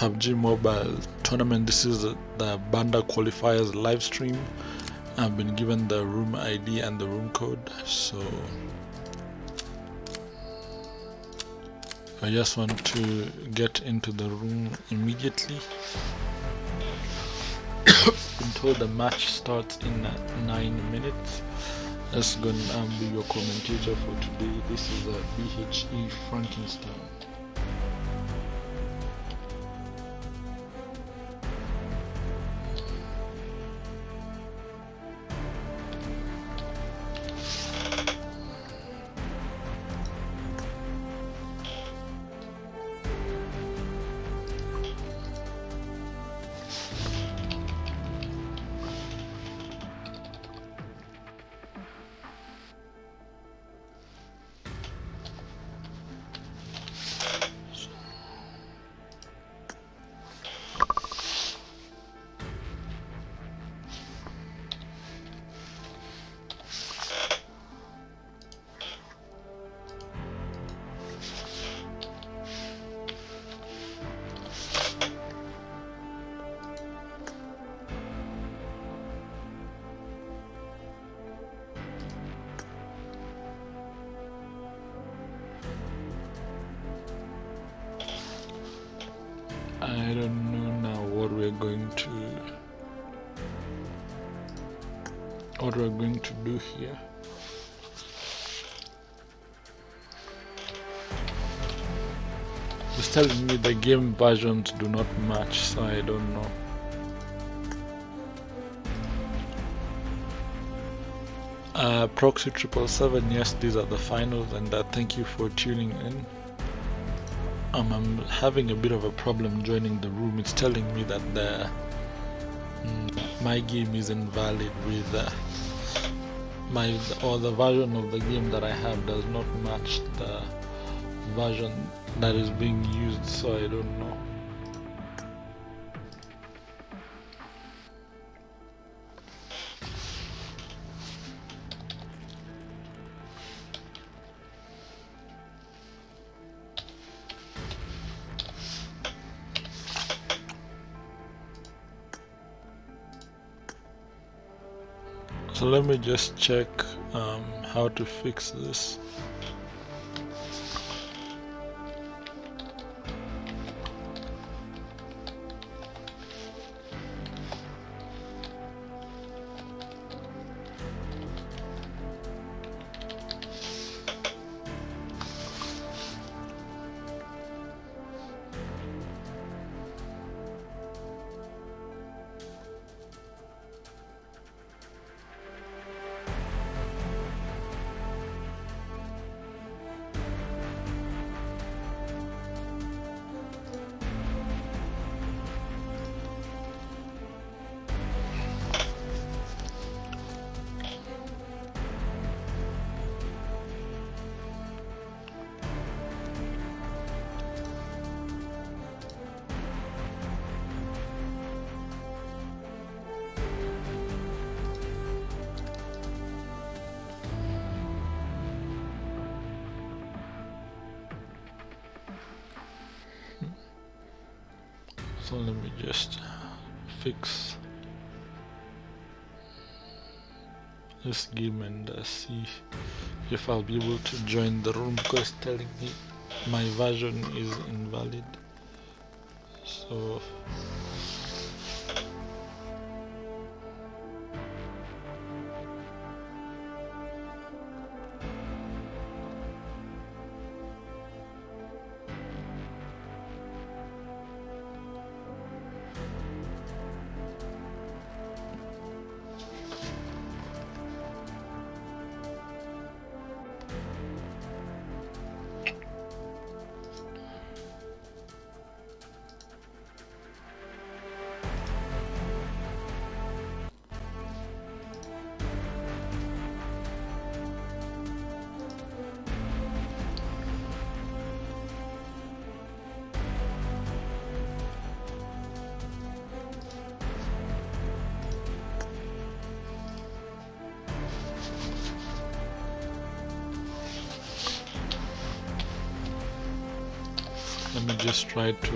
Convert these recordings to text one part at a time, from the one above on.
PUBG Mobile tournament. This is the Bandar Qualifiers live stream. I've been given the room ID and the room code, so I just want to get into the room immediately. I'm told the match starts in 9 minutes. That's going to be your commentator for today. This is a BHE Frankenstein. I don't know now what we're going to do here. It's telling me the game versions do not match, so I don't know. Proxy 777, yes, these are the finals, and thank you for tuning in. I'm having a bit of a problem joining the room. It's telling me that my game is invalid with the version of the game that I have does not match the version that is being used, so I don't know. So let me just check how to fix this. So let me just fix this game and see if I'll be able to join the room, because it's telling me my version is invalid. So Let me just try to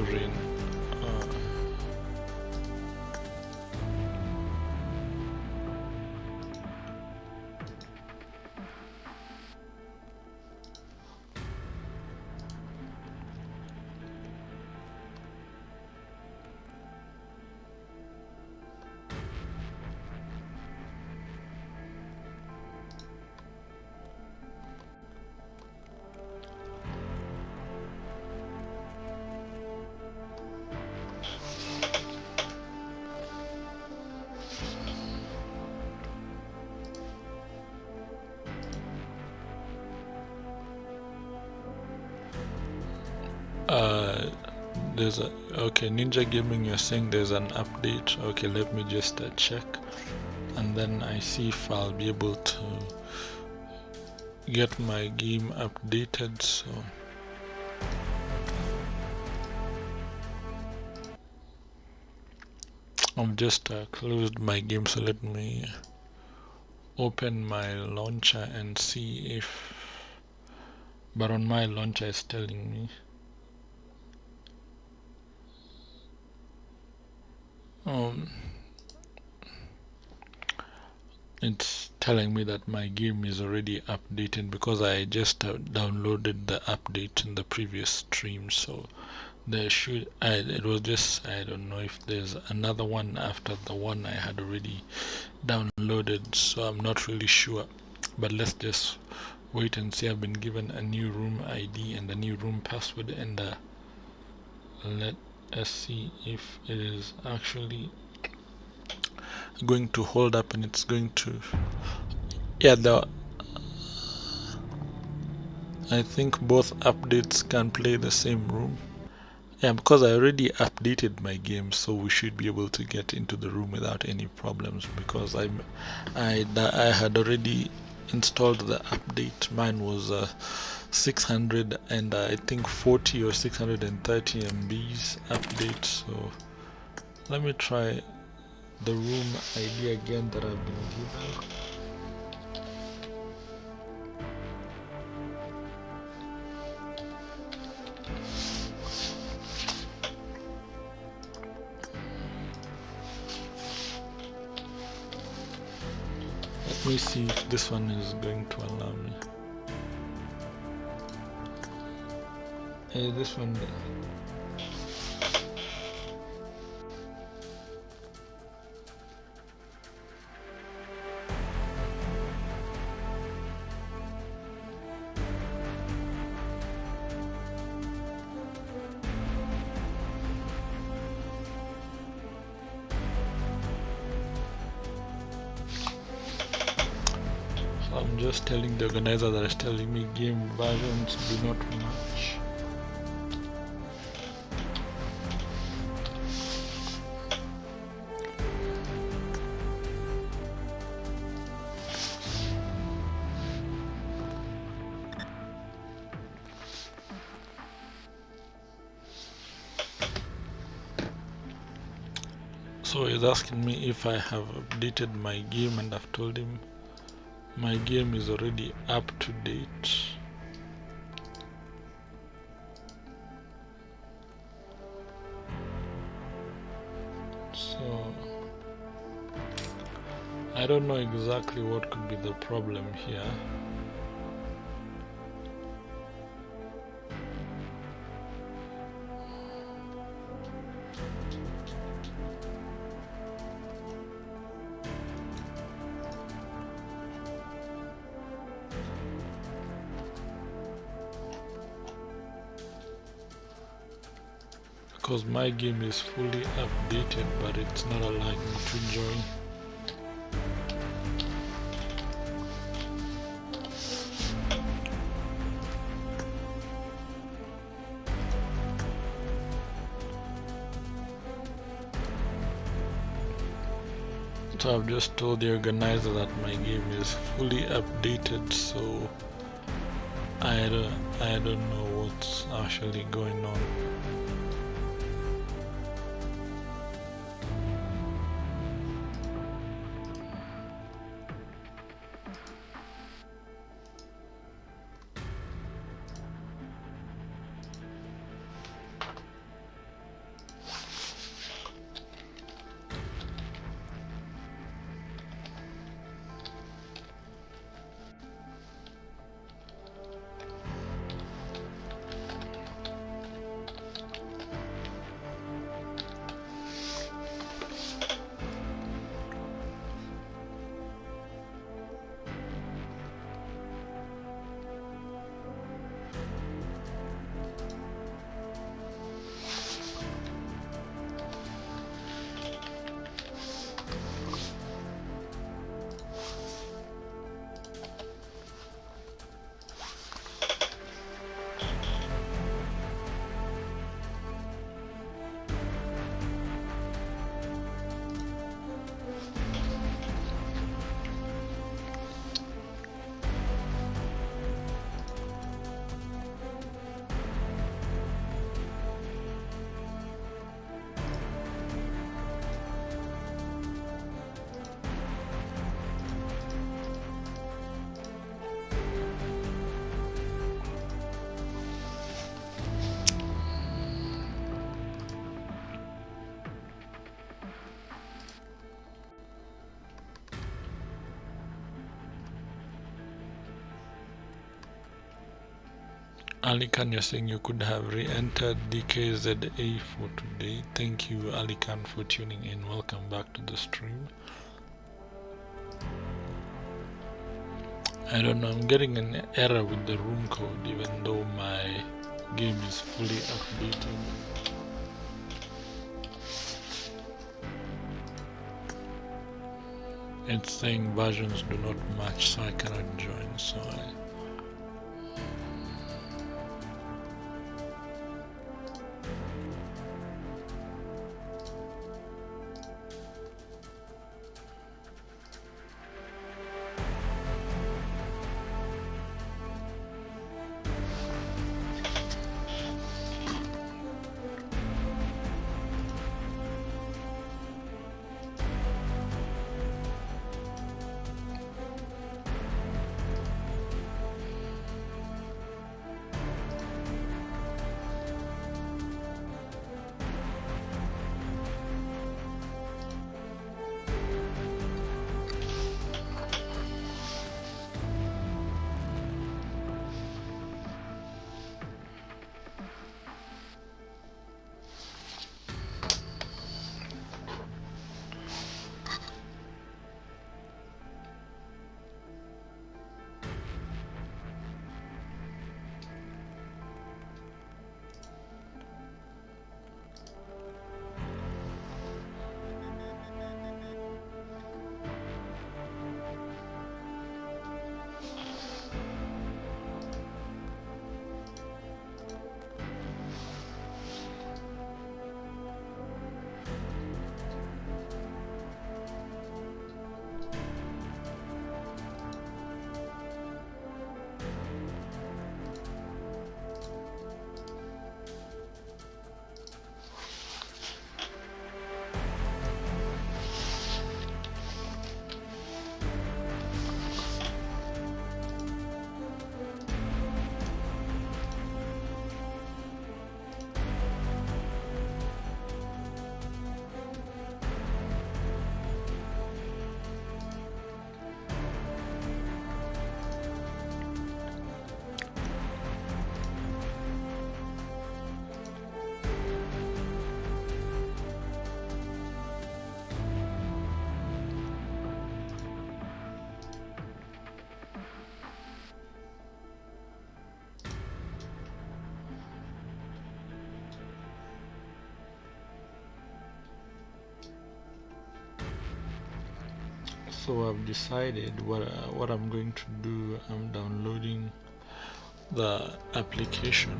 there's a okay, Ninja Gaming, you're saying there's an update. Okay, let me just check, and then I see if I'll be able to get my game updated. So I've just closed my game, so let me open my launcher and see if, but on my launcher it's telling me it's telling me that my game is already updated because I just downloaded the update in the previous stream. So there should it was just, I don't know if there's another one after the one I had already downloaded, so I'm not really sure, but let's just wait and see. I've been given a new room ID and a new room password, and let us see if it is actually going to hold up, and it's going to, yeah, I think both updates can play the same room. Yeah, because I already updated my game, so we should be able to get into the room without any problems, because I had already installed the update. Mine was 600 and I think 40 or 630 MBs update. So let me try the room ID again that I've been given. Let me see if this one is going to allow me. Hey, this one. I'm just telling the organizer that is telling me game versions do not match. So he's asking me if I have updated my game, and I've told him my game is already up to date. So I don't know exactly what could be the problem here. Because my game is fully updated, but it's not allowing me to join. So I've just told the organizer that my game is fully updated, so I don't know what's actually going on. Alikan, you're saying you could have re-entered DKZA for today. Thank you, Alikan, for tuning in. Welcome back to the stream. I don't know, I'm getting an error with the room code even though my game is fully updated. It's saying versions do not match, so I cannot join. So I've decided what I'm going to do. I'm downloading the application,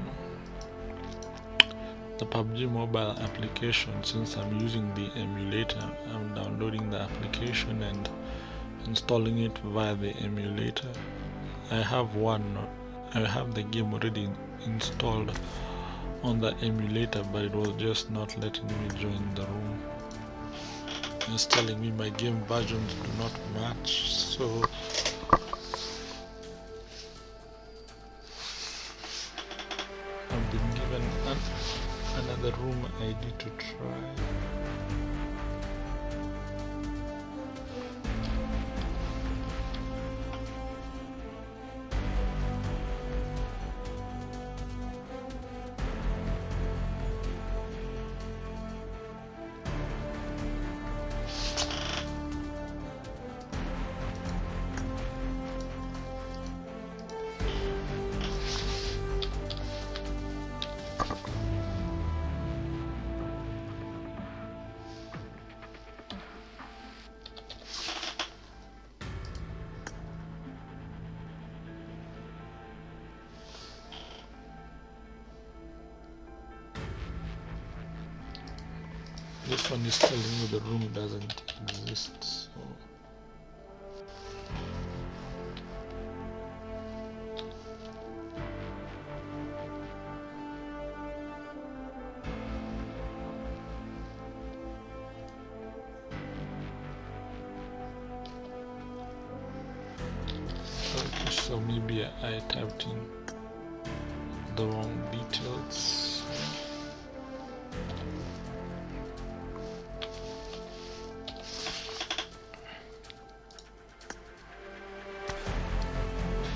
the PUBG mobile application. Since I'm using the emulator, I'm downloading the application and installing it via the emulator. I have the game already installed on the emulator, but it was just not letting me join the room. It's telling me my game versions do not match, so I've been given another room ID to try. This one is telling me the room doesn't exist, so okay, so maybe I typed in the wrong details.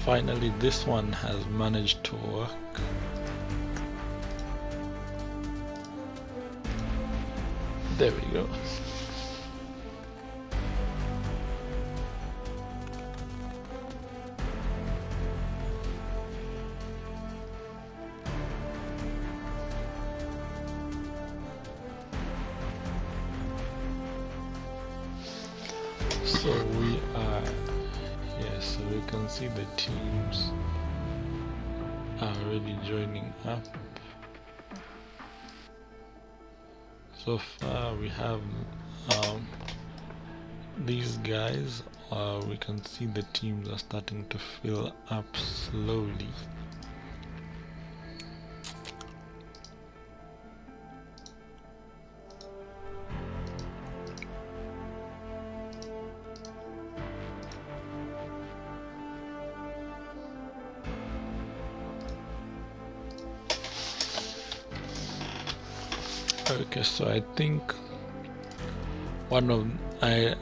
Finally, this one has managed to work. There we go. So we are here, so we can see the teams are already joining up. So far we have these guys. We can see the teams are starting to fill up slowly. Okay, so I think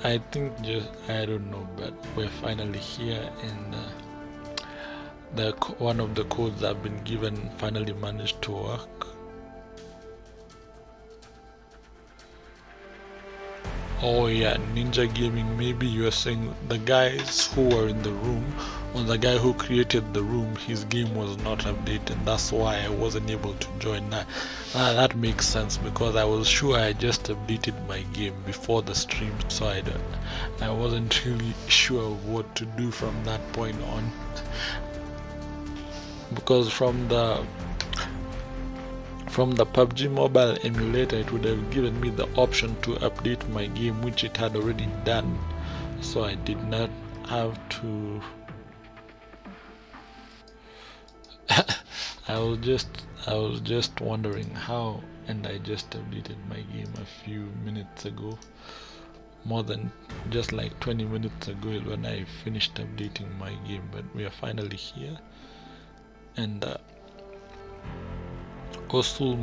I think just, I don't know, but we're finally here, and one of the codes I've been given finally managed to work. Oh yeah, Ninja Gaming, maybe you're saying the guys who were in the room, or the guy who created the room, his game was not updated. That's why I wasn't able to join. That makes sense, because I was sure I just updated my game before the stream, so I wasn't really sure of what to do from that point on. Because from the PUBG mobile emulator, it would have given me the option to update my game, which it had already done, so I did not have to. I was just wondering how, and I just updated my game a few minutes ago, more than just like 20 minutes ago when I finished updating my game. But we are finally here, and Osul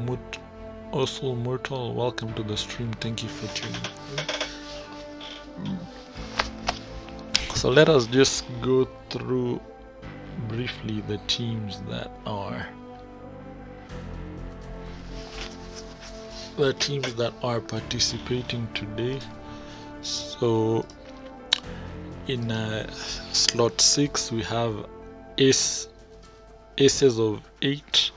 Murtal, welcome to the stream. Thank you for tuning in. So let us just go through briefly the teams that are participating today. So in slot 6 we have aces of 8.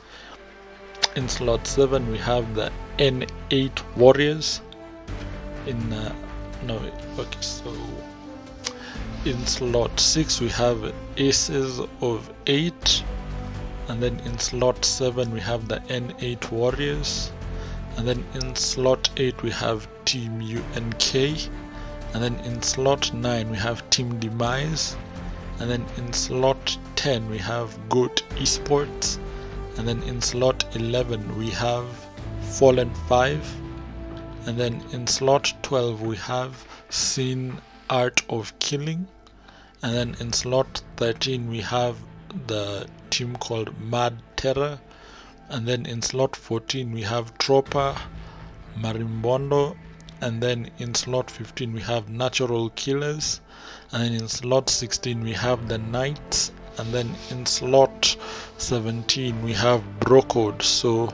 In slot 7 we have the N8 Warriors. So in slot 6 we have aces of 8, and then in slot 7 we have the N8 Warriors, and then in slot 8 we have Team UNK, and then in slot 9 we have Team Demise, and then in slot 10 we have Goat Esports, and then in slot 11 we have Fallen 5, and then in slot 12 we have Scene Art of Killing, and then in slot 13 we have the team called Mad Terror, and then in slot 14 we have Tropper Marimbondo, and then in slot 15 we have Natural Killers, and then in slot 16 we have the Knights, and then in slot 17 we have Brocode. So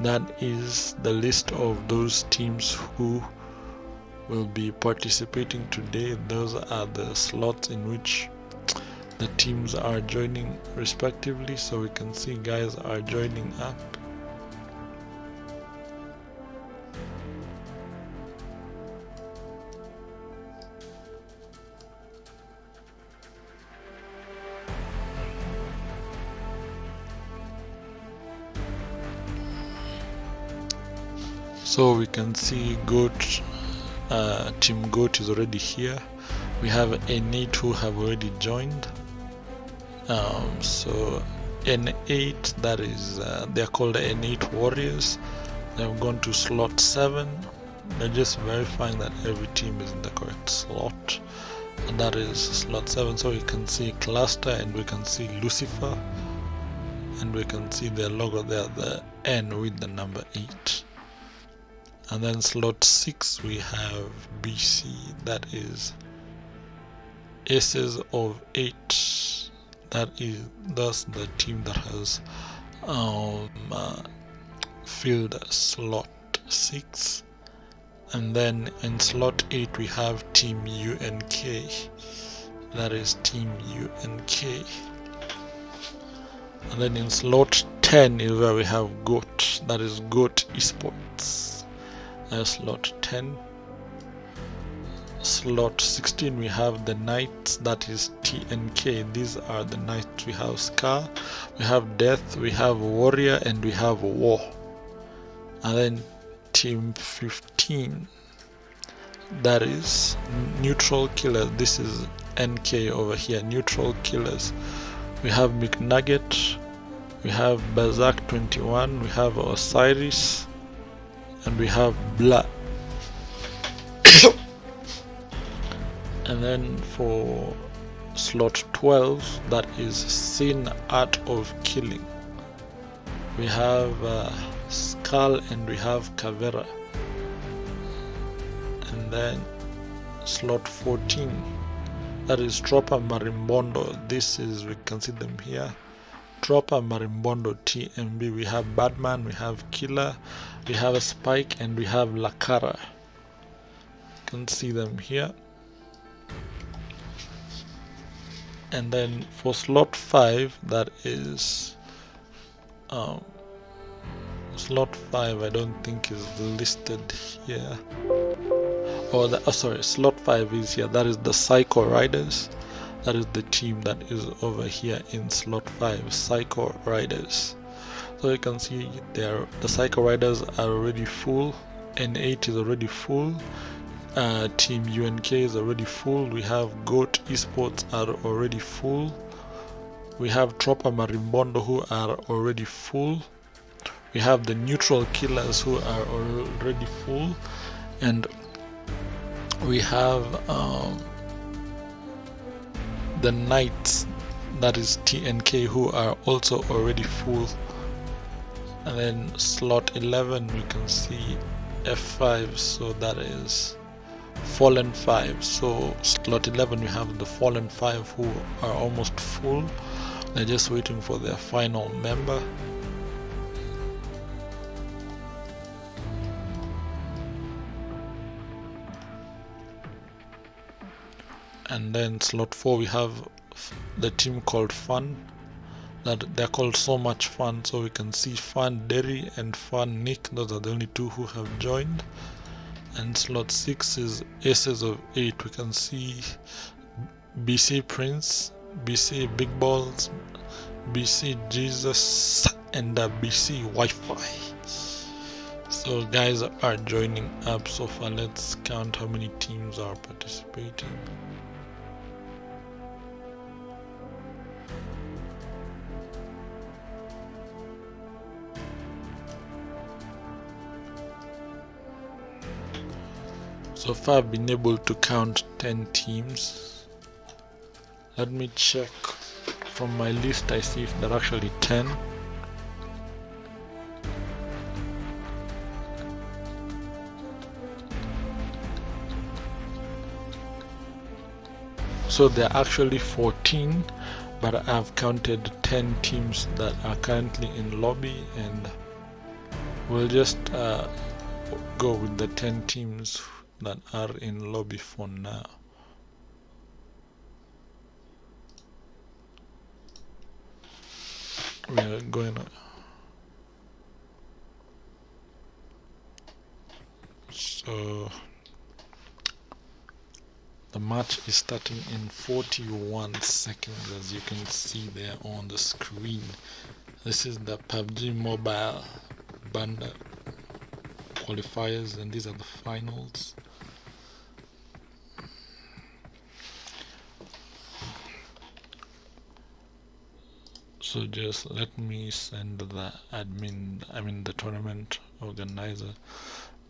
that is the list of those teams who will be participating today. Those are the slots in which the teams are joining respectively, so we can see guys are joining up. So we can see Team Goat is already here. We have N8 who have already joined. So N8, that is they're called N8 Warriors. They've gone to slot 7. They're just verifying that every team is in the correct slot, and that is slot 7. So we can see Cluster, and we can see Lucifer, and we can see their logo there, the N with the number 8. And then slot 6 we have BC, that is Aces of 8. that's the team that has filled slot 6. And then in slot 8 we have team UNK. That is team UNK. And then in slot 10 is where we have GOAT. That is GOAT Esports. That's slot 10. Slot 16 we have the Knights. That is TNK. These are the Knights. We have Scar, we have Death, we have Warrior, and we have War. And then team 15, that is Neutral Killers. This is NK over here, Neutral Killers. We have McNugget, we have Berserk 21, we have Osiris, and we have Blah. And then for slot 12, that is Sin Art of Killing. We have Skull and we have Caveira. And then slot 14, that is Tropa Marimbondo. This is, we can see them here, Tropa Marimbondo TMB. We have Batman, we have Killer, we have Spike, and we have La Cara. You can see them here. And then for slot 5, that is slot 5, I don't think is listed here. Sorry, slot 5 is here. That is the Psycho Riders. That is the team that is over here in slot 5, Psycho Riders. So you can see there, the Psycho Riders are already full. N8 is already full. Team UNK is already full. We have GOAT Esports are already full. We have Tropa Marimbondo who are already full. We have the Neutral Killers who are already full, and we have the Knights, that is TNK, who are also already full. And then slot 11 we can see F5, so that is Fallen 5. So slot 11 we have the Fallen 5 who are almost full. They're just waiting for their final member. And then slot 4 we have the team called Fun, that they're called So Much Fun. So we can see Fun Derry and Fun Nick, those are the only two who have joined. And slot 6 is Aces of 8. We can see BC Prince, BC Big Balls, BC Jesus, and BC Wi-Fi. So guys are joining up so far. Let's count how many teams are participating. So far I've been able to count 10 teams. Let me check from my list. I see if there are actually 10. So there are actually 14, but I've counted 10 teams that are currently in lobby, and we'll just go with the 10 teams that are in lobby for now. We are going on. So the match is starting in 41 seconds, as you can see there on the screen. This is the PUBG Mobile Bandar qualifiers, and these are the finals. So just let me send the the tournament organizer,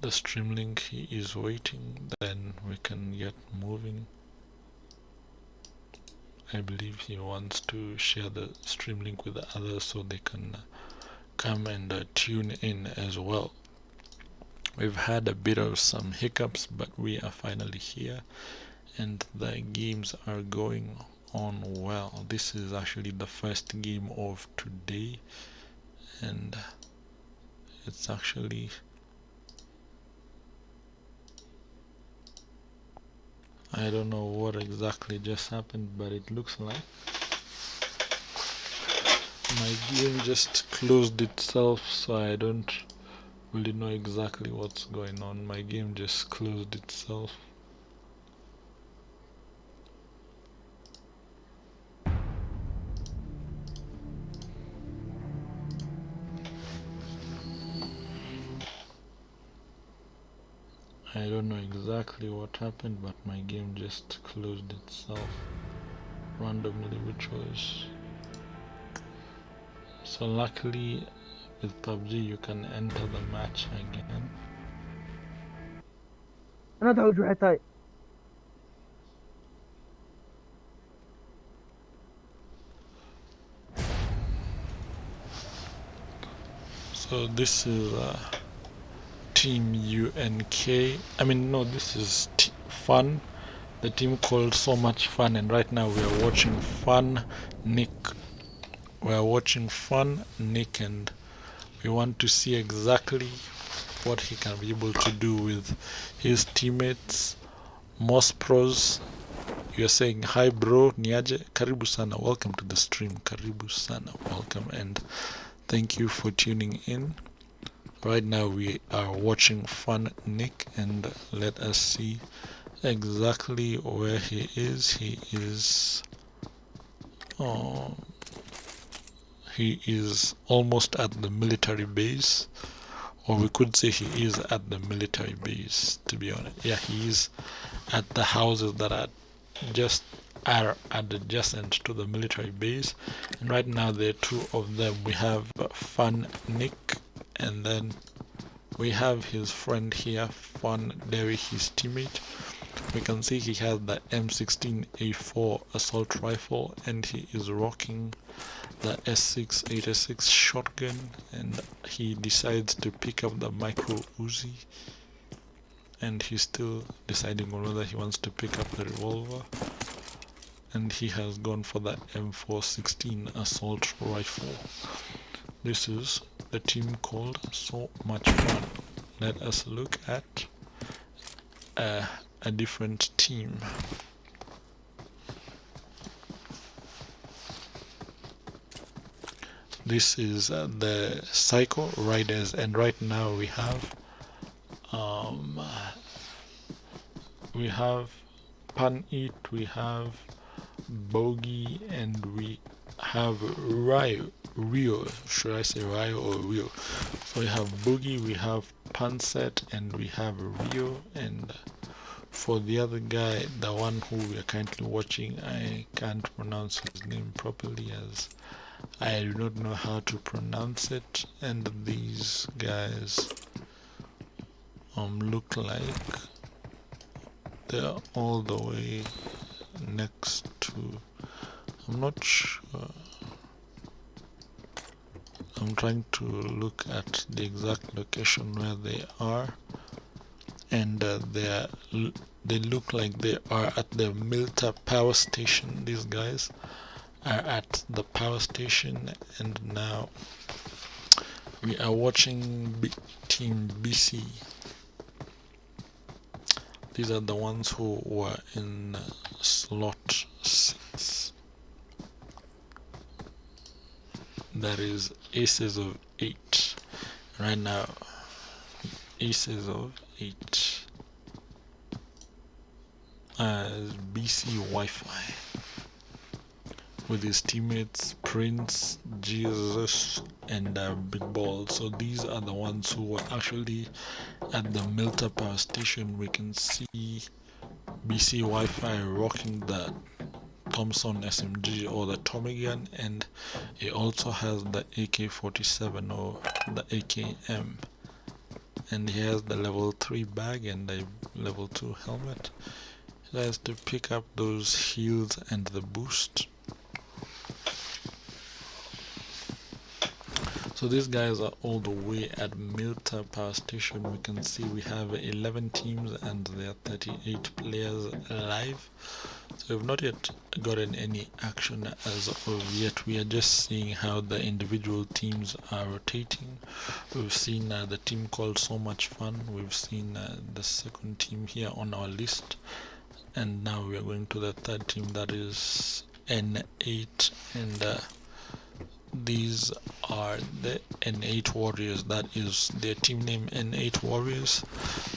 the stream link. He is waiting, then we can get moving. I believe he wants to share the stream link with the others so they can come and tune in as well. We've had a bit of some hiccups, but we are finally here and the games are going on well. This is actually the first game of today, and it's actually I don't know what exactly just happened, but it looks like my game just closed itself, so I don't really know exactly what's going on. My game just closed itself. I don't know exactly what happened, but my game just closed itself randomly, which was so luckily with PUBG you can enter the match again. So this is Team UNK. I mean, no, this is Fun, the team called So Much Fun, and right now we are watching Fun, Nick. We are watching Fun, Nick, and we want to see exactly what he can be able to do with his teammates. Moss Pros, you're saying hi bro, niaje, karibu sana, welcome to the stream, karibu sana, welcome, and thank you for tuning in. Right now we are watching Fun Nick, and let us see exactly where he is. He is almost at the military base, or we could say he is at the military base, to be honest. Yeah, he is at the houses that are adjacent to the military base, and right now there are two of them. We have Fun Nick, and then we have his friend here, Fun Derry, his teammate. We can see he has the M16A4 assault rifle, and he is rocking the S686 shotgun, and he decides to pick up the micro Uzi, and he's still deciding on whether he wants to pick up the revolver, and he has gone for the M416 assault rifle. This is the team called So Much Fun. Let us look at a different team. This is the Psycho Riders, and right now we have Pan Eat, we have Bogey, and we have Rio. Should I say Rio or Rio? So we have Boogie, we have Panset, and we have Rio. And for the other guy, the one who we are currently watching, I can't pronounce his name properly as I do not know how to pronounce it. And these guys look like they're all the way next to, I'm not sure. I'm trying to look at the exact location where they are, and they look like they are at the Milta power station. These guys are at the power station, and now we are watching Team BC. These are the ones who were in slot 6. That is aces of 8. Right now, aces of 8 as BC Wi-Fi with his teammates Prince, Jesus, and Big Ball. So these are the ones who were actually at the Milta power station. We can see BC Wi-Fi rocking the Thompson SMG or the Tommy gun, and he also has the AK-47 or the AKM, and he has the level 3 bag and the level 2 helmet. He has to pick up those heals and the boost. So these guys are all the way at Milta Power Station. We can see we have 11 teams and there are 38 players live. So we've not yet gotten any action as of yet. We are just seeing how the individual teams are rotating. We've seen the team called So Much Fun. We've seen the second team here on our list. And now we are going to the third team, that is N8, and these are the N8 Warriors. That is their team name, N8 Warriors.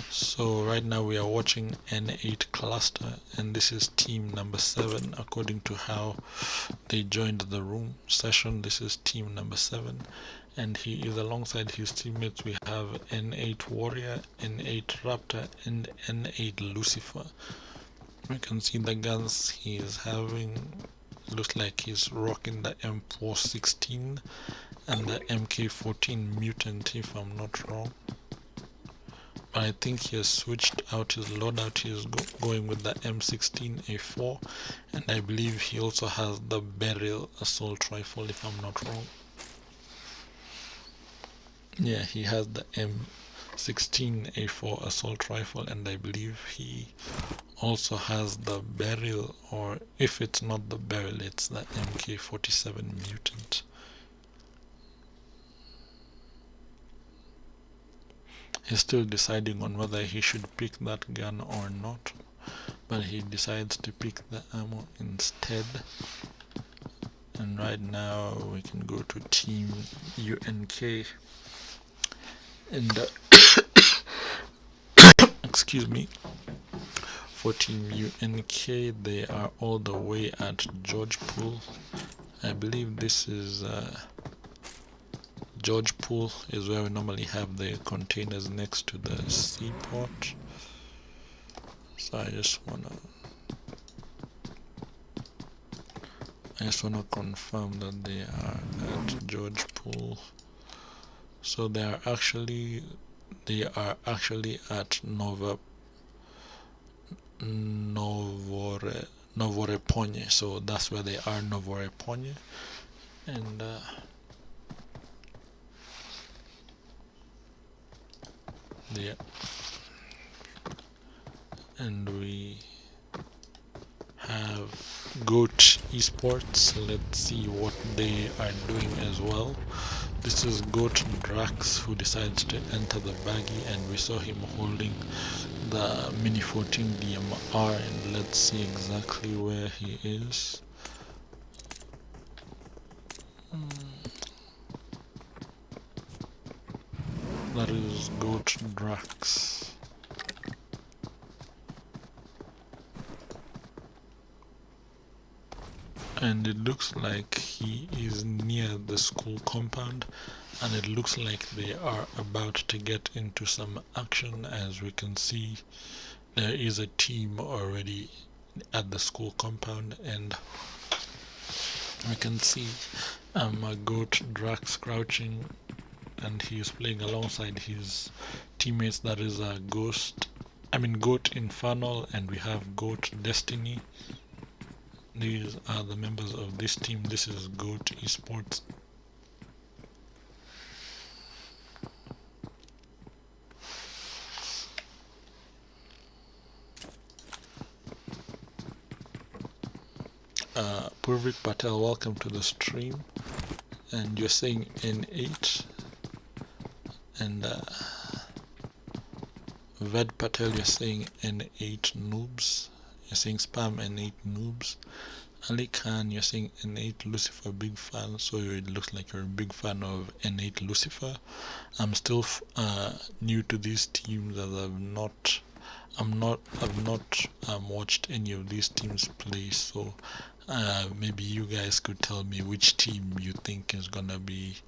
So right now we are watching N8 Cluster, and this is team number 7 according to how they joined the room session. This is team number 7, and he is alongside his teammates. We have N8 Warrior, N8 Raptor, and N8 Lucifer. We can see the guns he is having. Looks like he's rocking the M416 and the MK14 Mutant, if I'm not wrong. But I think he has switched out his loadout. He is going with the M16A4, and I believe he also has the Beryl assault rifle, if I'm not wrong. Yeah, he has the M16A4 assault rifle, and I believe he also has the Beryl, or if it's not the Beryl, it's the MK47 Mutant. He's still deciding on whether he should pick that gun or not, but he decides to pick the ammo instead. And right now we can go to Team UNK, and excuse me, for Team UNK, they are all the way at George Pool. I believe this is George Pool is where we normally have the containers next to the seaport. So I just wanna confirm that they are at George Pool. So they are actually at Novoreponye. So that's where they are, Novoreponye, and yeah, and we have Goat Esports. Let's see what they are doing as well. This is Goat Drax, who decides to enter the baggy, and we saw him holding the Mini 14 DMR, and let's see exactly where he is. That is Goat Drax. And it looks like he is near the school compound, and it looks like they are about to get into some action. As we can see, there is a team already at the school compound, and we can see a Goat Drax crouching, and he is playing alongside his teammates. That is a Goat Infernal, and we have Goat Destiny. These are the members of this team. This is Goat Esports. Purvik Patel, welcome to the stream. And you're saying N8, and Ved Patel, you're saying N8 noobs. You're saying spam N8 noobs. Ali Khan, you're saying N8 Lucifer, big fan. So it looks like you're a big fan of N8 Lucifer. I'm still new to these teams, as I've not watched any of these teams play. So maybe you guys could tell me which team you think is gonna be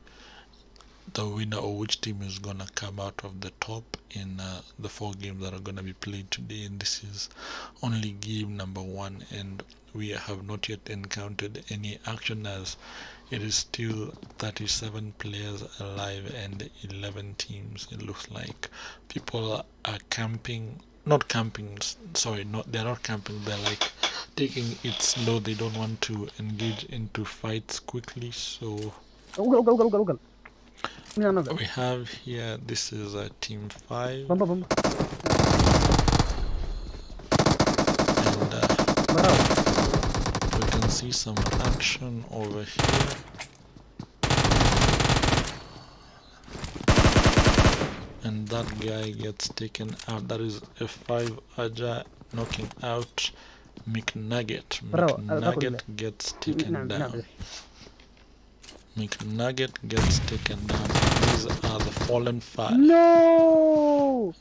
the winner, or which team is gonna come out of the top in the 4 games that are gonna be played today. And this is only game number 1, and we have not yet encountered any action, as it is still 37 players alive and 11 teams. It looks like people are camping. Not camping, sorry, they're not camping, they're like taking it slow. They don't want to engage into fights quickly. So We have here, this is a team 5, Bamba. and we can see some action over here. And that guy gets taken out. That is F5 Aja knocking out McNugget. McNugget gets taken down. McNugget gets taken down. These are the fallen 5. No!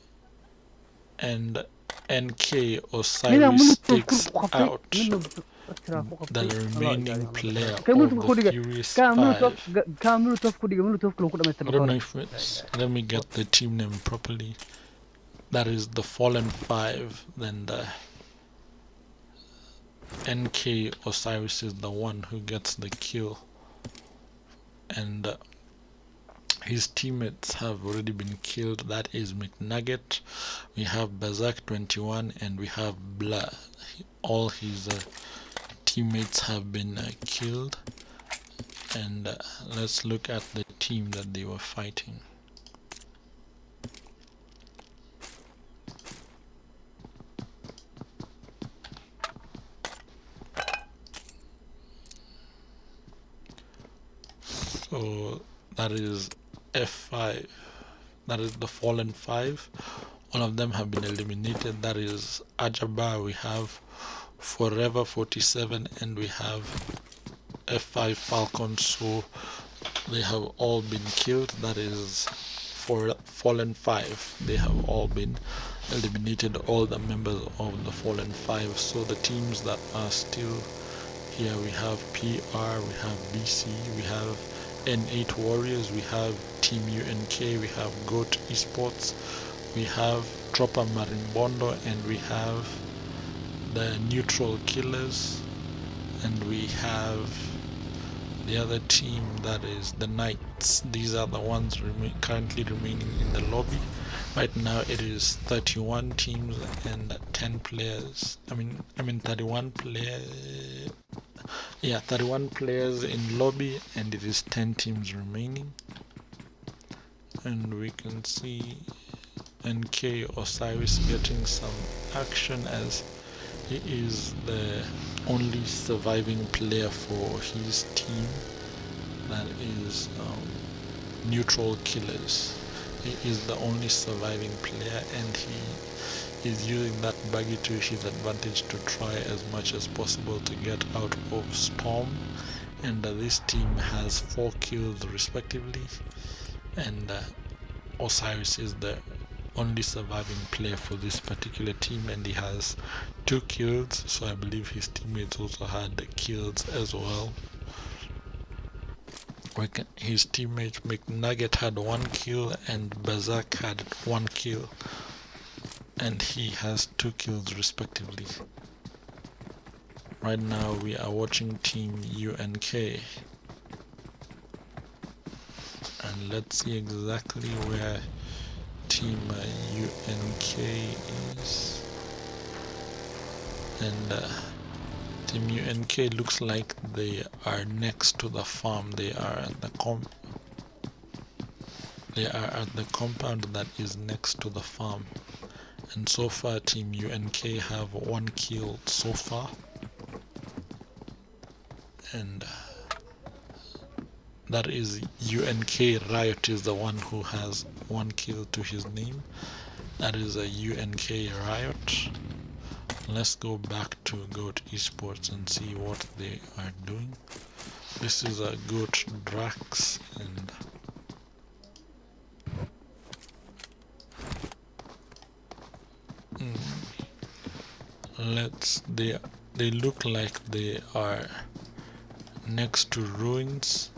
And NK Osiris takes out the remaining player of the Furious 5. I don't know if it's, let me get the team name properly. That is the fallen 5. Then the NK Osiris is the one who gets the kill. And his teammates have already been killed. That is McNugget. We have Berserk 21 and we have Blah. All his teammates have been killed. And let's look at the team that they were fighting. So that is F5. That is the fallen 5. All of them have been eliminated. That is Ajaba. We have Forever 47 and we have F5 Falcon. So they have all been killed. That is for fallen 5. They have all been eliminated, all the members of the fallen 5. So the teams that are still here, we have PR, we have BC, we have N8 Warriors, we have Team UNK, we have GOAT Esports, we have Tropa Marimbondo, and we have the Neutral Killers, and we have the other team, that is the Knights. These are the ones currently remaining in the lobby. Right now it is 31 teams and 10 players. I mean 31 players. Yeah, 31 players in lobby and it is 10 teams remaining. And we can see NK Osiris getting some action as he is the only surviving player for his team, that is Neutral Killers. He is the only surviving player and he is using that buggy to his advantage to try as much as possible to get out of Storm. And this team has 4 kills respectively, and Osiris is the only surviving player for this particular team and he has 2 kills, so I believe his teammates also had the kills as well. His teammate McNugget had 1 kill and Berserk had 1 kill, and he has 2 kills respectively. Right now we are watching Team UNK, and let's see exactly where Team UNK is. And Team UNK looks like they are next to the farm. They are at the compound that is next to the farm. And so far Team UNK have 1 kill so far. And that is UNK Riot is the one who has 1 kill to his name. That is a UNK Riot. Let's go back to GOAT Esports and see what they are doing. This is a GOAT Drax, and they look like they are next to ruins.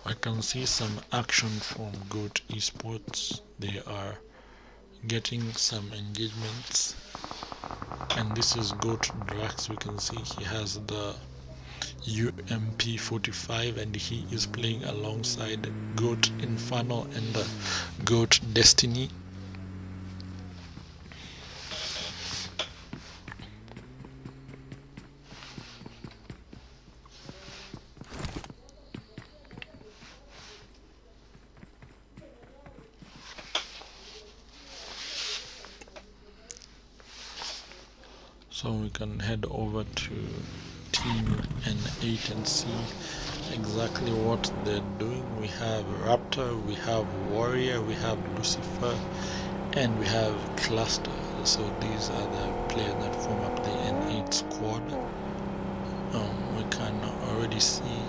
I can see some action from GOAT Esports. They are getting some engagements, and this is GOAT Drax. We can see he has the UMP 45 and he is playing alongside GOAT Infernal and GOAT Destiny. So we can head over to team N8 and see exactly what they're doing. We have Raptor, we have Warrior, we have Lucifer, and we have Cluster. So these are the players that form up the N8 squad. We can already see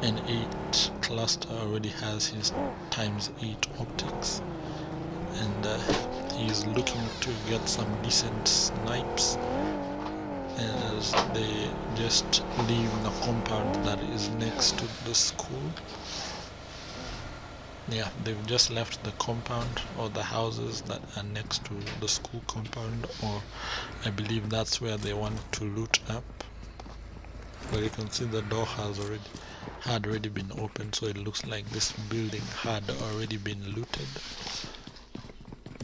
N8 Cluster already has his ×8 optics, and he's looking to get some decent snipes as they just leave the compound that is next to the school. Yeah, they've just left the compound or the houses that are next to the school compound, or I believe that's where they want to loot up. But you can see the door had already been opened, so it looks like this building had already been looted.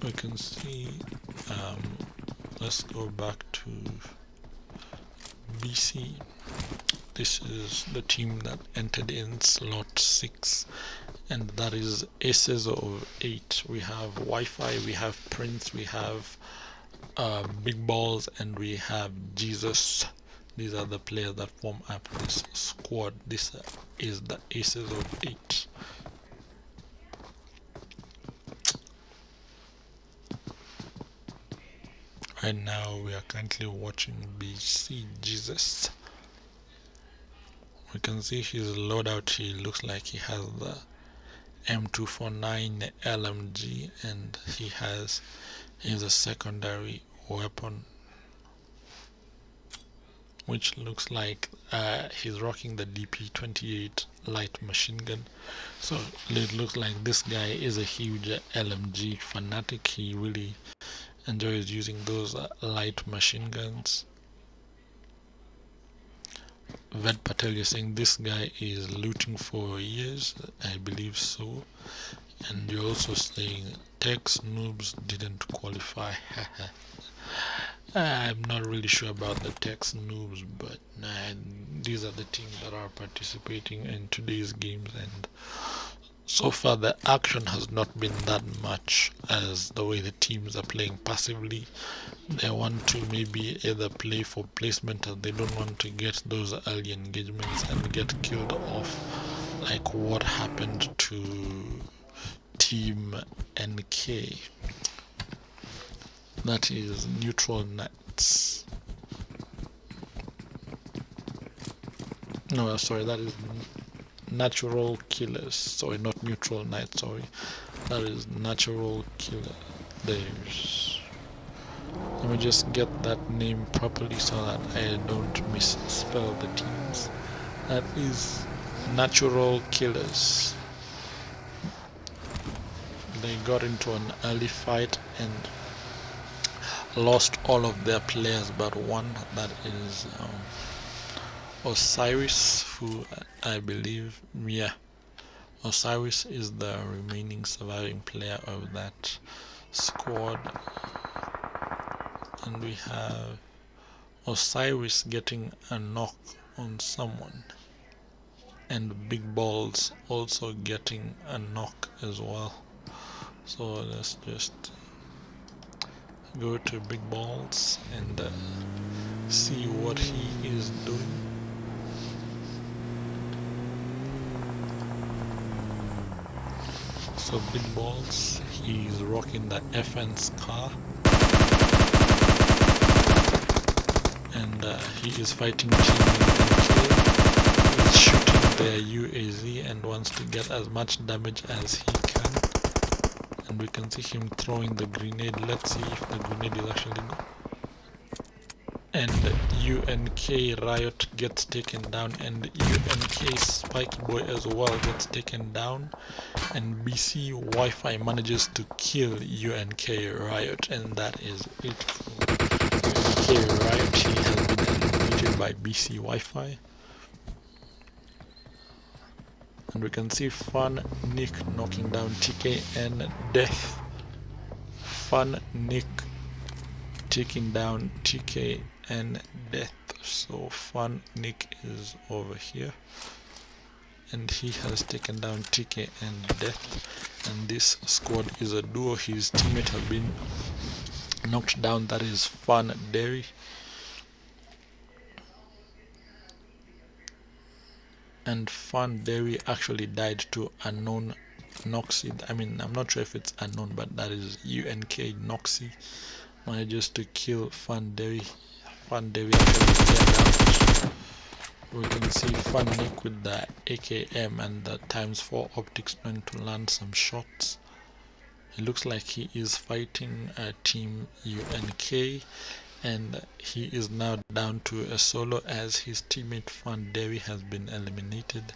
We can see, let's go back to BC. This is the team that entered in slot 6, and that is Aces of 8. We have Wi-Fi, we have Prince, we have Big Balls, and we have Jesus. These are the players that form up this squad. This is the Aces of 8. Right now we are currently watching BC Jesus. We can see his loadout. He looks like he has the M249 LMG, and he has a secondary weapon, which looks like he's rocking the DP28 light machine gun. So it looks like this guy is a huge LMG fanatic. He really enjoys using those light machine guns. Ved Patel, you're saying this guy is looting for years. I believe so. And you're also saying Tex noobs didn't qualify. I'm not really sure about the Tex noobs, but these are the teams that are participating in today's games, and so far the action has not been that much as the way the teams are playing passively. They want to maybe either play for placement, or they don't want to get those early engagements and get killed off, like what happened to Team NK. That is Neutral Knights. No, sorry, that is Natural Killers. Sorry, not Neutral Knights, sorry. That is Natural Killer. There's... Let me just get that name properly so that I don't misspell the teams. That is Natural Killers. They got into an early fight and lost all of their players but one. That is Osiris, who I believe, yeah, Osiris is the remaining surviving player of that squad. And we have Osiris getting a knock on someone, and Big Balls also getting a knock as well. So let's just go to Big Balls and see what he is doing. So Big Balls, he's rocking the FN's car, and he is fighting Team NK. He's shooting their UAZ and wants to get as much damage as he can. And we can see him throwing the grenade. Let's see if the grenade is actually good. And UNK Riot gets taken down, and UNK Spike Boy as well gets taken down, and BC Wi-Fi manages to kill UNK Riot, and that is it for UNK Riot. He has been eliminated by BC Wi-Fi. And we can see Fun Nick knocking down TK and Death. Fun Nick taking down TK and Death. So Fun Nick is over here, and he has taken down TK and Death. And this squad is a duo. His teammate have been knocked down. That is Fun Derry. and Fan Derry actually died to unknown Noxy. I mean, I'm not sure if it's unknown, but that is UNK Noxy manages to kill Fan Derry. Fan Derry actually get out. We can see Fan Nick with the AKM and the ×4 optics trying to land some shots. It looks like he is fighting Team UNK, and he is now down to a solo as his teammate Fan Derry has been eliminated,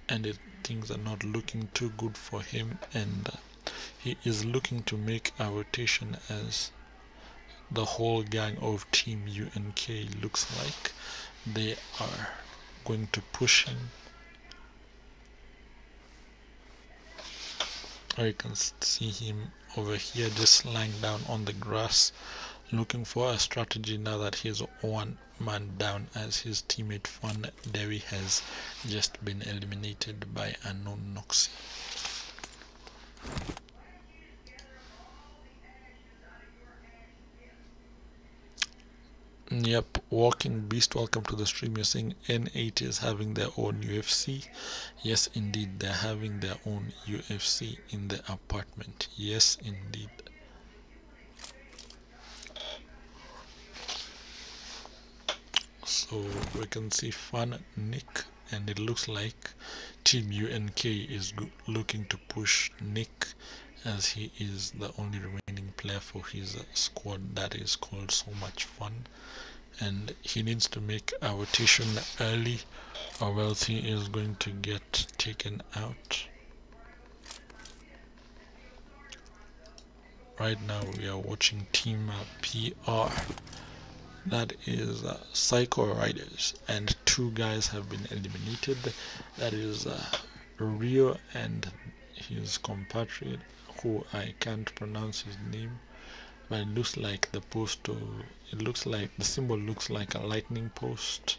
and things are not looking too good for him, and he is looking to make a rotation as the whole gang of Team UNK looks like they are going to push him. You can see him over here just lying down on the grass looking for a strategy now that he's one man down as his teammate Fan Derry has just been eliminated by unknown Noxy. Yep, Walking Beast, welcome to the stream. You're saying N8 is having their own UFC. Yes, indeed, they're having their own UFC in the apartment. Yes, indeed. So we can see Fan Nick, and it looks like Team UNK is looking to push Nick as he is the only remaining player for his squad that is called So Much Fun, and he needs to make a rotation early or else he is going to get taken out. Right now we are watching Team PR, that is Psycho Riders, and two guys have been eliminated. That is Rio and his compatriot, who I can't pronounce his name, but it looks like the post, it looks like the symbol looks like a lightning post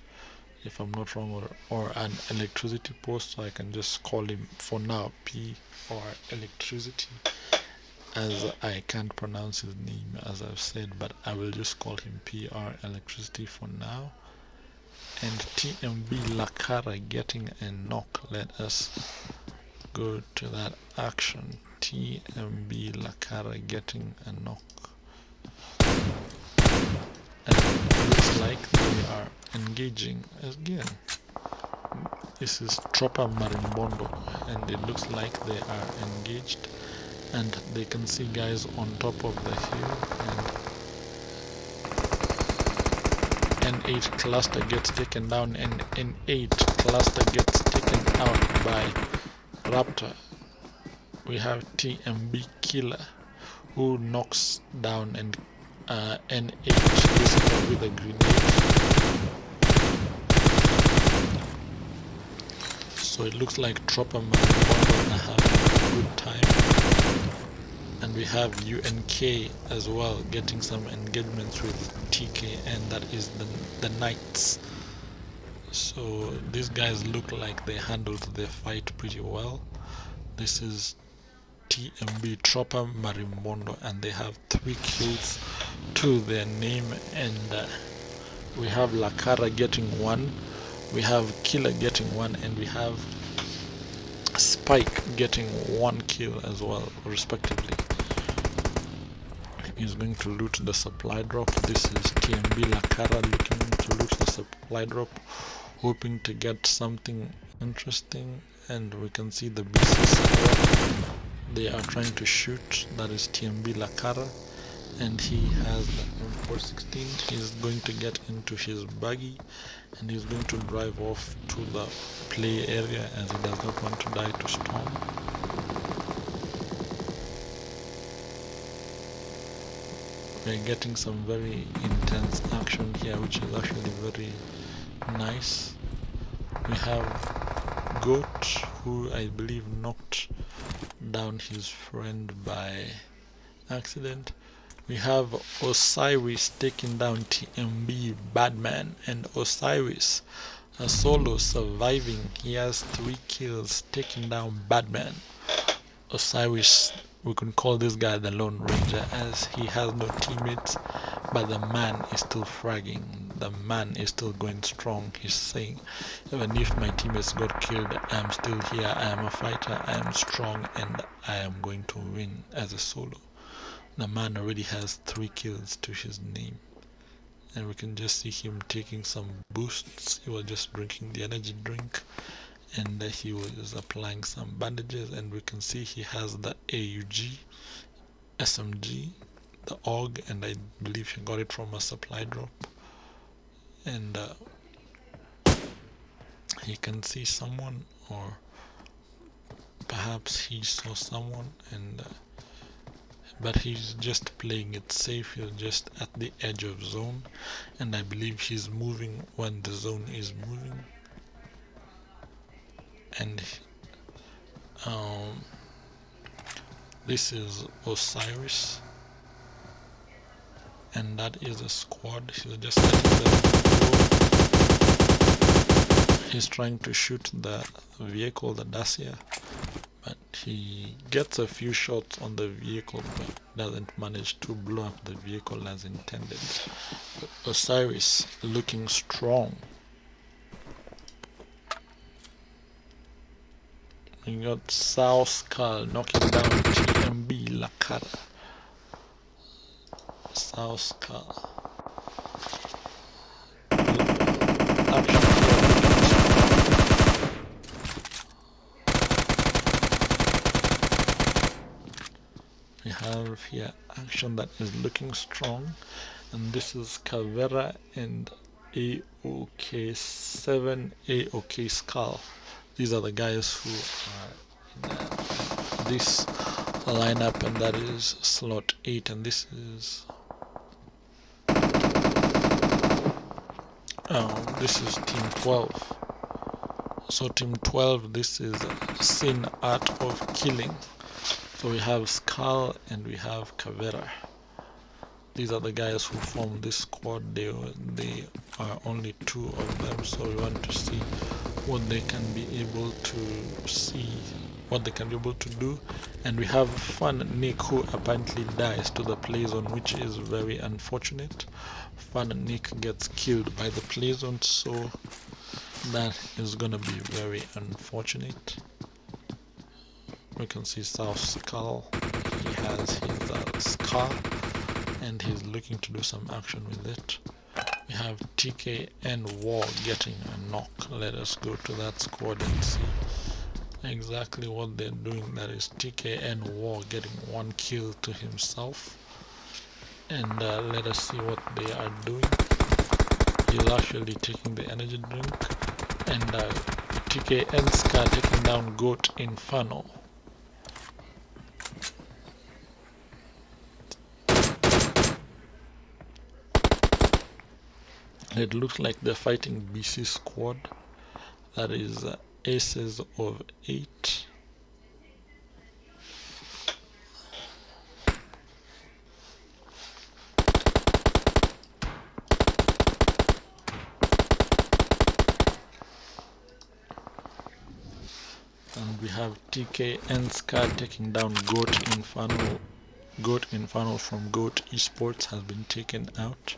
if I'm not wrong, or an electricity post, so I can just call him for now P or electricity, as I can't pronounce his name as I've said, but I will just call him PR electricity for now. And TMB Lakara getting a knock. Let us go to that action. TMB Lakara getting a knock, and it looks like they are engaging again. This is Tropper Marimbondo, and it looks like they are engaged, and they can see guys on top of the hill, and N8 cluster gets taken down, and N8 cluster gets taken out by Raptor. We have TMB Killer who knocks down and N8 with a grenade. So it looks like Tropper Marimbondo are having a good time. And we have UNK as well getting some engagements with TK, and that is the Knights. So these guys look like they handled their fight pretty well. This is TMB Tropper Marimbondo, and they have 3 kills to their name, and we have Lakara getting 1, we have Killer getting 1, and we have Spike getting 1 kill as well, respectively. He's going to loot the supply drop. This is TMB Lakara looking to loot the supply drop, hoping to get something interesting, and we can see the BC squad. They are trying to shoot. That is TMB Lakara, and he has the M416. He's going to get into his buggy, and he's going to drive off to the play area as he does not want to die to storm. We're getting some very intense action here, which is actually very nice. We have Goat, who I believe knocked down his friend by accident. We have Osiris taking down TMB Badman, and Osiris, a solo, surviving. He has 3 kills, taking down Badman. Osiris we can call this guy the Lone Ranger, as he has no teammates, but the man is still fragging. The man is still going strong. He's saying, even if my teammates got killed, I am still here. I am a fighter. I am strong, and I am going to win as a solo. The man already has 3 kills to his name, and we can just see him taking some boosts. He was just drinking the energy drink, and he was applying some bandages, and we can see he has the AUG, SMG, the AUG, and I believe he got it from a supply drop. And he can see someone, or perhaps he saw someone, and but he's just playing it safe. He's just at the edge of zone, and I believe he's moving when the zone is moving. And this is Osiris, and that is a squad. He's just letting them go. He's trying to shoot the vehicle, the Dacia, but he gets a few shots on the vehicle but doesn't manage to blow up the vehicle as intended. Osiris looking strong. We got South Skull knocking down TMB Lakara. South Skull. We have here action that is looking strong, and this is Cavera and AOK7 AOK Skull. These are the guys who are in this lineup, and that is slot 8, and this is team 12. So team 12, this is Sin Art of Killing. So we have Skull and we have Cavera. These are the guys who form this squad. They are only 2 of them, so we want to see what they can be able to do. And we have Fun Nick, who apparently dies to the play zone, which is very unfortunate. Fun Nick gets killed by the play zone, so that is gonna be very unfortunate. We can see South Skull. He has his scar, and he's looking to do some action with it. We have TK and War getting a knock. Let us go to that squad and see exactly what they're doing. That is TK and War getting 1 kill to himself. And let us see what they are doing. He's actually taking the energy drink. And TK and Scar taking down Goat Inferno. It looks like they're fighting BC squad. That is aces of 8. And we have TK and Scar taking down Goat Inferno. Goat Inferno from Goat Esports has been taken out.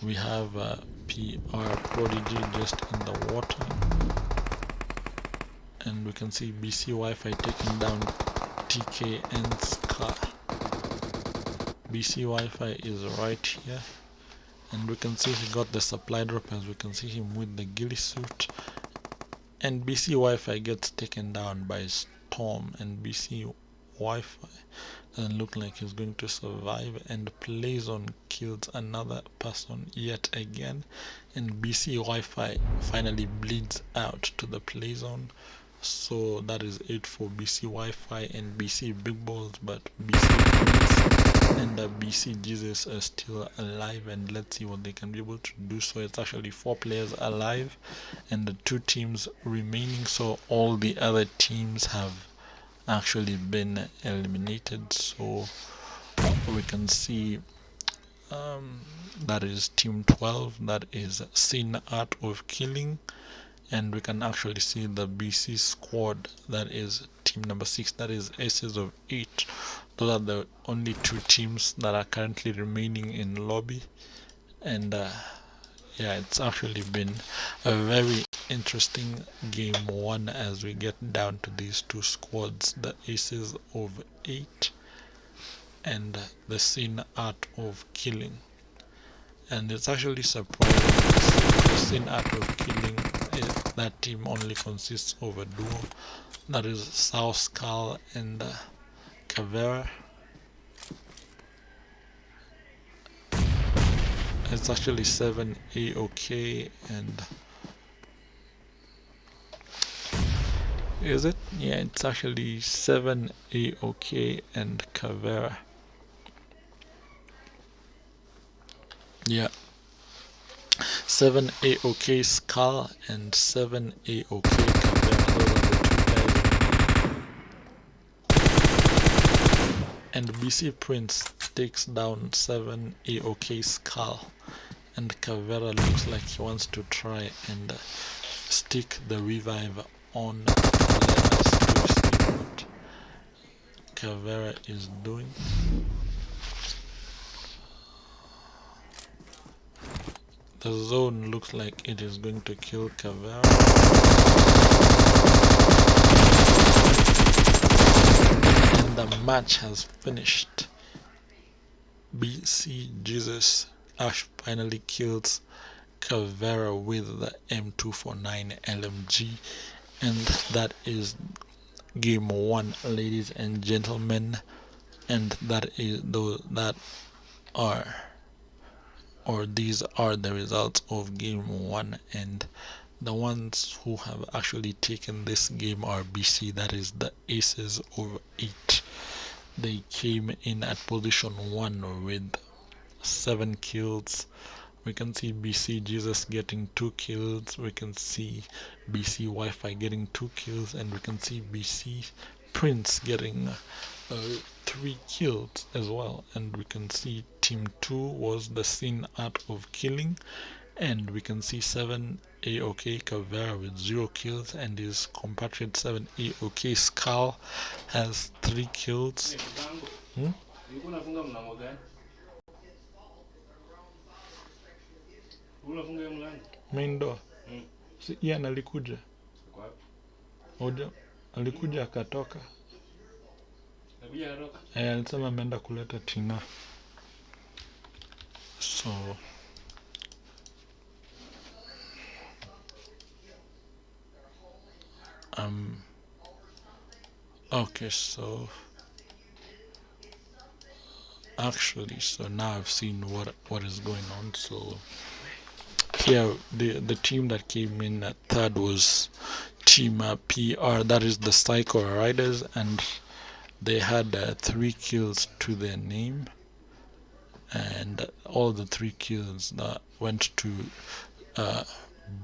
We have PR Prodigy just in the water, and we can see BC Wi-Fi taking down TK and Scar. BC Wi-Fi is right here, and we can see he got the supply drop, as we can see him with the ghillie suit. And BC Wi-Fi gets taken down by Storm, and BC Wi-Fi doesn't look like he's going to survive, and Playzone kills another person yet again, and BC Wi-Fi finally bleeds out to the Playzone. So that is it for BC Wi-Fi and BC Big Balls, but BC Prince and BC Jesus are still alive, and let's see what they can be able to do. So it's actually 4 players alive and the 2 teams remaining, so all the other teams have actually been eliminated. So we can see that is team 12, that is Sin Art of Killing, and we can actually see the BC squad, that is team number 6, that is aces of 8. Those are the only 2 teams that are currently remaining in lobby. And yeah, it's actually been a very interesting game 1 as we get down to these 2 squads, the aces of 8 and the sin art of killing. And it's actually surprising to see the sin art of killing. That team only consists of a duo, that is South Skull and Cavera. It's actually 7 AOK and is it? Yeah, it's actually 7 AOK and Cavera. Yeah, 7 AOK Skull and 7 AOK Cavera. Those are the 2 guys. And BC Prince takes down 7 AOK Skull, and Cavera looks like he wants to try and stick the revive on. Let us go see what Cavera is doing. The zone looks like it is going to kill Cavera. And the match has finished. BC Jesus Ash finally kills Cavera with the M249 LMG, and that is game 1, ladies and gentlemen. And these are the results of game 1, and the ones who have actually taken this game are BC, that is the aces of 8. They came in at position 1 with 7 kills. We can see BC Jesus getting 2 kills, we can see BC Wi-Fi getting 2 kills, and we can see BC Prince getting 3 kills as well. And we can see team 2 was the sin art of killing, and we can see 7 AOK Cavera with 0 kills, and his compatriot 7 AOK Skull has 3 kills. Main door. Si Ian alikuja. Alikuja akatoka. Alisema ameenda kuleta Tina. So okay, so actually, so now I've seen what is going on. So here the team that came in at 3rd was team PR, that is the Psycho Riders, and they had 3 kills to their name, and all the 3 kills that went to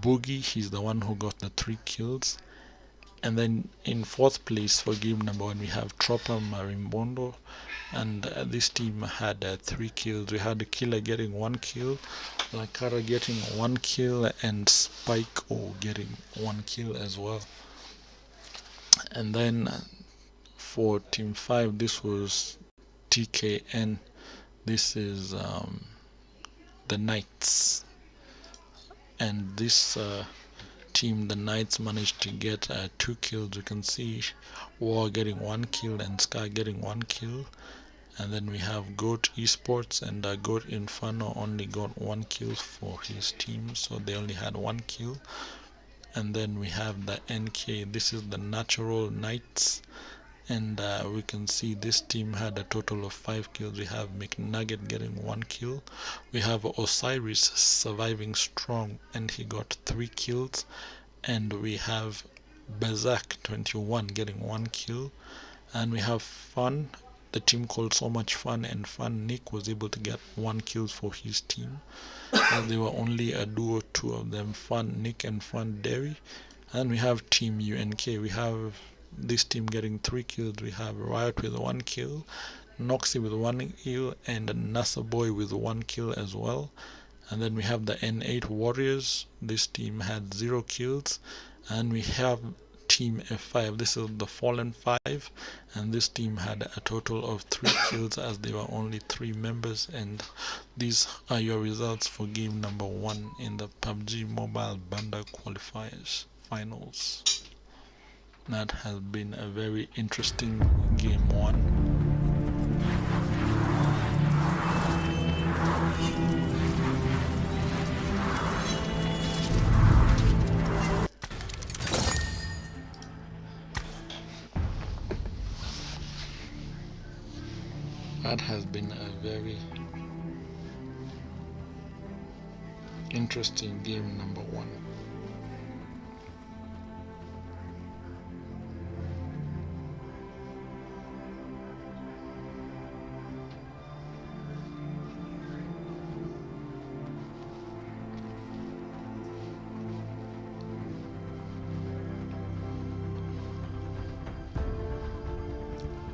Boogie. He's the one who got the 3 kills. And then in 4th place for game number 1 we have Tropper Marimbondo, and this team had 3 kills. We had the Killer getting 1 kill, Lakara getting 1 kill, and Spike O getting 1 kill as well. And then for team 5 this was TKN. This is the Knights, and this team, the Knights, managed to get 2 kills. You can see War getting 1 kill and Sky getting 1 kill. And then we have Goat Esports, and Goat Inferno only got 1 kill for his team, so they only had 1 kill. And then we have the NK, this is the Natural Knights, and we can see this team had a total of 5 kills. We have McNugget getting 1 kill. We have Osiris surviving strong, and he got 3 kills. And we have Berserk 21 getting 1 kill. And we have Fun, the team called So Much Fun, and Fun Nick was able to get 1 kill for his team. They were only a duo, 2 of them, Fun Nick and Fun Derry. And we have Team UNK. We have this team getting 3 kills. We have Riot with 1 kill, Noxy with 1 kill, and NASA Boy with 1 kill as well. And then we have the N8 Warriors. This team had 0 kills. And we have Team F5. This is the Fallen 5, and this team had a total of 3 kills as there were only 3 members. And these are your results for game number 1 in the PUBG Mobile Bandar Qualifiers finals. That has been a very interesting game 1. That has been a very interesting game number 1.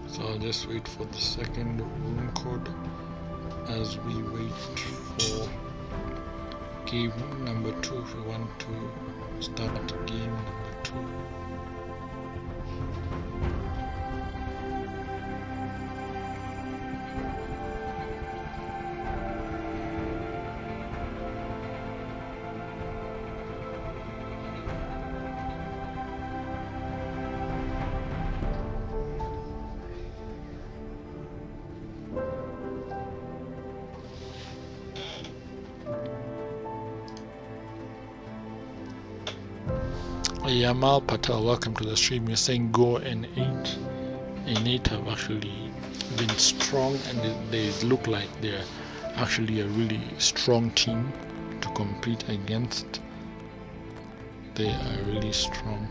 So I'll just wait for the second room code as we wait for game number 2 if we want to start game number 2. Yamal Patel, welcome to the stream. You're saying go N8. N8 have actually been strong, and they look like they're actually a really strong team to compete against. They are really strong.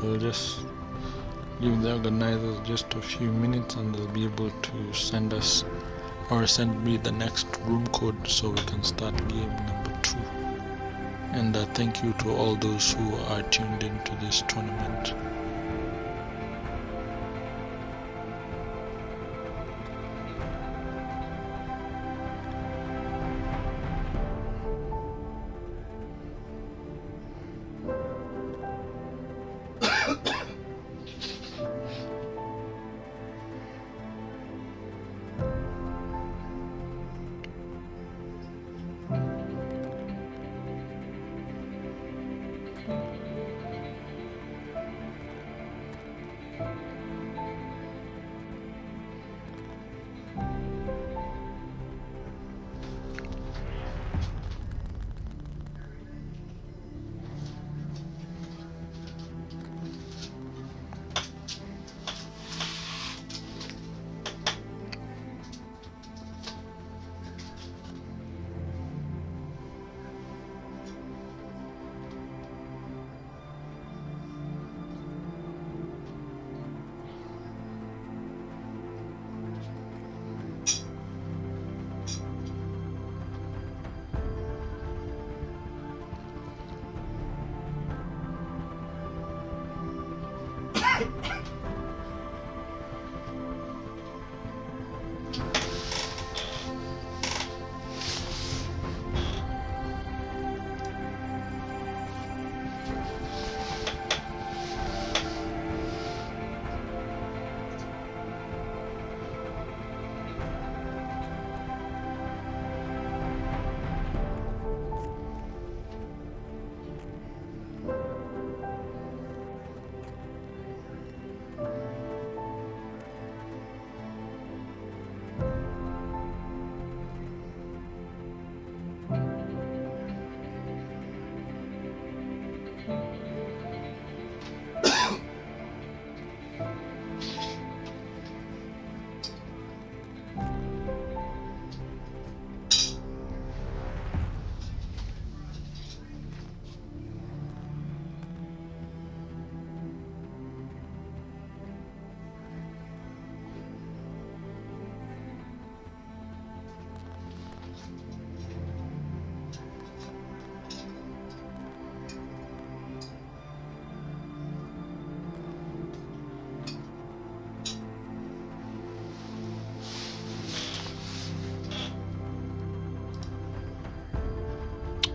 We'll just give the organizers just a few minutes and they'll be able to send us or send me the next room code so we can start game number 2. And thank you to all those who are tuned into this tournament.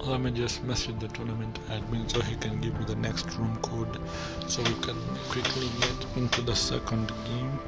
Let me just message the tournament admin so he can give me the next room code so we can quickly get into the second game.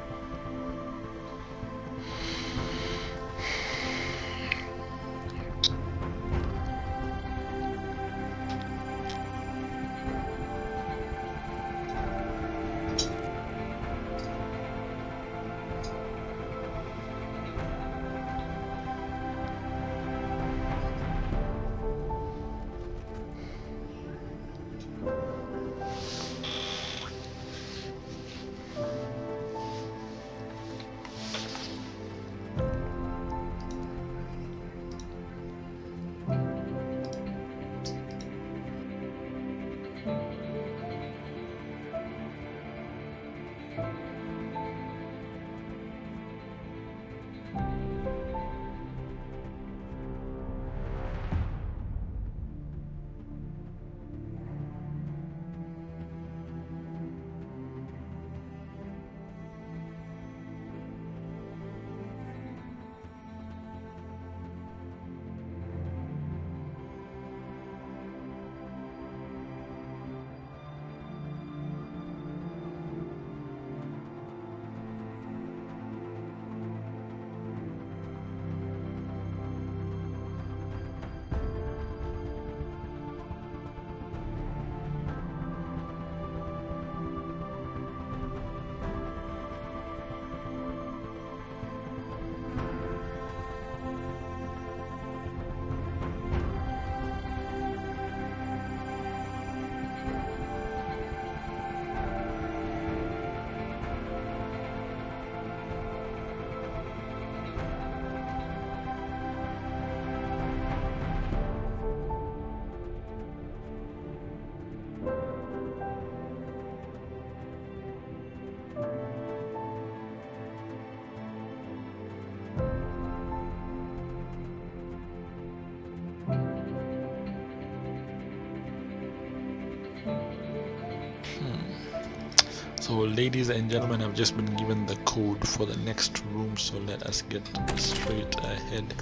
So ladies and gentlemen, I've just been given the code for the next room, so let us get straight ahead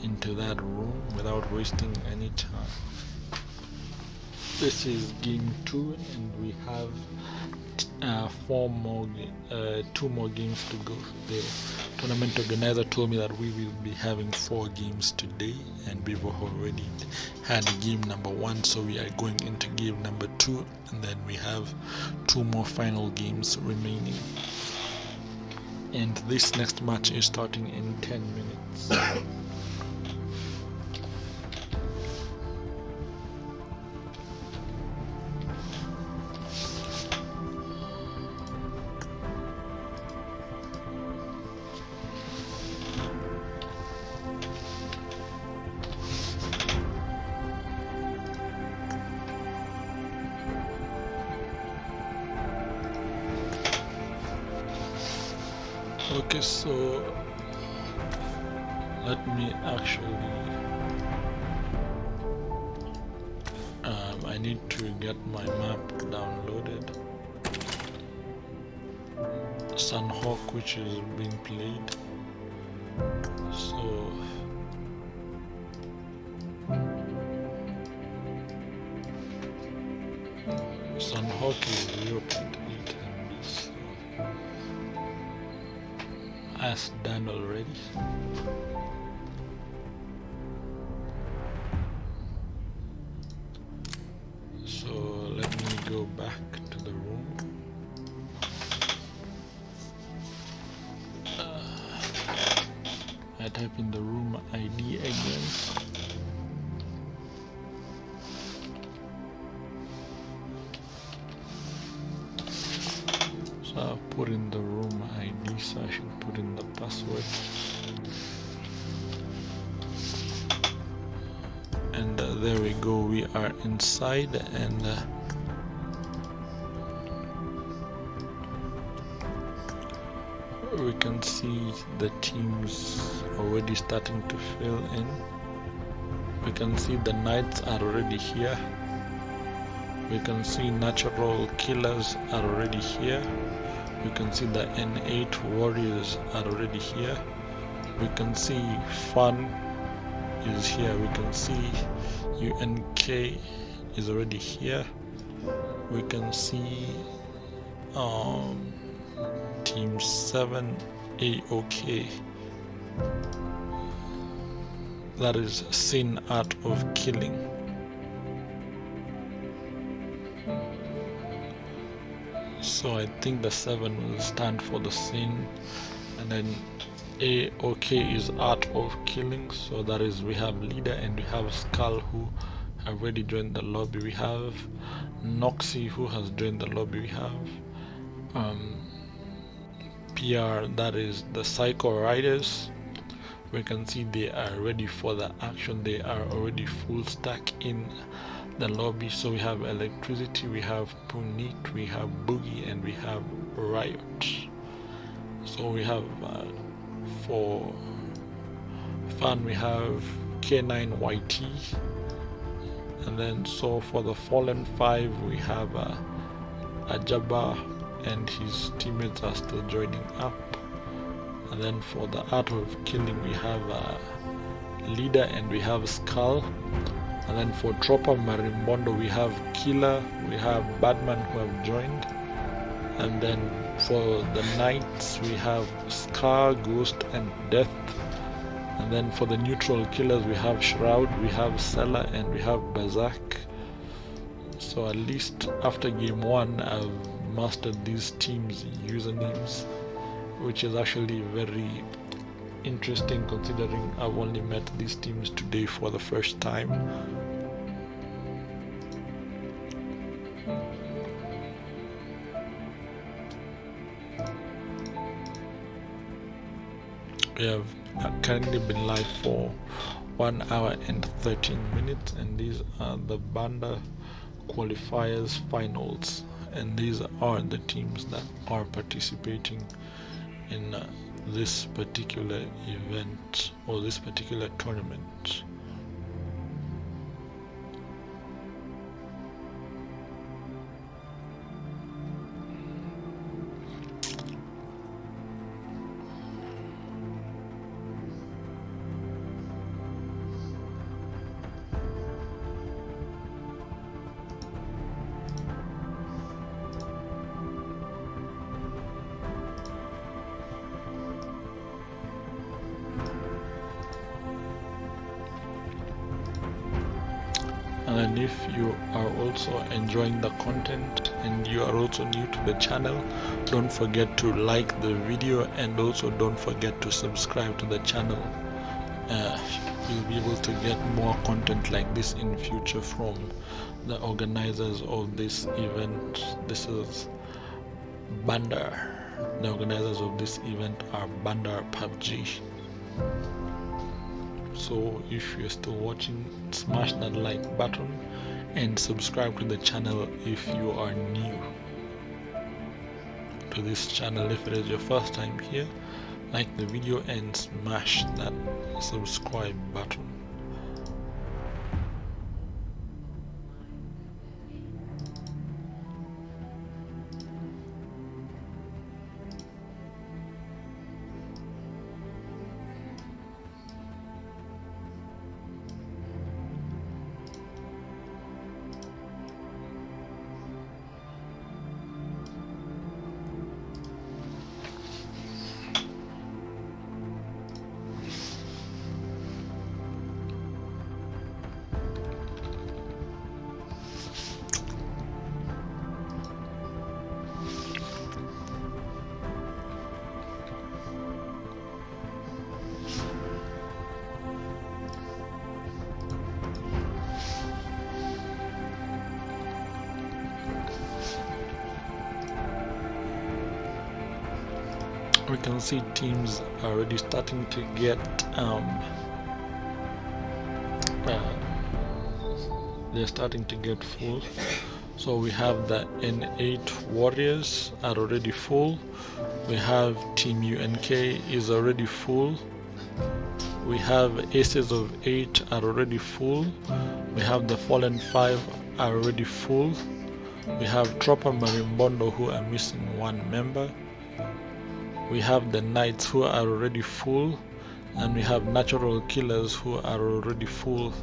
into that room without wasting any time. This is game 2 and we have 2 more games to go. The tournament organizer told me that we will be having 4 games today, and we've already had game number 1, so we are going into game number 2, and then we have 2 more final games remaining. And this next match is starting in 10 minutes. Okay, so let me actually I need to get my map downloaded. Sunhawk, which is being played. So Sunhawk is 0.8 MB. So as done already. So let me go back to the room. I type in the room ID again. So I've put in the room ID, so I should put in the password. And there we go, we are inside, and we can see the teams already starting to fill in. We can see the knights are already here. We can see natural killers are already here. We can see the N8 warriors are already here. We can see fun is here. We can see UNK is already here. We can see Team 7 AOK, that is Sin Art of Killing. So I think the 7 will stand for the Sin, and then AOK is Art of Killing. So that is, we have Leader and we have Skull who have already joined the lobby. We have Noxy who has joined the lobby. We have PR, that is the Psycho Riders. We can see they are ready for the action. They are already full stack in the lobby. So we have Electricity, we have Punit, we have Boogie, and we have Riot. So we have for fun we have K9YT, and then so for the Fallen 5 we have Ajaba and his teammates are still joining up. And then for the Art of Killing we have Leader and we have Skull. And then for Tropa Marimbondo we have Killer, we have Batman who have joined. And then for the Knights we have Scar, Ghost and Death. And then for the neutral killers we have Shroud, we have Sella, and we have Bazak. So at least after game 1 I've mastered these teams' usernames, which is actually very interesting considering I've only met these teams today for the first time. We have currently been live for 1 hour and 13 minutes, and these are the Bandar Qualifiers finals, and these are the teams that are participating in this particular event or this particular tournament. And if you are also enjoying the content and you are also new to the channel, don't forget to like the video and also don't forget to subscribe to the channel. You'll be able to get more content like this in future from the organizers of this event. This is Bandar. The organizers of this event are Bandar PUBG. So if you're still watching, smash that like button and subscribe to the channel if you are new to this channel. If it is your first time here, like the video and smash that subscribe button. We can see teams are already starting to get they're starting to get full. So we have the N8 Warriors are already full. We have Team UNK is already full. We have Aces of 8 are already full. We have the Fallen 5 are already full. We have Tropa Marimbondo who are missing one member. We have the Knights who are already full. and we have natural killers who are already full,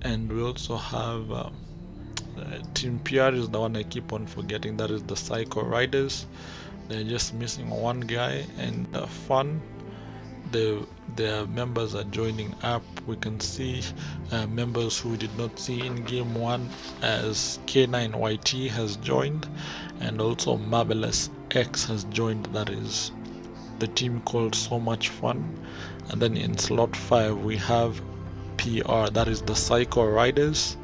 and we also have Team PR is the one I keep on forgetting, that is the Psycho Riders. They're just missing one guy, and Fun, their members are joining up. We can see members who we did not see in game 1 as K9YT has joined, and also Marvelous X has joined. That is the team called So Much Fun. And then in slot 5 we have PR, that is the Psycho Riders.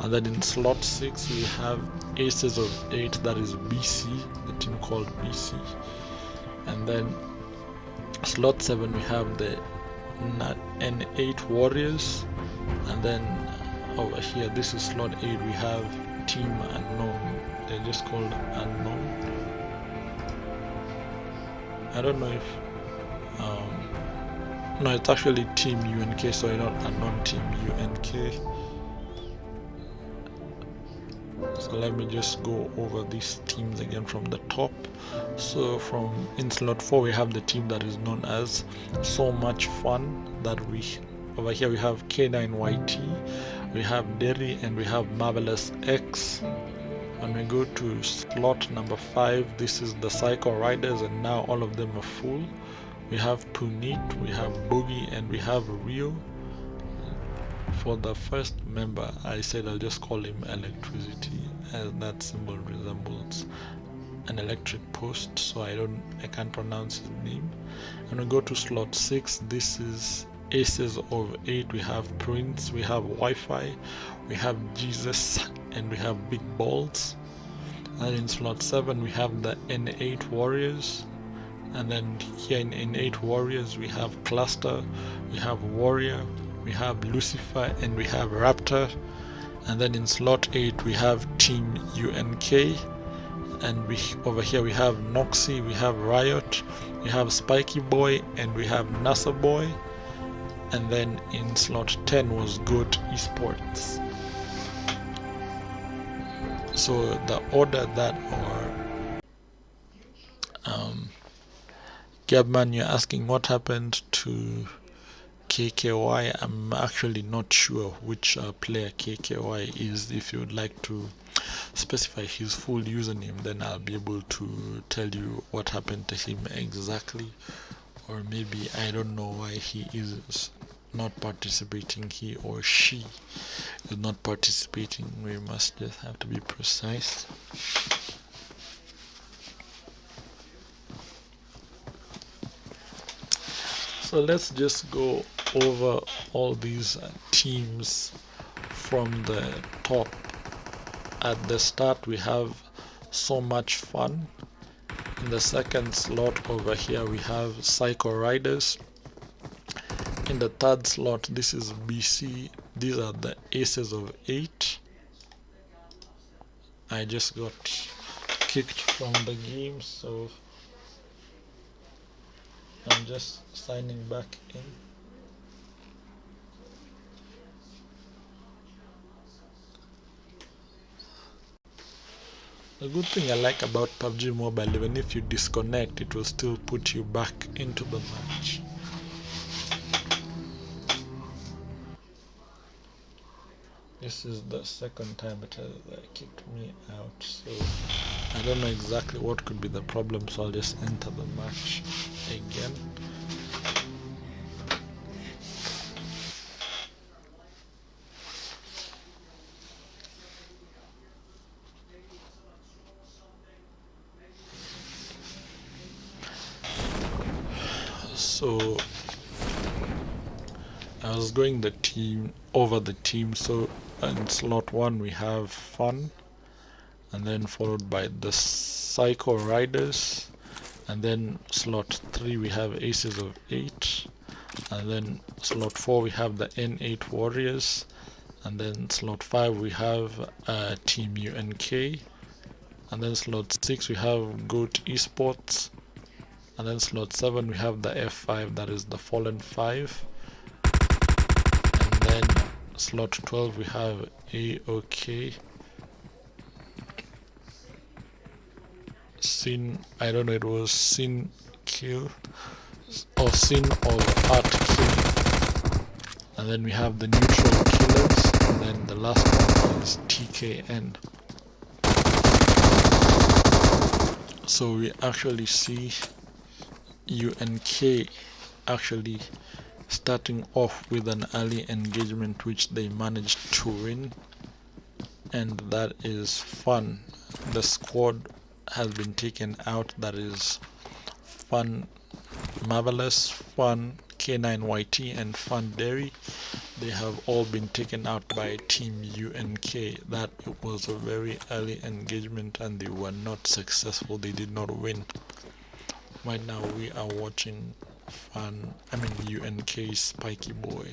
And then in slot 6 we have Aces of 8, that is BC, the team called BC. And then slot 7 we have the N8 Warriors. And then over here, this is slot 8, we have Team Unknown. They're just called Unknown. I don't know if no, it's actually Team UNK, sorry, not Unknown, Team UNK. So let me just go over these teams again from the top. So from in slot 4 we have the team that is known as So Much Fun, that we over here we have K9YT, we have Derry, and we have Marvelous X. When we go to slot number 5, this is the Psycho Riders, and now all of them are full. We have Punit, we have Boogie, and we have Rio. For the first member, I said I'll just call him Electricity, as that symbol resembles an electric post, so I can't pronounce his name. And we go to slot 6, this is Aces of 8, we have Prince, we have Wi-Fi, we have Jesus, and we have Big Balls. And in slot 7 we have the N8 Warriors. And then here in N8 Warriors we have Cluster, we have Warrior, we have Lucifer, and we have Raptor. And then in slot 8 we have Team UNK, and over here we have Noxy, we have Riot, we have Spiky Boy, and we have NASA Boy. And then in slot 10 was Goat Esports. So the order that, or Gabman, you're asking what happened to KKY. I'm actually not sure which player KKY is. If you would like to specify his full username, then I'll be able to tell you what happened to him exactly. Or maybe I don't know why he is not participating, he or she is not participating. We must just have to be precise. So let's just go over all these teams from the top. At the start we have So Much Fun. In the second slot over here we have Psycho Riders. In the third slot, this is BC. These are the Aces of 8. I just got kicked from the game, so I'm just signing back in. The good thing I like about PUBG Mobile, even if you disconnect, it will still put you back into the match. This is the second time it has kicked me out, so I don't know exactly what could be the problem, so I'll just enter the match again. So I was going over the team. So in slot 1 we have Fun, and then followed by the Psycho Riders, and then slot 3 we have Aces of 8, and then slot 4 we have the N8 Warriors, and then slot 5 we have Team UNK, and then slot 6 we have Goat Esports, and then slot 7 we have the F5, that is the Fallen 5, and then slot 12 we have AOK, Sin, I don't know, it was Sin Kill, or sin of art killing. And then we have the neutral killers, and then the last one is TKN. So we actually see UNK actually starting off with an early engagement which they managed to win, and that is fun. The squad has been taken out. That is Fun Marvelous, Fun K9YT, and Fun Dairy. They have all been taken out by Team UNK. That was a very early engagement and they were not successful. They did not win. Right now we are watching UNK Spiky Boy.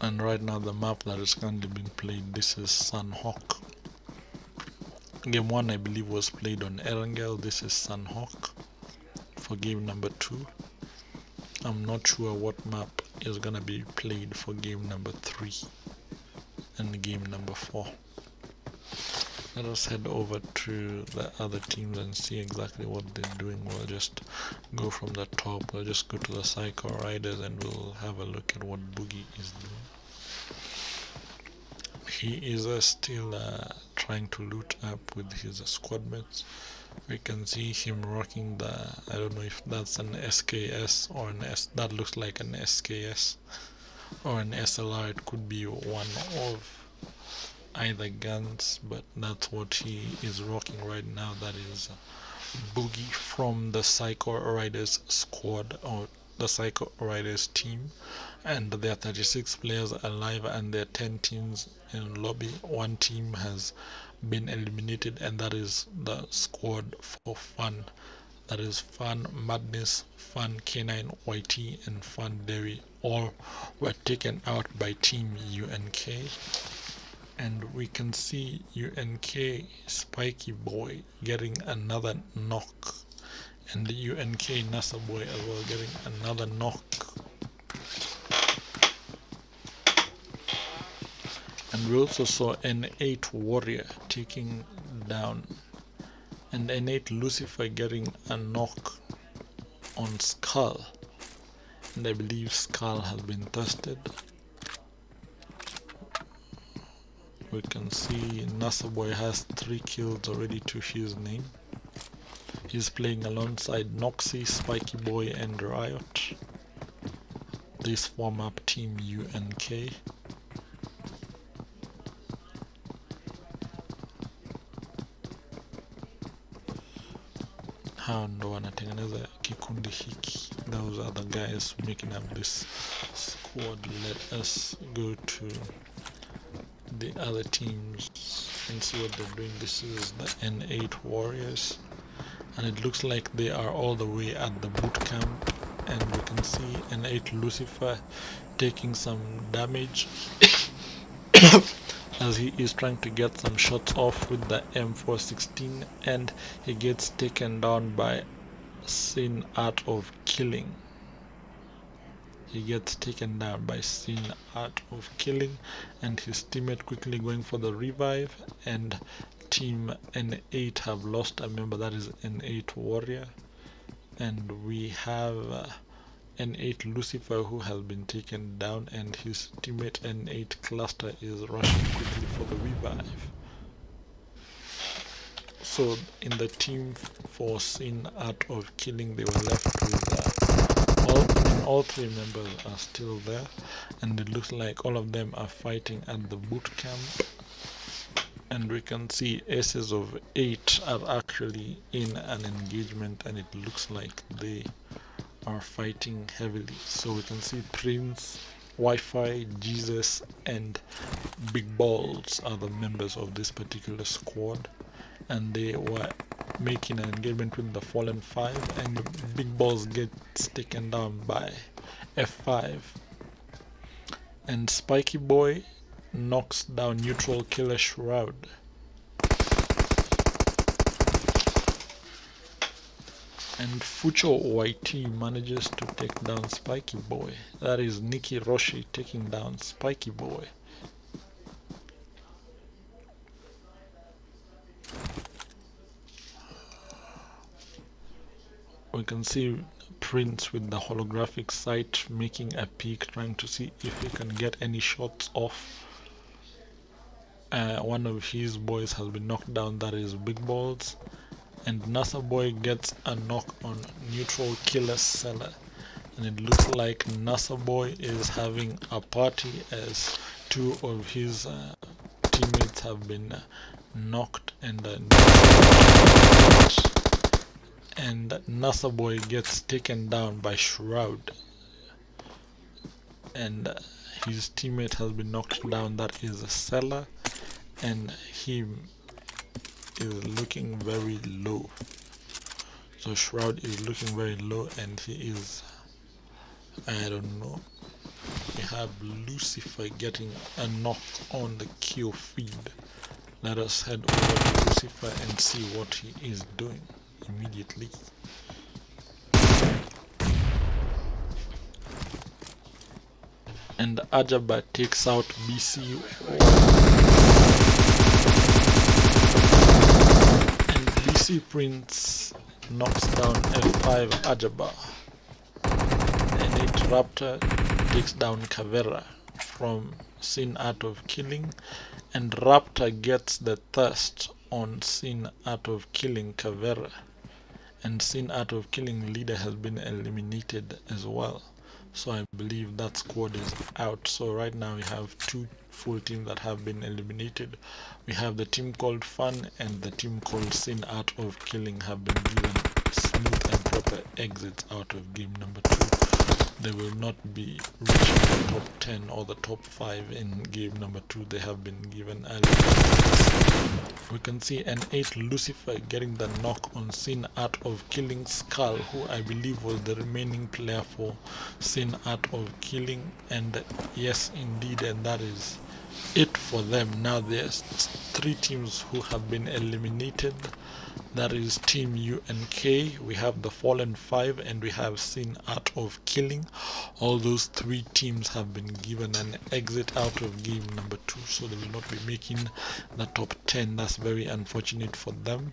And right now the map that is currently being played, this is Sunhawk. Game 1 I believe was played on Erangel. This is Sunhawk for game number 2. I'm not sure what map is gonna be played for game number 3 and game number 4. Let us head over to the other teams and see exactly what they're doing. We'll just go from the top. We'll just go to the Psycho Riders and we'll have a look at what Boogie is doing. He is still trying to loot up with his squad mates. We can see him rocking the, I don't know if that's an SKS or an that looks like an SKS or an SLR. It could be one of either guns, but that's what he is rocking right now. That is Boogie from the Psycho Riders squad, or the Psycho Riders team, and there are 36 players alive and there are 10 teams in lobby. One team has been eliminated, and that is the squad for Fun. That is Fun Madness, Fun K9YT, and Fun Dairy. All were taken out by Team UNK. And we can see UNK Spiky Boy getting another knock, and the UNK NASA Boy as well getting another knock. And we also saw N8 Warrior taking down, and N8 Lucifer getting a knock on Skull, and I believe Skull has been tested. We can see NASA Boy has 3 kills already to his name. He's playing alongside Noxy, Spiky Boy, and Riot. This form up Team UNK. Hao ndo wanatengeneza kikundi hiki. Those are the guys making up this squad. Let us go to the other teams and see what they're doing. This is the N8 Warriors, and it looks like they are all the way at the boot camp, and we can see N8 Lucifer taking some damage as he is trying to get some shots off with the M416, and he gets taken down by Sin Art of Killing. He gets taken down by Sin Art of Killing, and his teammate quickly going for the revive, and Team N8 have lost a member. That is N8 Warrior, and we have N8 Lucifer who has been taken down, and his teammate N8 Cluster is rushing quickly for the revive. So in the team for Sin Art of Killing, they were left with all 3 members are still there, and it looks like all of them are fighting at the boot camp. And we can see aces of 8 are actually in an engagement, and it looks like they are fighting heavily. So we can see Prince, Wi-Fi, Jesus, and Big Balls are the members of this particular squad, and they were making an engagement with the Fallen 5, and Big Balls gets taken down by F5, and Spiky Boy knocks down Neutral Killer Shroud. And Fucho YT manages to take down Spiky Boy. That is Nikki Roshi taking down Spiky Boy. We can see Prince with the holographic sight making a peek, trying to see if he can get any shots off. One of his boys has been knocked down, that is Big Balls, and NASA Boy gets a knock on neutral Killer Seller, and it looks like NASA Boy is having a party as two of his teammates have been knocked, and NASA Boy gets taken down by Shroud, and his teammate has been knocked down, that is Seller, and he is looking very low. So Shroud is looking very low, and he is, I don't know. We have Lucifer getting a knock on the kill feed. Let us head over to Lucifer and see what he is doing immediately. And Ajaba takes out BC, and BC Prince knocks down F5 Ajaba, and 8 Raptor takes down Cavera from Sin Art of Killing, and Raptor gets the thirst on Sin Art of Killing Cavera, and Sin Art of Killing leader has been eliminated as well. So I believe that squad is out. So right now we have two full teams that have been eliminated. We have the team called Fun and the team called Sin Art of Killing have been given smooth and proper exits out of game number 2. They will not be reaching the top 10 or the top 5 in game number 2. They have been given early. We can see an 8 Lucifer getting the knock on Sin Art of Killing Skull, who I believe was the remaining player for Sin Art of Killing, and yes indeed, and that is it for them. Now there's 3 teams who have been eliminated. That is Team UNK, we have the Fallen 5, and we have Sin Art of Killing. All those 3 teams have been given an exit out of game number 2, so they will not be making the top 10. That's very unfortunate for them.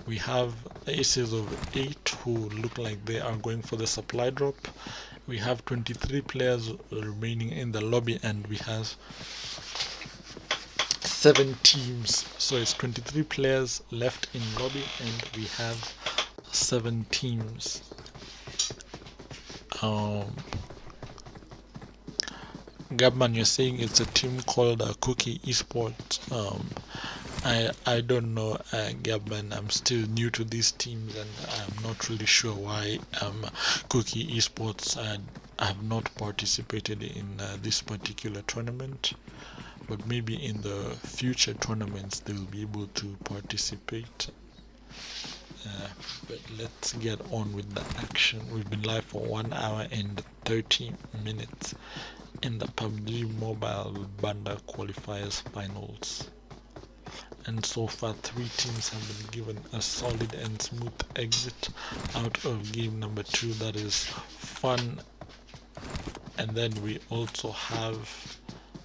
We have Aces of 8 who look like they are going for the supply drop. We have 23 players remaining in the lobby, and we have 7 teams, so it's 23 players left in lobby, and we have 7 teams. Gabman, you're saying it's a team called Cookie Esports. I don't know, Gabman. I'm still new to these teams, and I'm not really sure why Cookie Esports have not participated in this particular tournament. But maybe in the future tournaments they will be able to participate. But let's get on with the action. We've been live for 1 hour and 30 minutes in the PUBG Mobile Bandar Qualifiers finals, and so far 3 teams have been given a solid and smooth exit out of game number 2. That is Fun, and then we also have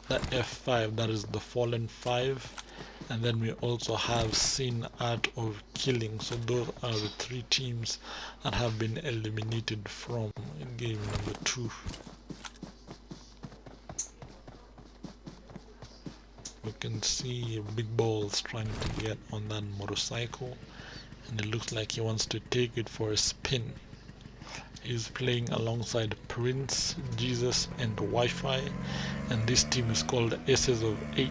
the F5, that is the Fallen 5, and then we also have Sin Art of Killing. So those are the 3 teams that have been eliminated from game number 2. We can see Big Balls trying to get on that motorcycle, and it looks like he wants to take it for a spin. He's playing alongside Prince, Jesus, and Wi-Fi, and this team is called Aces of 8.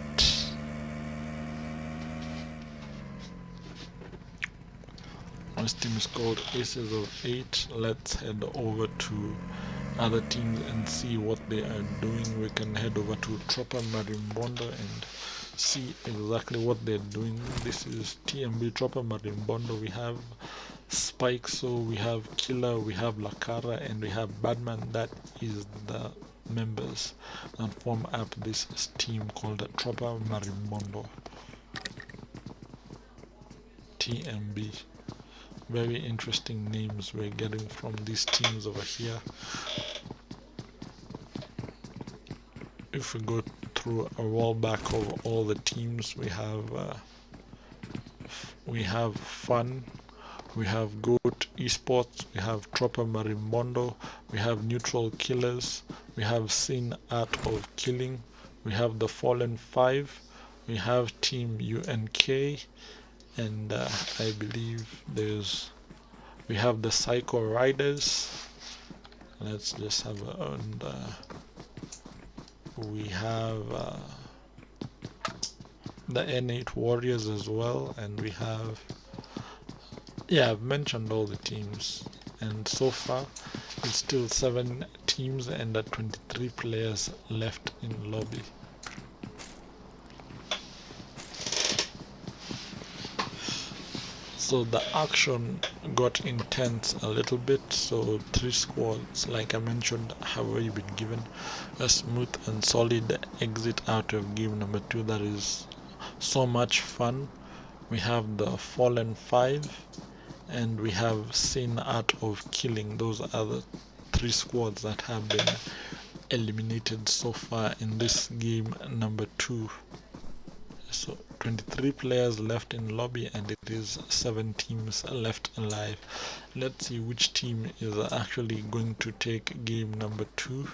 This team is called Aces of 8. Let's head over to other teams and see what they are doing. We can head over to Tropa Marimbondo and see exactly what they're doing. This is TMB Tropa Marimbondo. We have Spike, so we have Killer, we have Lakara, and we have Badman. That is the members that form up this team called Tropa Marimbondo. TMB. Very interesting names we're getting from these teams over here. If we go through a rollback of all the teams, we have Fun, we have Goat Esports, we have Tropper Marimbondo, we have Neutral Killers, we have Sin Art of Killing, we have the Fallen 5, we have Team UNK, and I believe we have the Psycho Riders. Let's just have and we have the N8 Warriors as well, and we have, yeah, I've mentioned all the teams, and so far it's still 7 teams and 23 players left in lobby. So the action got intense a little bit, so 3 squads, like I mentioned, have already been given a smooth and solid exit out of game number 2. That is so much fun. We have the Fallen 5 and we have Sin Art of Killing. Those are the 3 squads that have been eliminated so far in this game number 2. So 23 players left in lobby and it is 7 teams left alive. Let's see which team is actually going to take game number 2,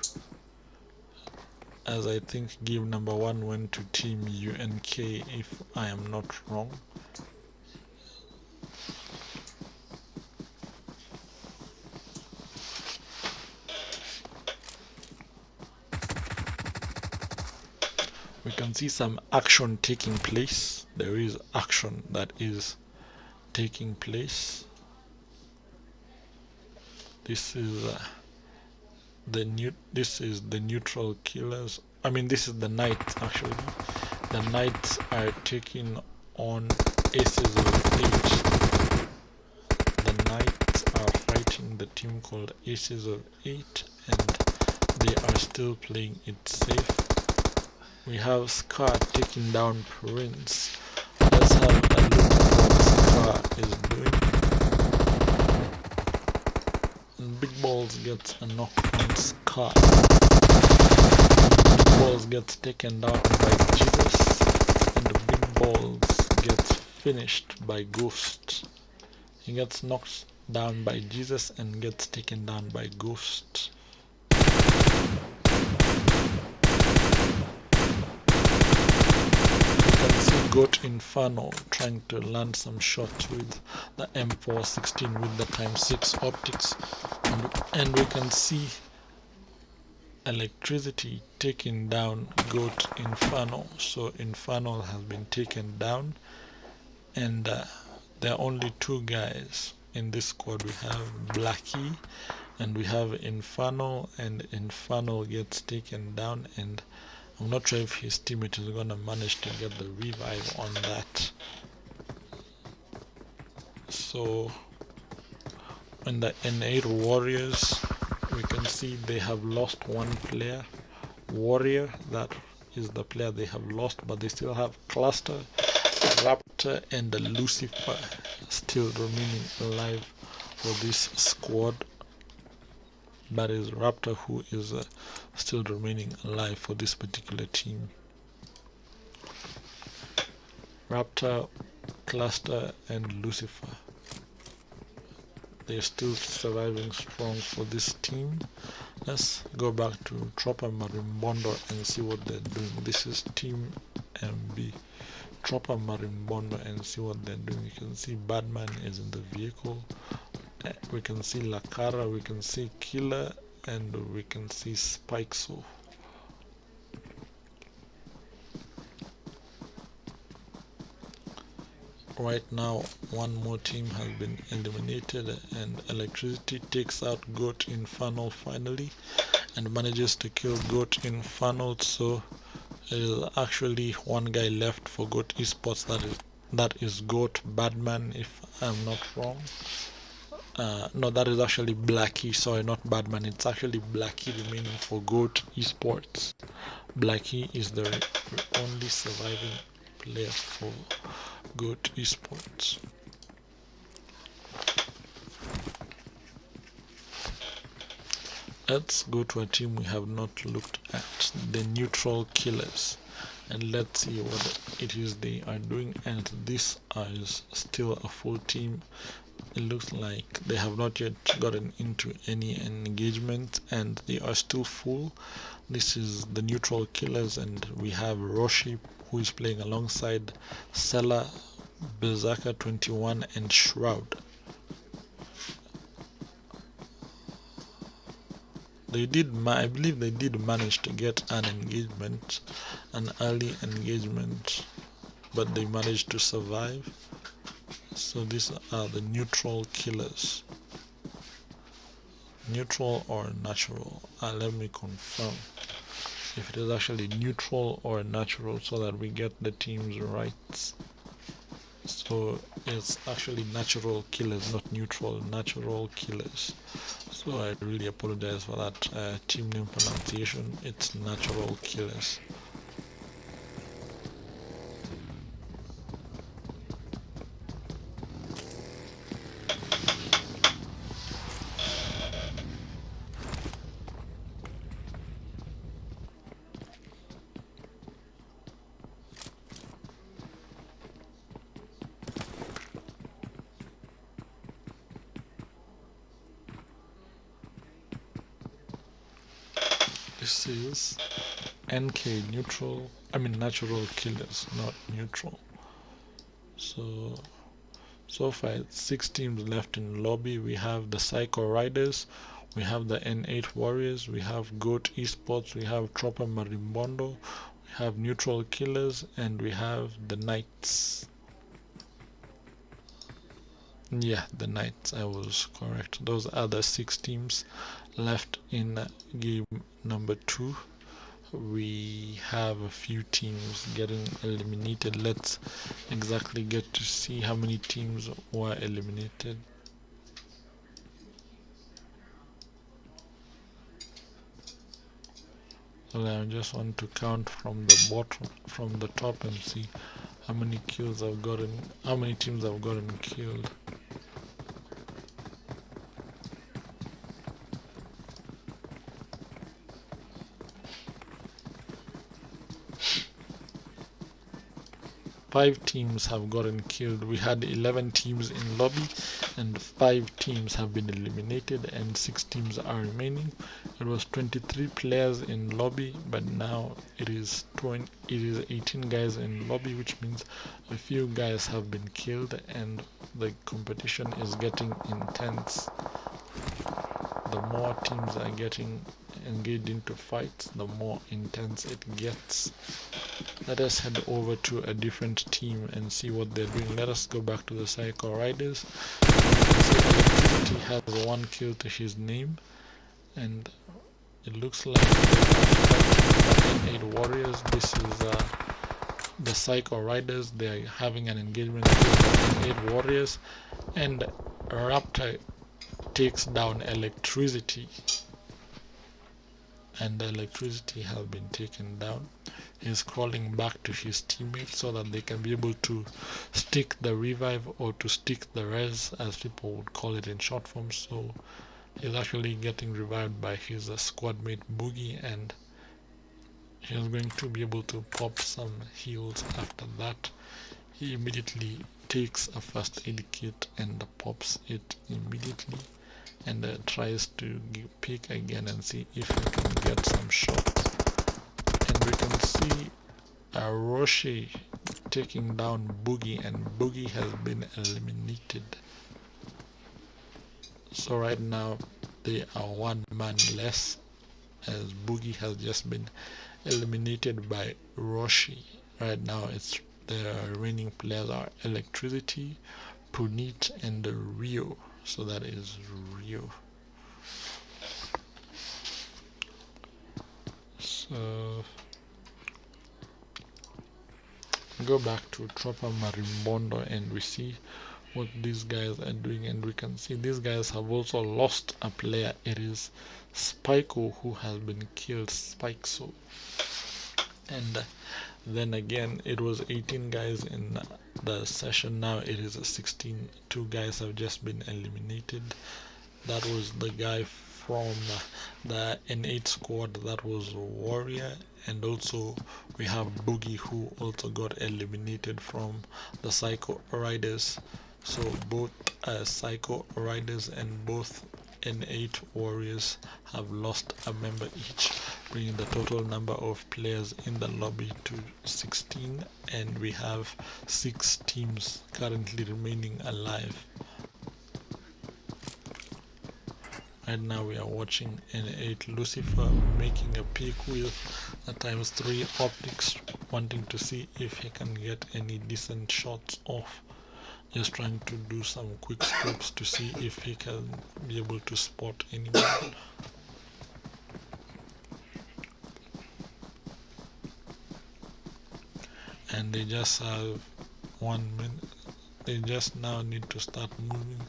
as I think game number 1 went to Team UNK if I am not wrong. We can see some action taking place. There is action that is taking place. This is the neutral killers. I mean, this is the knights actually. The knights are taking on aces of 8. The knights are fighting the team called aces of 8, and they are still playing it safe. We have Scar taking down Prince. Let's have a look at what Scar is doing. And Big Balls gets a knock on Scar. Big Balls gets taken down by Jesus, and Big Balls gets finished by Ghost. He gets knocked down by Jesus and gets taken down by Ghost. Goat Inferno trying to land some shots with the M416 with the ×6 optics, and we can see Electricity taking down Goat Inferno. So Inferno has been taken down, and there are only 2 guys in this squad. We have Blackie and we have Inferno, and Inferno gets taken down, and I'm not sure if his teammate is gonna manage to get the revive on that. So in the N8 Warriors, we can see they have lost 1 player. Warrior, that is the player they have lost, but they still have Cluster, Raptor, and the Lucifer still remaining alive for this squad. That is Raptor who is still remaining alive for this particular team. Raptor, Cluster, and Lucifer, they're still surviving strong for this team. Let's go back to Tropper Marimbondo and see what they're doing. This is Team MB. Tropper Marimbondo and see what they're doing. You can see Batman is in the vehicle. We can see Lakara, we can see Killer, and we can see Spikeso. Right now, 1 more team has been eliminated, and Electricity takes out Goat Inferno finally and manages to kill Goat Inferno. So there is actually 1 guy left for Goat Esports. That is Goat Badman, if I'm not wrong. No, that is actually Blackie. Sorry, not Badman. It's actually Blackie remaining for Goat Esports. Blackie is the only surviving player for Goat Esports. Let's go to a team we have not looked at, the Neutral Killers. and let's see what it is they are doing. And this is still a full team. It looks like they have not yet gotten into any engagement and they are still full. This is the neutral killers, and we have Roshi, who is playing alongside Sela, Berserker 21 and Shroud. I believe they did manage to get an engagement, an early engagement, but they managed to survive. So these are the neutral killers. Neutral or natural? Let me confirm if it is actually neutral or natural so that we get the teams right. So it's actually natural killers, not neutral, natural killers. So I really apologize for that team name pronunciation. It's natural killers. This is NK neutral, natural killers, not neutral. So far it's 6 teams left in lobby. We have the Psycho Riders, we have the N8 Warriors, we have Goat Esports, we have Tropper Marimbondo, we have Neutral Killers, and we have the Knights. Yeah, the Knights, I was correct. Those are the 6 teams left in game number 2. We have a few teams getting eliminated. Let's exactly get to see how many teams were eliminated. So I just want to count from the bottom, from the top, and see how many kills I've gotten, how many teams I've gotten killed. Five teams have gotten killed. We had 11 teams in lobby and 5 teams have been eliminated and 6 teams are remaining. It was 23 players in lobby, but now it is 18 guys in lobby, which means a few guys have been killed and the competition is getting intense. The more teams are getting engaged into fights, the more intense it gets. Let us head over to a different team and see what they're doing. Let us go back to the Psycho Riders. You can see Electricity has 1 kill to his name, and it looks like the 8 Warriors. This is the Psycho Riders. They're having an engagement with the 8 Warriors, and Raptor takes down Electricity, and the Electricity has been taken down. He's crawling back to his teammates so that they can be able to stick the revive, or to stick the res, as people would call it in short form. So he's actually getting revived by his squad mate Boogie, and he's going to be able to pop some heals after that. He immediately takes a first aid kit and pops it immediately, and tries to pick again and see if he can get some shots. And we can see Roshi taking down Boogie, and Boogie has been eliminated. So right now they are 1 man less, as Boogie has just been eliminated by Roshi. Right now the remaining players are Electricity, Punit, and Rio. So that is Rio. So go back to Tropper Marimbondo and we see what these guys are doing, and we can see these guys have also lost a player. It is Spiko who has been killed, Spikeso. And then again, it was 18 guys in the session. Now it is 16. 2 guys have just been eliminated. That was the guy from the N8 squad, that was Warrior, and also we have Boogie, who also got eliminated from the Psycho Riders. So both Psycho Riders and both N8 Warriors have lost a member each, bringing the total number of players in the lobby to 16, and we have 6 teams currently remaining alive. Right now we are watching N8 Lucifer making a peek with a ×3 optics, wanting to see if he can get any decent shots off. Just trying to do some quick scopes to see if he can be able to spot anyone. And they just have 1 minute. They just now need to start moving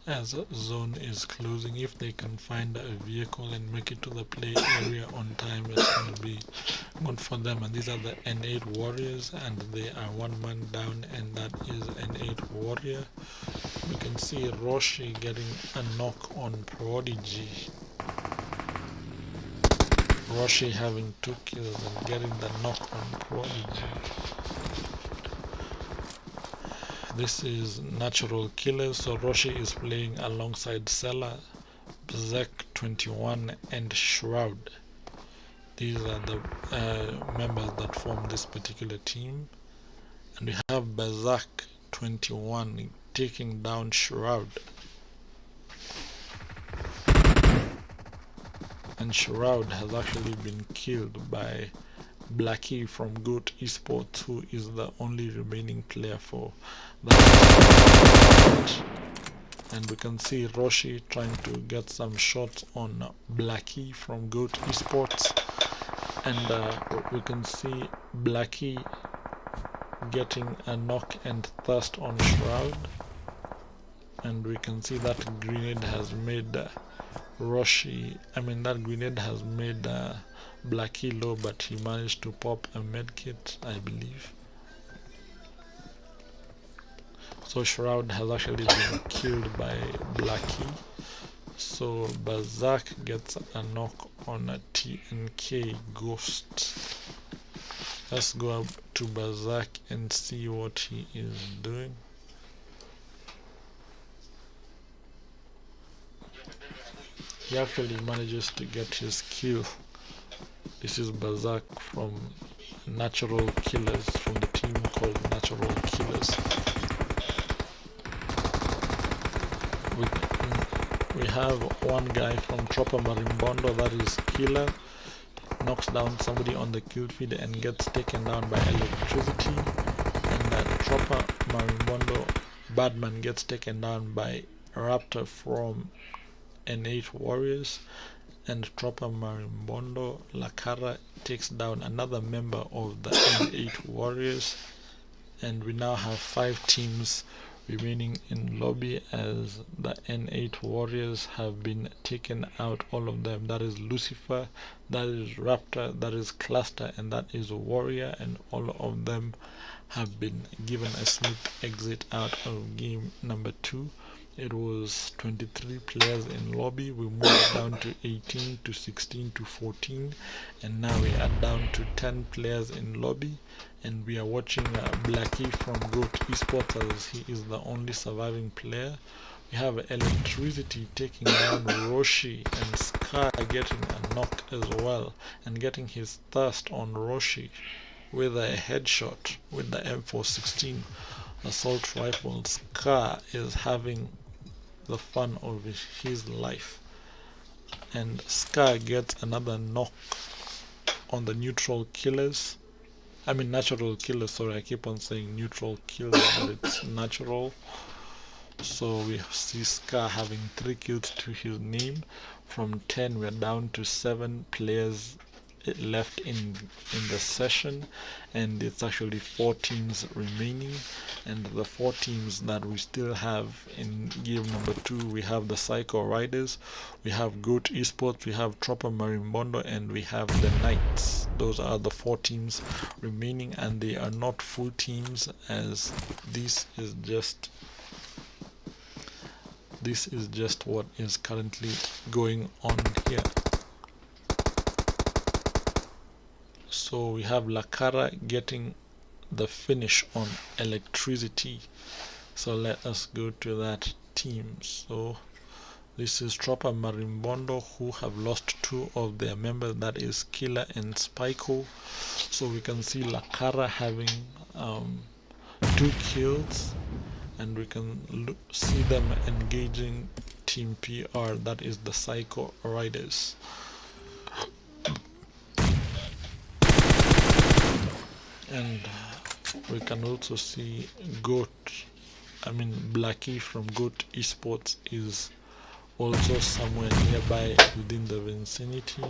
as a zone is closing. If they can find a vehicle and make it to the play area on time, it's going to be good for them. And these are the N8 Warriors, and they are 1 man down, and that is N8 Warrior. We can see Roshi getting a knock on Prodigy. Roshi having 2 kills and getting the knock on Prodigy. This is Natural Killers, so Roshi is playing alongside Sela, Berserk 21 and Shroud. These are the members that form this particular team. And we have Berserk 21 taking down Shroud. And Shroud has actually been killed by Blackie from Goat Esports, who is the only remaining player for that. And we can see Roshi trying to get some shots on Blackie from Goat Esports, and we can see Blackie getting a knock and thirst on Shroud, and we can see that grenade has made that grenade has made Blackie low, but he managed to pop a medkit, I believe. So Shroud has actually been killed by Blackie. So Berserk gets a knock on a TNK Ghost. Let's go up to Berserk and see what he is doing. He actually manages to get his kill. This is Berserk from Natural Killers, from the team called Natural Killers. We have one guy from Tropper Marimbondo, that is Killer, knocks down somebody on the kill feed and gets taken down by electricity, and that Tropper Marimbondo Badman gets taken down by Raptor from N8 Warriors, and Tropper Marimbondo Lakara takes down another member of the N8 Warriors, and we now have 5 teams remaining in lobby as the N8 Warriors have been taken out, all of them. That is Lucifer, that is Raptor, that is Cluster, and that is Warrior, and all of them have been given a smooth exit out of game number 2. It was 23 players in lobby. We moved down to 18 to 16 to 14, and now we are down to 10 players in lobby. And we are watching Blackie from Goat Esports, as he is the only surviving player. We have Electricity taking down Roshi, and Scar getting a knock as well, and getting his thirst on Roshi with a headshot with the M416 assault rifle. Scar is having the fun of his life, and Scar gets another knock on the Natural Killers. Sorry, I keep on saying neutral killers, but it's natural. So we see Scar having 3 kills to his name. From 10 we're down to 7 players left in the session, and it's actually 4 teams remaining. And the 4 teams that we still have in game number 2, we have the Psycho Riders, we have Goat Esports, we have Tropper Marimbondo, and we have the Knights. Those are the 4 teams remaining, and they are not full teams, as this this is just what is currently going on here. So we have Lakara getting the finish on electricity. So let us go to that team. So this is Tropper Marimbondo, who have lost two of their members, that is Killer and Spyco. So we can see Lakara having 2 kills, and we can see them engaging Team PR, that is the Psycho Riders. And we can also see Blackie from Goat Esports is also somewhere nearby within the vicinity.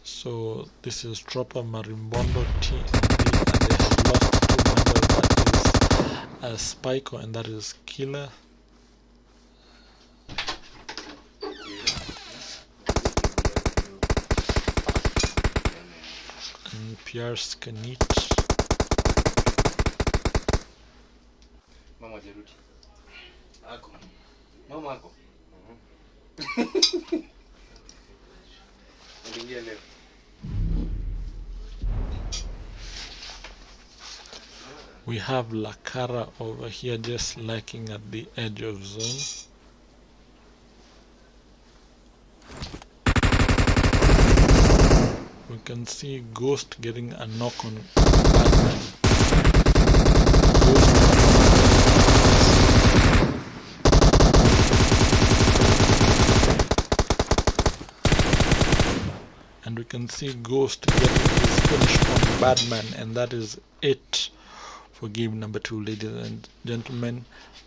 So this is Tropper Marimbondo team, and they have lost 2 members, that is Spyco and that is Killer. And Pierre Skanich. Mama Jeruti. Ako. Mama ako. Leo. We have Lakara over here just lurking at the edge of zone. We can see Ghost getting a knock on Bandar. And we can see Ghost getting his finish on Batman, and that is it for game number 2, ladies and gentlemen.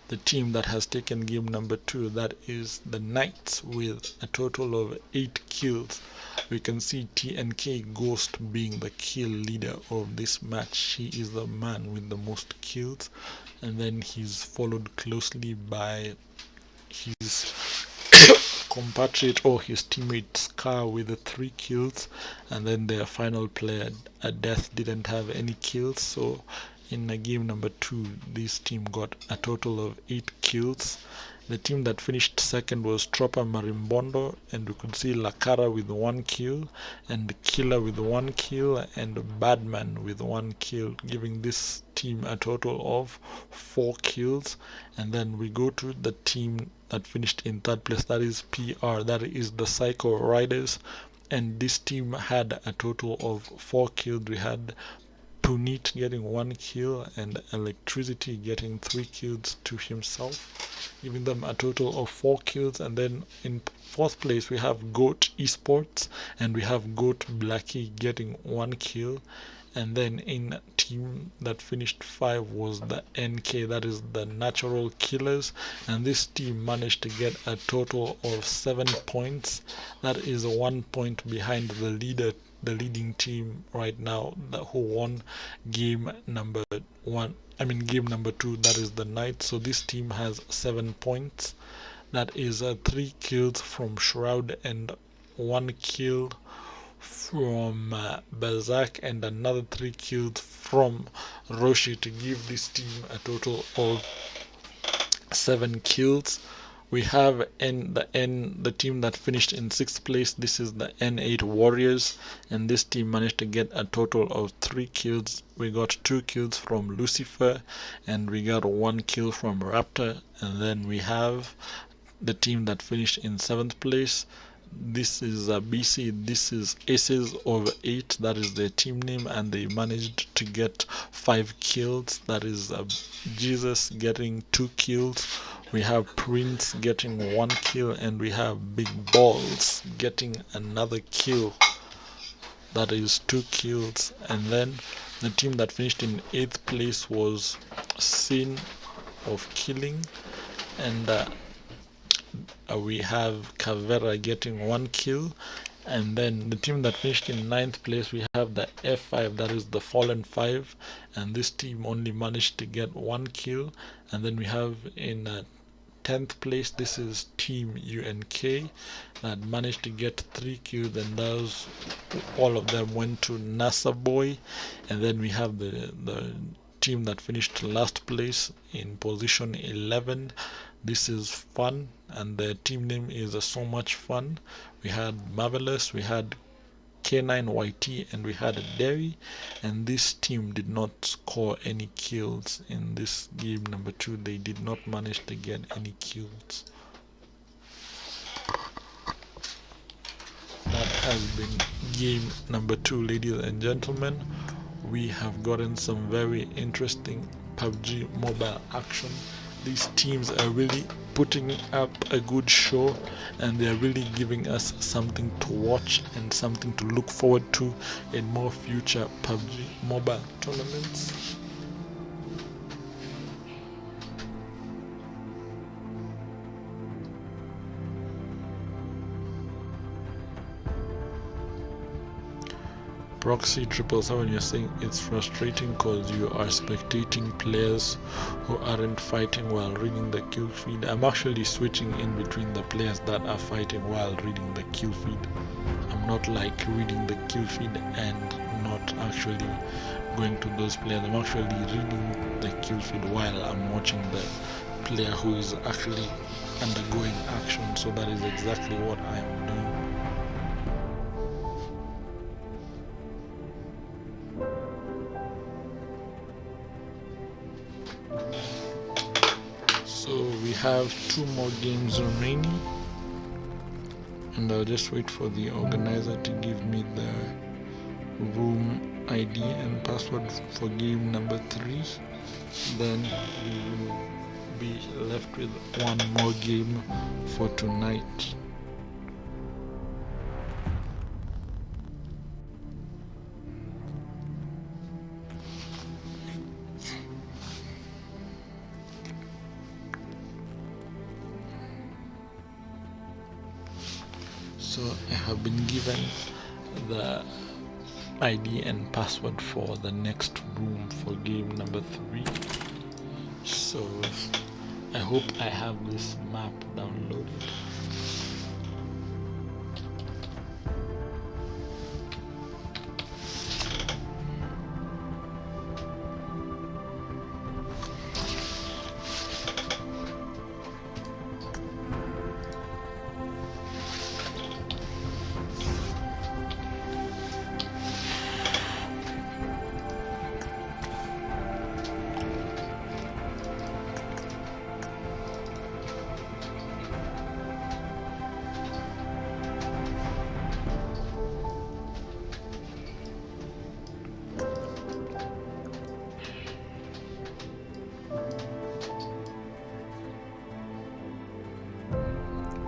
The team that has taken game number 2, that is the Knights, with a total of 8 kills. We can see TNK Ghost being the kill leader of this match. He is the man with the most kills, and then he's followed closely by his compatriot or his teammate Scar with the 3 kills, and then their final player Death didn't have any kills. So in game number 2, this team got a total of 8 kills. The team that finished second was Tropper Marimbondo, and we could see Lakara with 1 kill, and Killer with 1 kill, and Badman with 1 kill, giving this team a total of 4 kills. And then we go to the team that finished in third place, that is PR, that is the Psycho Riders, and this team had a total of 4 kills. We had Punit getting 1 kill and Electricity getting 3 kills to himself, giving them a total of 4 kills. And then in fourth place we have Goat Esports, and we have Goat Blackie getting 1 kill. And then in team that finished 5 was the NK, that is the Natural Killers, and this team managed to get a total of 7 points. That is 1 point behind the leading team right now, who won game number 2, that is the Knights. So this team has 7 points. That is 3 kills from Shroud and 1 kill from Berserk, and another 3 kills from Roshi, to give this team a total of 7 kills. We have the team that finished in 6th place. This is the N8 Warriors, and this team managed to get a total of 3 kills. We got 2 kills from Lucifer, and we got 1 kill from Raptor. And then we have the team that finished in 7th place. This is BC, this is Aces over 8, that is their team name, and they managed to get 5 kills. That is Jesus getting 2 kills. We have Prince getting 1 kill, and we have Big Balls getting another kill. That is 2 kills. And then the team that finished in 8th place was Sin of Killing, and we have Cavera getting 1 kill. And then the team that finished in 9th place, we have the F5, that is the Fallen 5, and this team only managed to get 1 kill. And then we have in 10th place, this is Team UNK, that managed to get 3 kills, and all of them went to NASA Boy. And then we have the team that finished last place in position 11. This is Fun, and the team name is So Much Fun. We had Marvelous, we had K9YT, and we had Derry, and this team did not score any kills in this game number 2. They did not manage to get any kills. That has been game number 2, ladies and gentlemen. We have gotten some very interesting PUBG mobile action. These teams are really putting up a good show, and they are really giving us something to watch and something to look forward to in more future PUBG mobile tournaments. Proxy 777, you're saying it's frustrating because you are spectating players who aren't fighting while reading the kill feed. I'm actually switching in between the players that are fighting while reading the kill feed. I'm not like reading the kill feed and not actually going to those players. I'm actually reading the kill feed while I'm watching the player who is actually undergoing action. So that is exactly what I am doing. So we have 2 more games remaining, and I'll just wait for the organizer to give me the room ID and password for game number 3. Then we will be left with 1 more game for tonight. So I have been given the ID and password for the next room for game number 3. So I hope I have this map downloaded.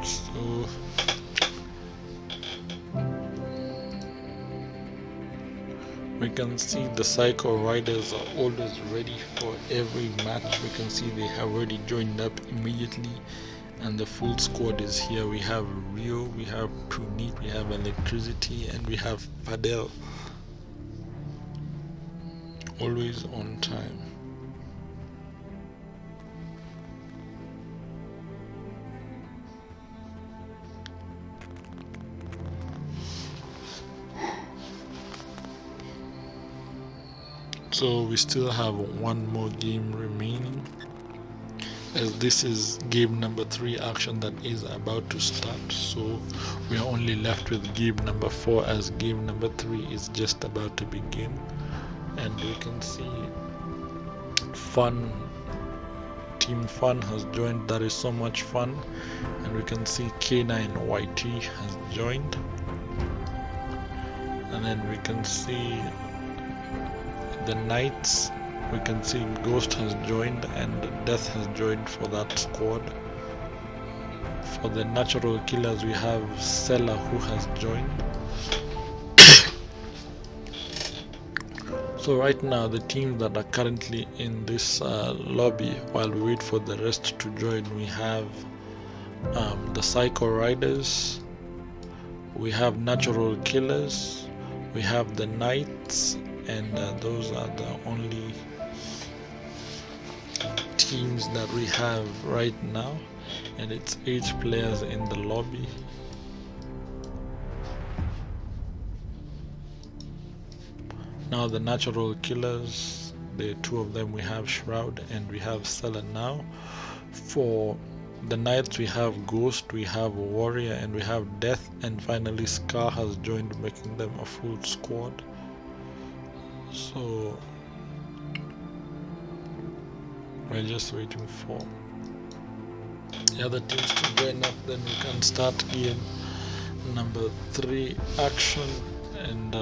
So we can see the Psycho Riders are always ready for every match. We can see they have already joined up immediately, and the full squad is here. We have Rio, we have Punit, we have Electricity, and we have Padel. Always on time. So we still have 1 more game remaining, as this is game number 3 action that is about to start. So we are only left with game number 4, as game number 3 is just about to begin. And we can see Team Fun has joined. That is So Much Fun. And we can see K9YT has joined, and then we can see the Knights. We can see Ghost has joined and Death has joined for that squad. For the Natural Killers, we have Sella who has joined. So right now the teams that are currently in this lobby, while we wait for the rest to join, we have the Psycho Riders, we have Natural Killers, we have the Knights, and those are the only teams that we have right now, and it's 8 players in the lobby. Now the Natural Killers, the two of them. We have Shroud and we have Sullen now. For the Knights we have Ghost, we have Warrior, and we have Death, and finally Scar has joined, making them a full squad. So we're just waiting for the other teams to join up, then we can start game number 3 action. And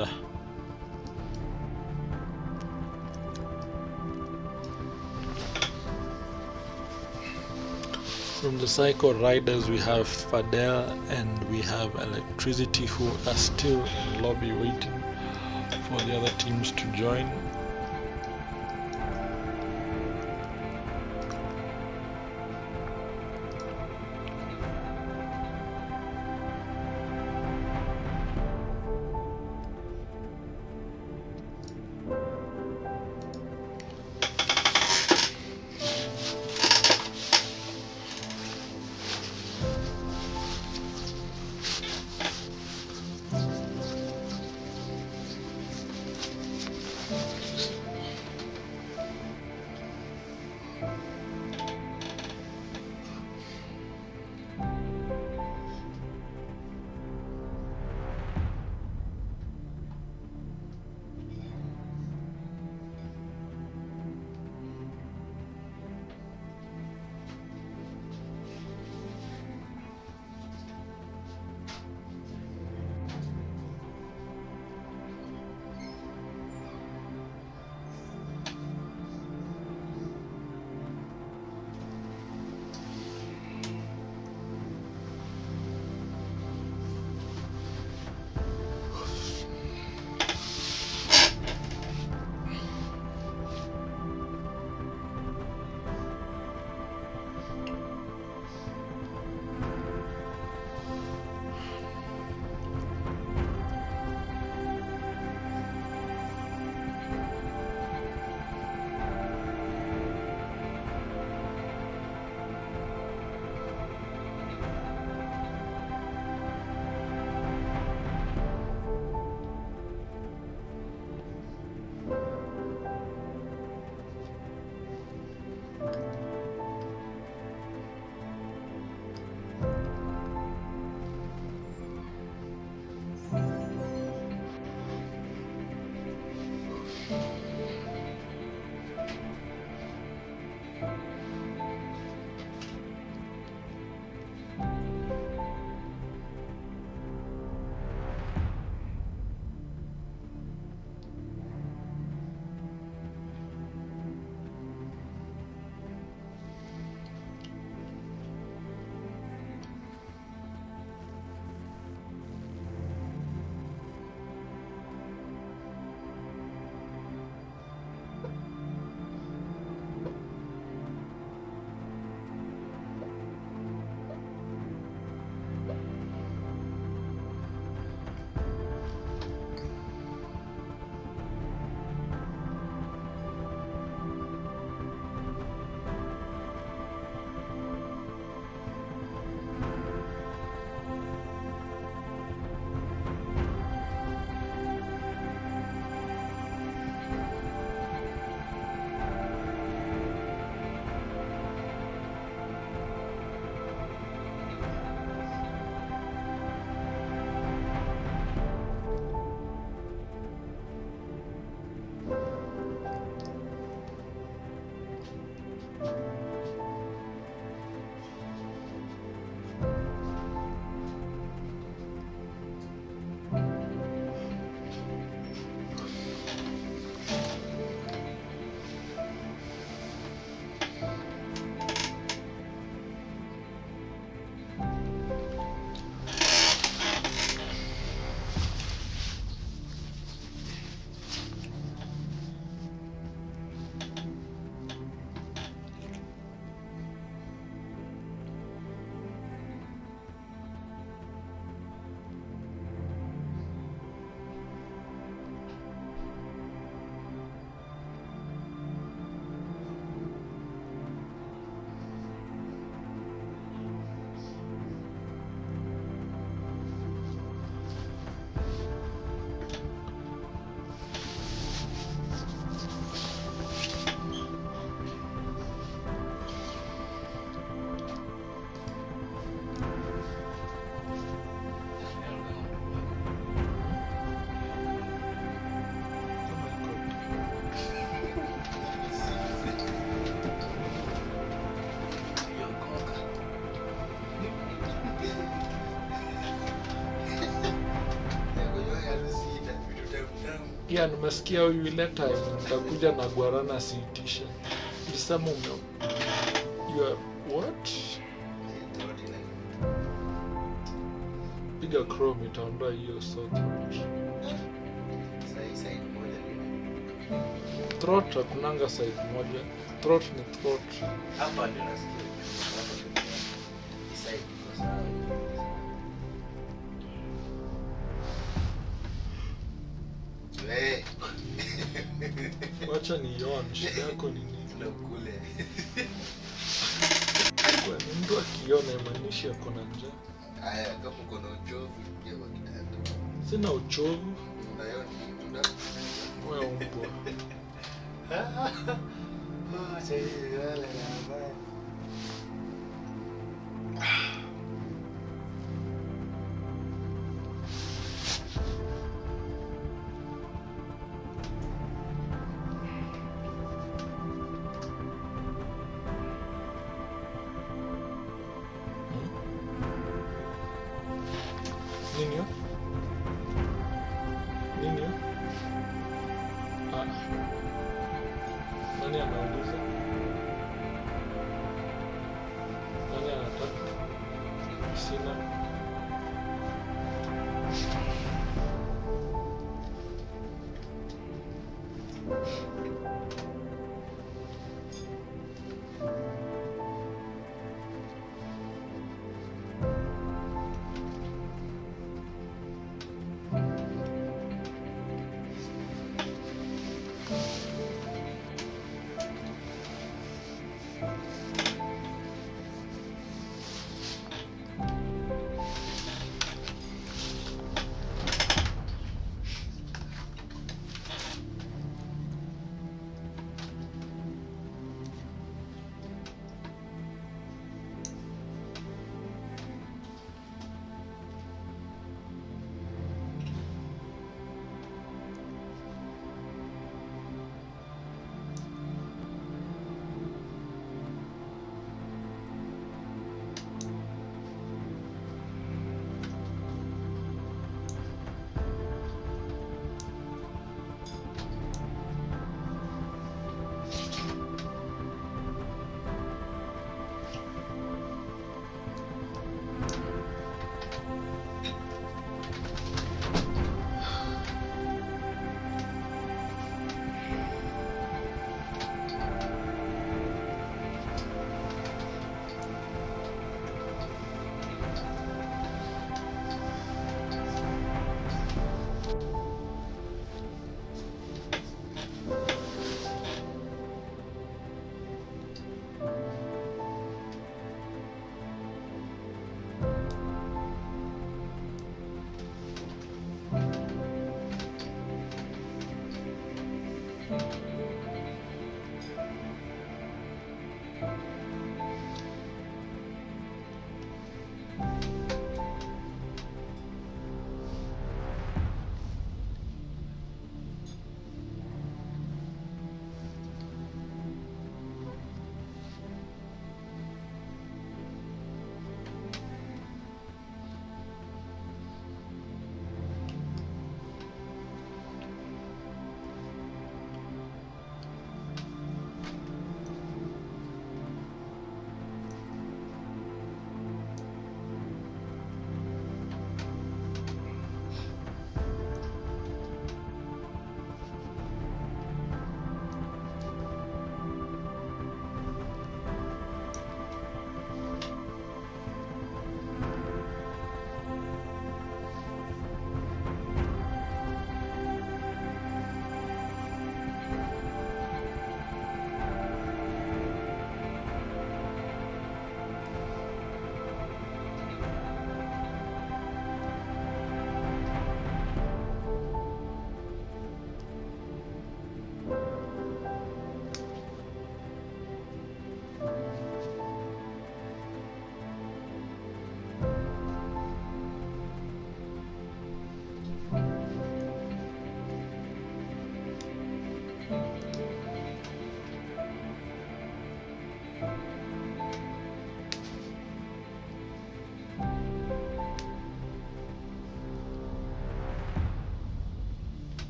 from the Psycho Riders we have Fadel and we have Electricity, who are still in lobby waiting for the other teams to join. Yeah, nimesikia huyu ile time nitakuja na guarana siitisha. Nisema you are what? Piga Chrome itaondoa hiyo socket. Throat hakunanga side moja. Throat ni throat. Hapa ndio nasikia. Wacha nione shida yako ni nini? Tunakule. Kwa mtu akiona imaanisha ako na njaa. Haya, kama uko na uchovu pia kwa kitanda. Sina uchovu. Unaiona una Wewe umbwa. Sasa hivi wala na mbaya. Nini hiyo? Nini hiyo? Ah. Nani anauliza? Nani anataka? Sina.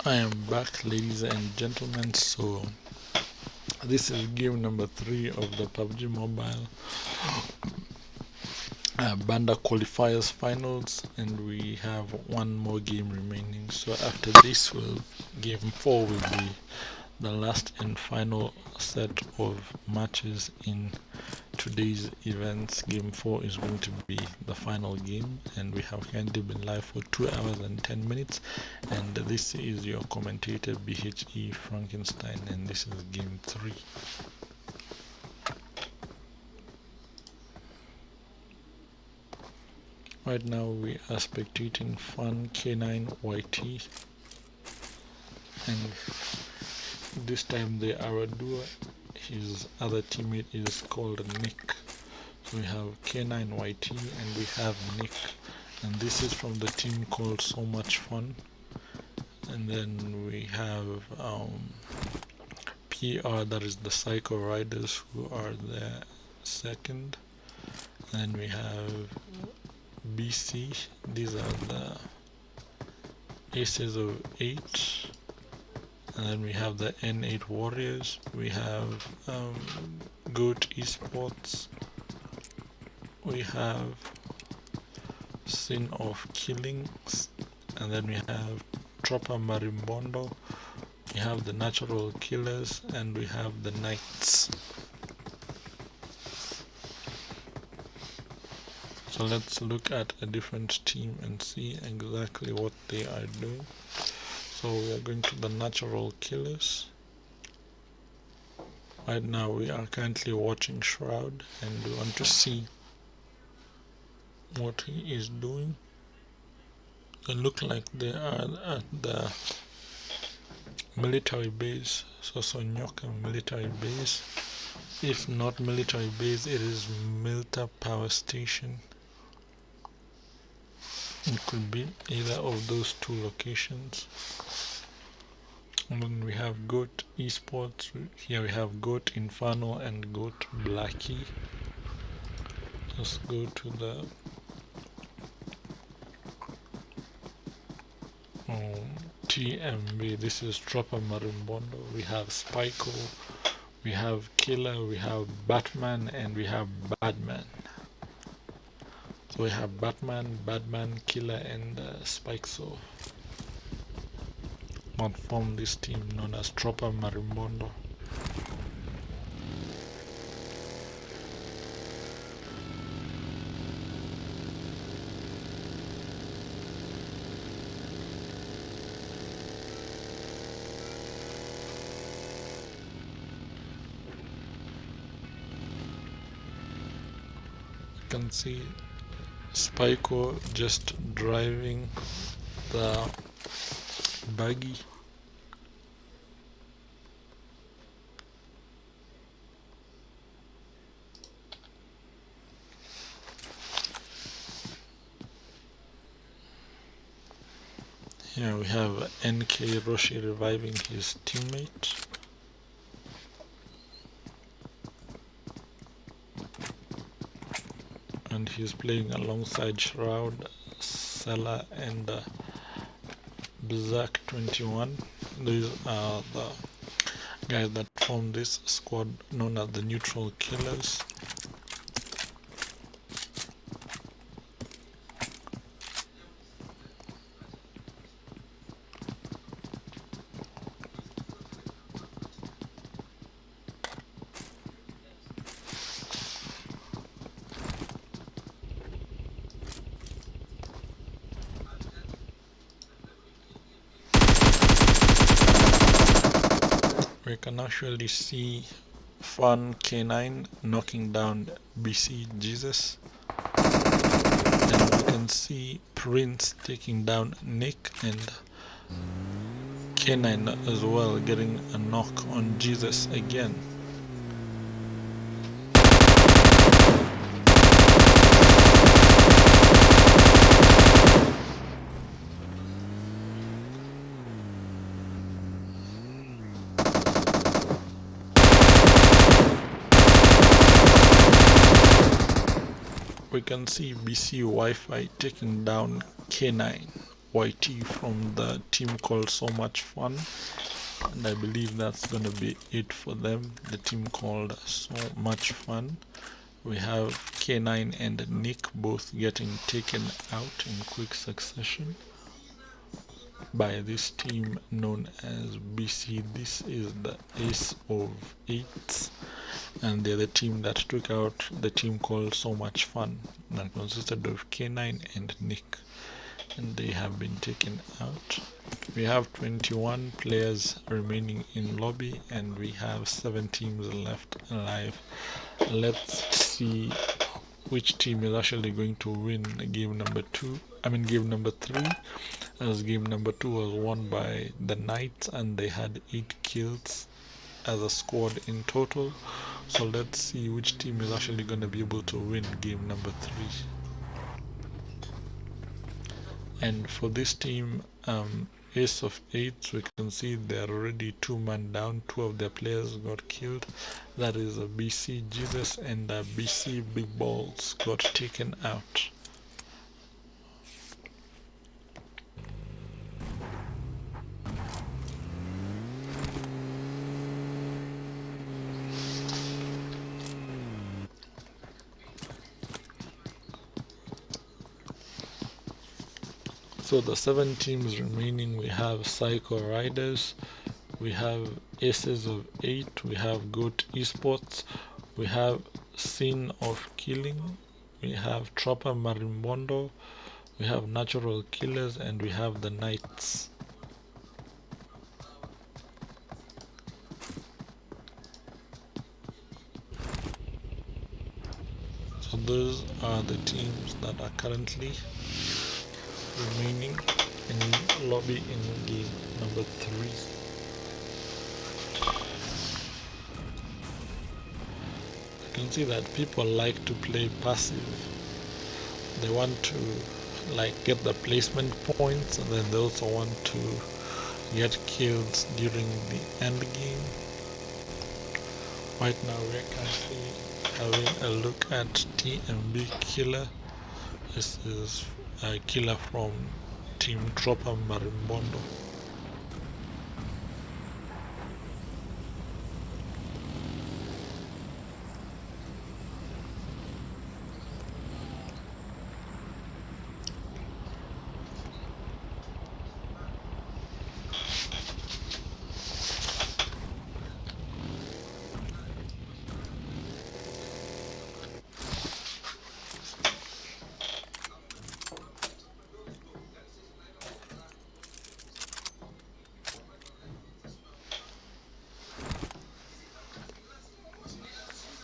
I am back, ladies and gentlemen. So this is game number 3 of the PUBG Mobile Bandar Qualifiers finals, and we have one more game remaining. So after this, game 4 will be the last and final set of matches in today's events. Game 4 is going to be the final game, and we have currently been live for 2 hours and 10 minutes. And this is your commentator BHE Frankenstein, and this is game 3. Right now we are spectating Fun K9 YT, and this time they are a duo. His other teammate is called Nick. So we have K9 YT and we have Nick, and this is from the team called So Much Fun. And then we have PR, that is the Psycho Riders, who are there second. And we have BC, these are the Aces of 8. And then we have the N8 Warriors, we have Goat Esports, we have Sin of Killings, and then we have Tropper Marimbondo, we have the Natural Killers, and we have the Knights. So let's look at a different team and see exactly what they are doing. So we are going to the Natural Killers. Right now we are currently watching Shroud, and we want to see what he is doing. They look like they are at the military base, Sosonyoka military base. If not military base, it is Milta power station. It could be either of those two locations. And then we have Goat Esports. Here we have Goat Inferno and Goat Blackie. Let's go to the TMB. This is Tropper Marimbondo. We have Spyco, we have Killer, we have Batman, and we have Badman. So we have Batman, Killer, and Spyco form this team known as Tropper Marimbondo. You can see Spyco just driving the buggy. Here we have NK Roshi reviving his teammate. And he's playing alongside Shroud, Sela, and Berserk 21. These are the guys that form this squad known as the Neutral Killers. We can actually see Fun K9 knocking down BC Jesus, and we can see Prince taking down Nick, and K9 as well getting a knock on Jesus again. We can see BC Wi-Fi taking down K9. YT from the team called So Much Fun, and I believe that's gonna be it for them. The team called So Much Fun. We have K9 and Nick both getting taken out in quick succession by this team known as BC. This is the Ace of Eights, and they're the team that took out the team called So Much Fun, that consisted of K9 and Nick, and they have been taken out. We have 21 players remaining in lobby, and we have 7 teams left alive. Let's see which team is actually going to win game number 3, as game number 2 was won by the Knights and they had 8 kills as a squad in total. So let's see which team is actually going to be able to win game number 3. And for this team, Ace of Eights, we can see they're already 2-man down. 2 of their players got killed. That is a BC Jesus and a BC Big Balls got taken out. So the 7 teams remaining, we have Psycho Riders, we have Aces of 8, we have Goat Esports, we have Scene of Killing, we have Trapper Marimbondo, we have Natural Killers, and we have the Knights. So those are the teams that are currently remaining in lobby in game number 3. You can see that people like to play passive. They want to get the placement points, and then they also want to get kills during the end game. Right now we're currently having a look at TMB Killer. This is a killer from Team Tropa Marimbondo.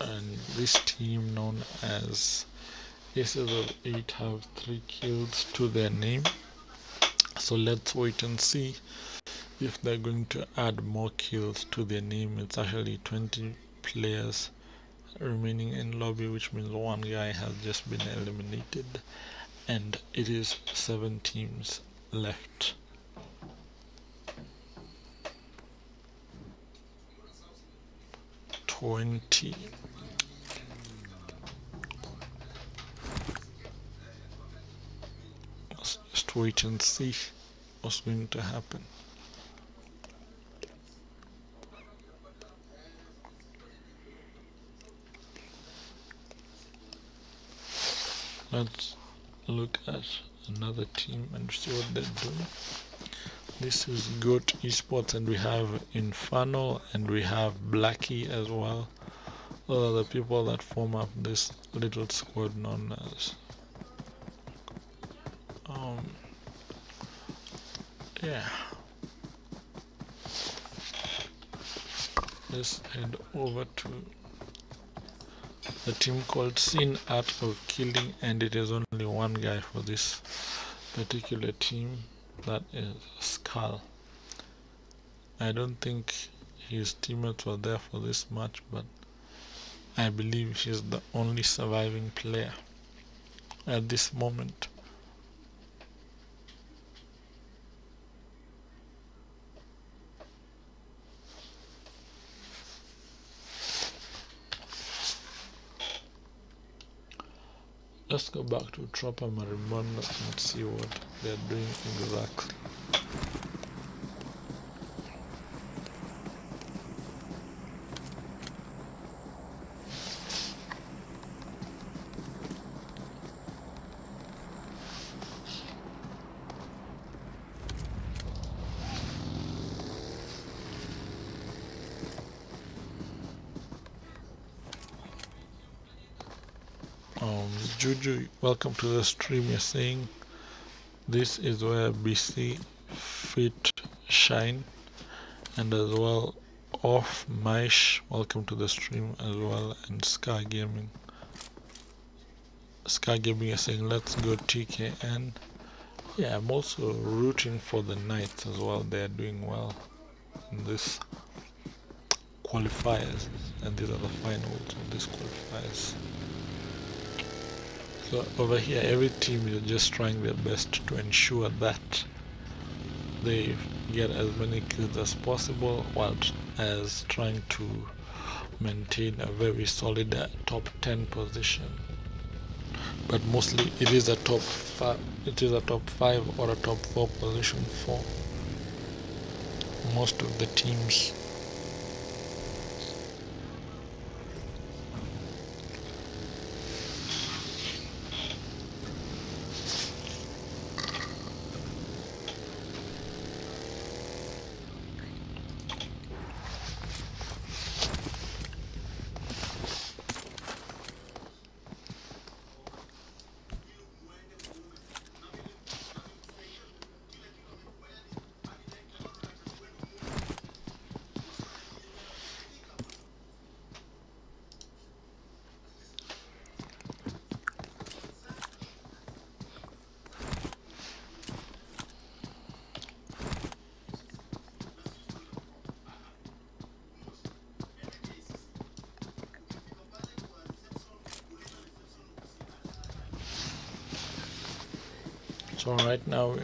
And this team known as Aces of 8 have 3 kills to their name. So let's wait and see if they're going to add more kills to their name. It's actually 20 players remaining in lobby, which means one guy has just been eliminated, and it is 7 teams left. Let's just wait and see what's going to happen. Let's look at another team and see what they're doing. This is Goat Esports, and we have Inferno, and we have Blackie as well. Those are the people that form up this little squad known as yeah. Let's head over to the team called Scene Art of Killing, and it is only one guy for this particular team, that is Skull. I don't think his teammates were there for this match, but I believe he's the only surviving player at this moment. let's go back to Tropa Marimonda and see what they're doing exactly. Juju, welcome to the stream. You're saying this is where BC Fit shine, and as well Off Maish, welcome to the stream as well, and Sky Gaming. Sky Gaming is saying let's go TKN. Yeah, I'm also rooting for the Knights as well. They're doing well in this qualifiers, and these are the finals of these qualifiers. So over here, every team is just trying their best to ensure that they get as many kills as possible, while as trying to maintain a very solid top 10 position. But mostly it is a top 5. It is a top 5 or a top 4 position for most of the teams. So right now,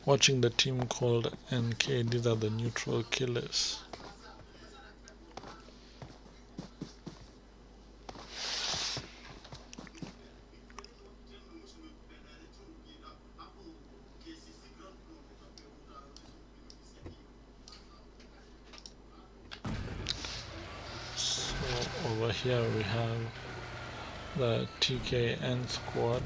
watching the team called NK. These are the neutral killers. So over here we have the TKN squad.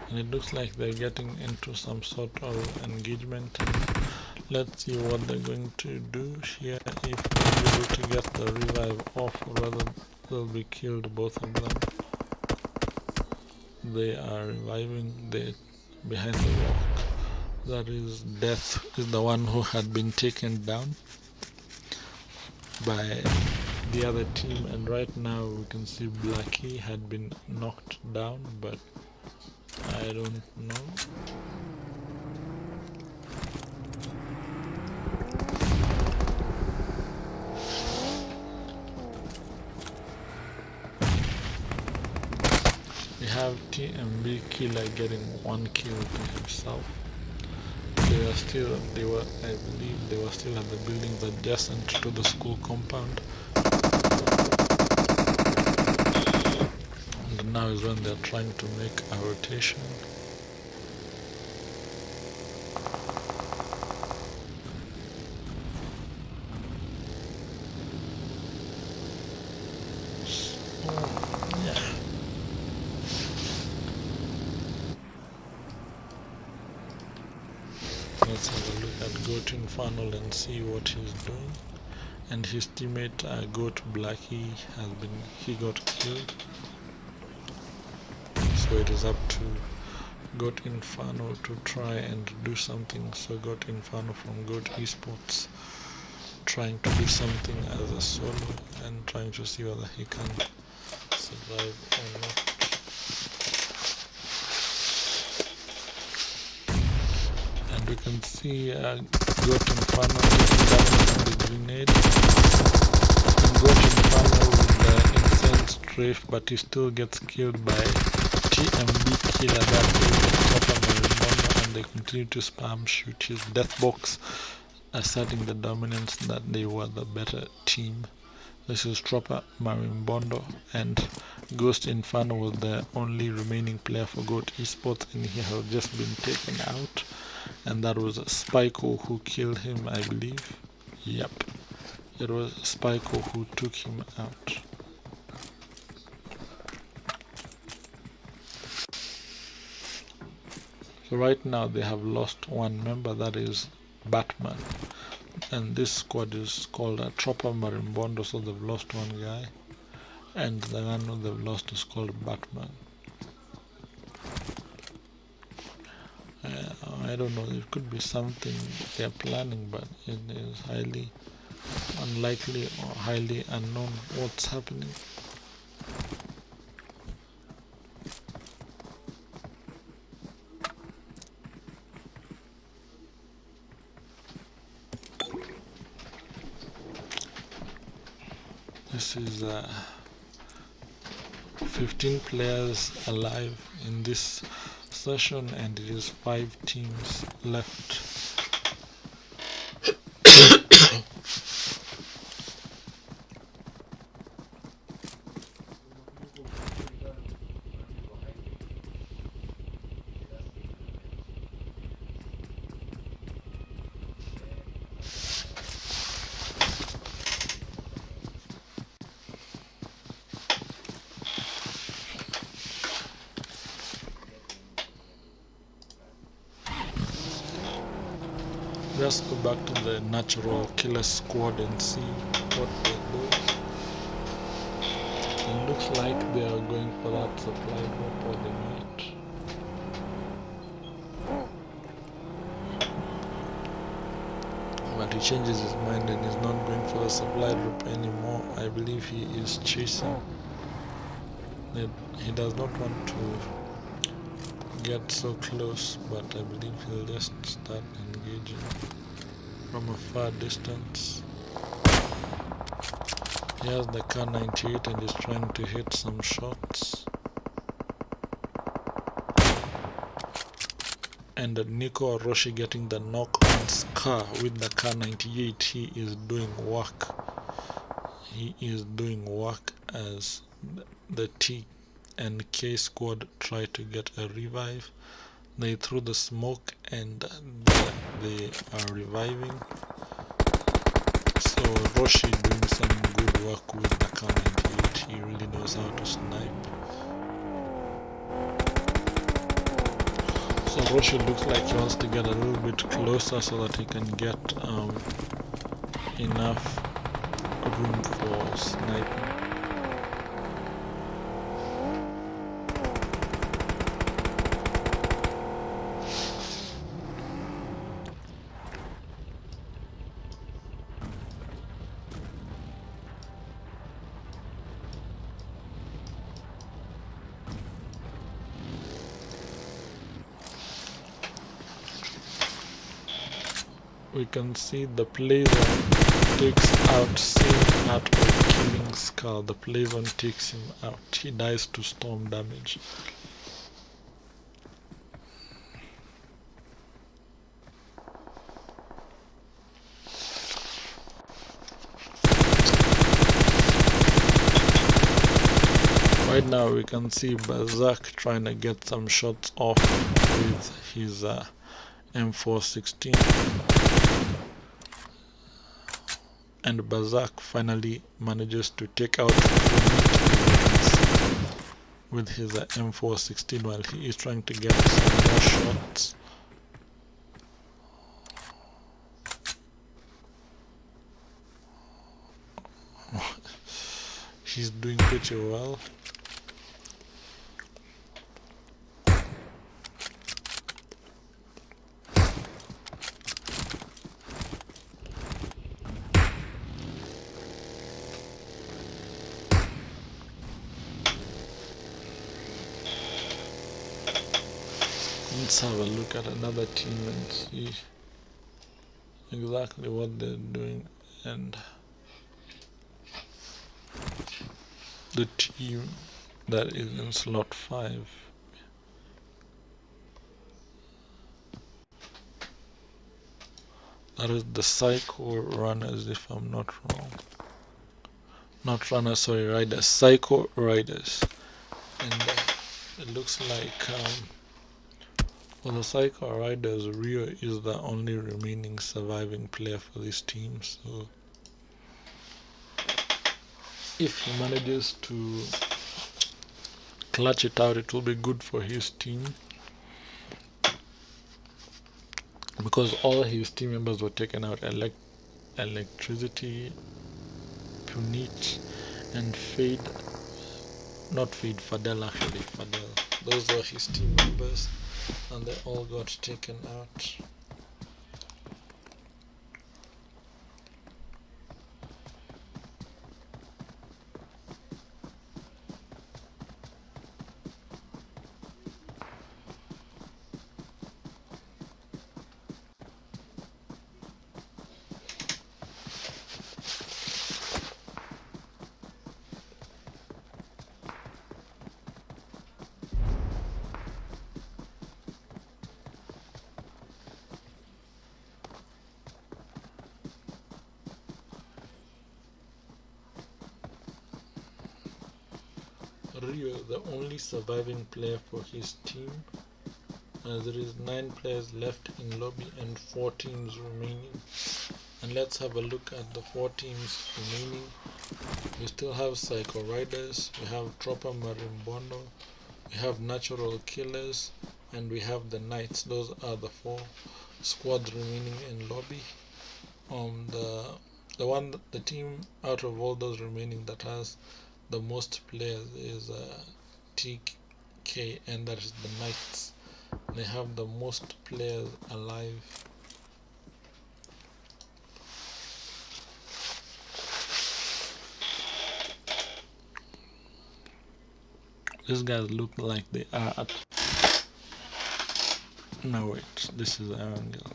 And it looks like they're getting into some sort of engagement, and let's see what they're going to do here. If they're able to get the revive off, or rather they'll be killed, both of them. They are reviving behind the rock. That is Death, is the one who had been taken down by the other team, and right now we can see Blackie had been knocked down, but I don't know. We have TMB Killer getting 1 kill to himself. I believe they were still at the buildings adjacent to the school compound. And now is when they're trying to make a rotation. Let's have a look at Goat Infernal and see what he's doing. And his teammate Goat Blackie he got killed. So it is up to Goat Infernal to try and do something. So Goat Infernal from Goat Esports trying to do something as a solo and trying to see whether he can survive or not. We can see Goat Infernal taking damage from the grenade, and Goat Infernal with the insane strafe, but he still gets killed by TMB Killer, that is the Tropa Marimonda, and they continue to spam shoot his death box, asserting the dominance that they were the better team This is Tropper Marimbondo, and Ghost Inferno was the only remaining player for GOAT Esports, and he has just been taken out. And that was Spyco who killed him, I believe. Yep, it was Spyco who took him out. So right now they have lost one member, that is Batman. And this squad is called a Tropper Marimbondo, so they've lost one guy. And the one they've lost is called Batman. I don't know, it could be something they're planning, but it is highly unlikely or highly unknown what's happening. This is 15 players alive in this session, and it is 5 teams left. Let's go back to the natural killer squad and see what they do. It looks like they are going for that supply drop, or they might. But he changes his mind and is not going for the supply drop anymore. I believe he is chasing. He does not want to get so close, but I believe he'll just start engaging from a far distance. He has the K98 and is trying to hit some shots. And Nico Orochi getting the knock on Scar with the K98. He is doing work. He is doing work as the T and K squad try to get a revive. They threw the smoke and they are reviving. So Roshi doing some good work with the K98. He really knows how to snipe. So Roshi looks like he wants to get a little bit closer so that he can get enough room for sniping. We can see the Playzone takes out same art of killing Skull. The Playzone takes him out. He dies to storm damage. Right now we can see Berserk trying to get some shots off with his M416. And Berserk finally manages to take out with his M416 while he is trying to get some more shots. He's doing pretty well. Let's have a look at another team and see exactly what they're doing. And the team that is in slot 5, that is the Psycho Runners, if I'm not wrong. not runners, sorry, riders, psycho riders. And it looks like for the psycho riders, Rio is the only remaining surviving player for this team. So if he manages to clutch it out, it will be good for his team, because all his team members were taken out: electricity, Punit, and Fadel actually. Fadel. Those were his team members, and they all got taken out. Rio, the only surviving player for his team. There is 9 players left in lobby and 4 teams remaining. And let's have a look at the 4 teams remaining. We still have Psycho Riders, we have Tropper Marimbono, we have Natural Killers, and we have the Knights. Those are the 4 squads remaining in lobby. The team out of all those remaining that has the most players is TK, and that is the Knights. They have the most players alive. These guys look like they are at... No wait, this is the angle.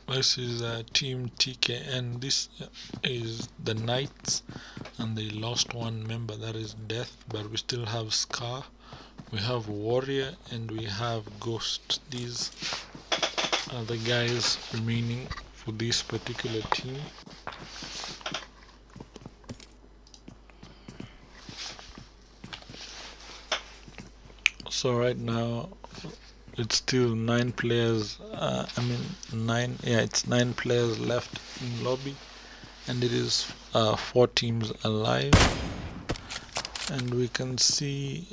This is Team TKN. This is the Knights, and they lost 1 member, that is Death, but we still have Scar, we have Warrior, and we have Ghost. These are the guys remaining for this particular team. So right now it's still 9 players, it's 9 players left in lobby, and it is 4 teams alive. And we can see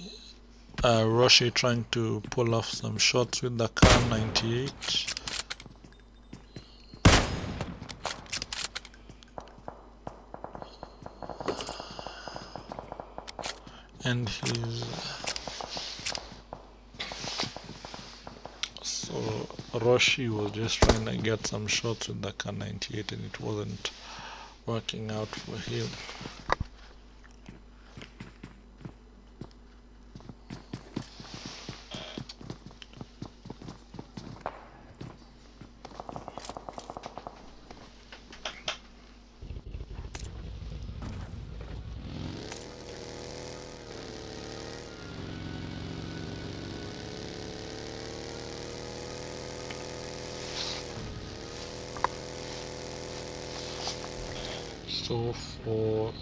Roshi trying to pull off some shots with the Kar 98. And so Roshi was just trying to get some shots with the Kar 98, and it wasn't working out for him. So for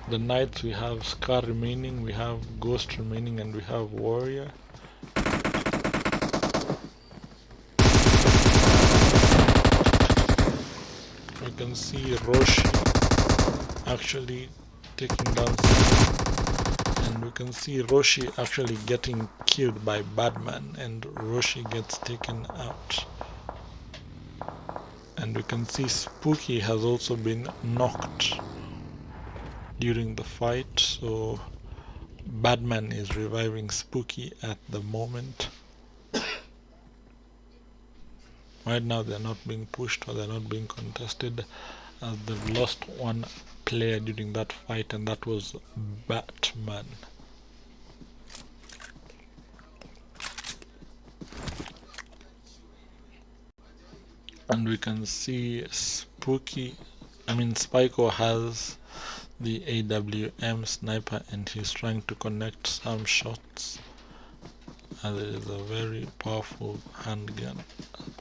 the Knights we have Scar remaining, we have Ghost remaining, and we have Warrior. We can see Roshi actually taking down someone, and we can see Roshi actually getting killed by Batman, and Roshi gets taken out. and we can see Spooky has also been knocked during the fight, so Batman is reviving Spooky at the moment. Right now they're not being pushed or they're not being contested, as they've lost one player during that fight, and that was Batman. And we can see Spyco has the AWM sniper and he's trying to connect some shots, and it is a very powerful handgun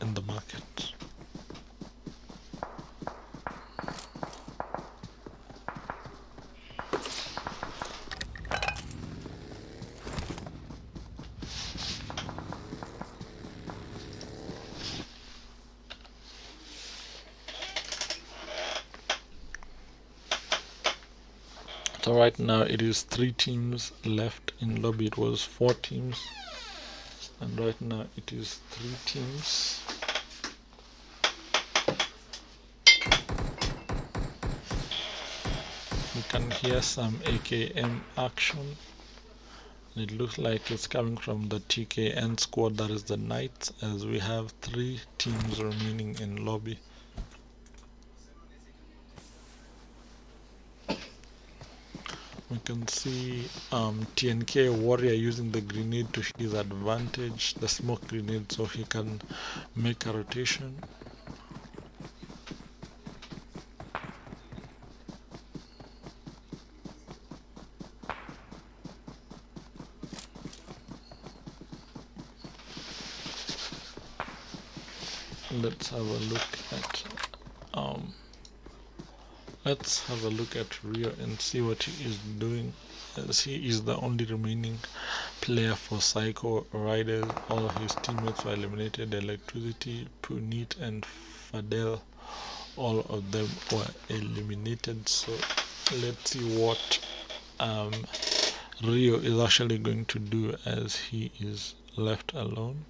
in the market. So right now it is 3 teams left in lobby. It was 4 teams, and right now it is 3 teams. You can hear some AKM action. It looks like it's coming from the TKN squad, that is the Knights, as we have 3 teams remaining in lobby. We can see TNK Warrior using the grenade to his advantage, the smoke grenade, so he can make a rotation. Let's have a look at Rio and see what he is doing, as he is the only remaining player for Psycho Riders. All of his teammates were eliminated. Electricity, Punit and Fadel, all of them were eliminated. So let's see what Rio is actually going to do as he is left alone.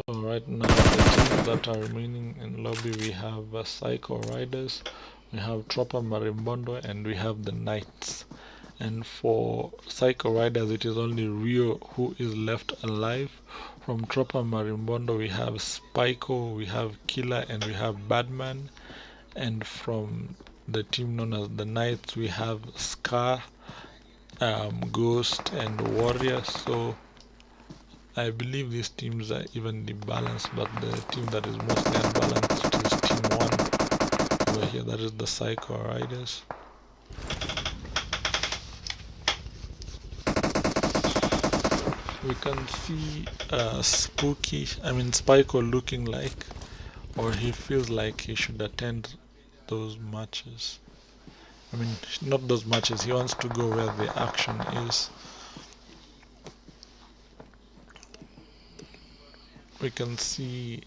So right now the teams that are remaining in lobby, we have Psycho Riders, we have Tropper Marimbondo, and we have the Knights. And for Psycho Riders, it is only Rio who is left alive. From Tropper Marimbondo, we have Spyco, we have Killer, and we have Batman. And from the team known as the Knights, we have Scar, Ghost, and Warrior. So I believe these teams are evenly balanced, but the team that is mostly unbalanced is team 1 over here, that is the Psycho Riders. We can see Spyco looking like, or he feels like he should attend those matches. Not those matches, he wants to go where the action is. We can see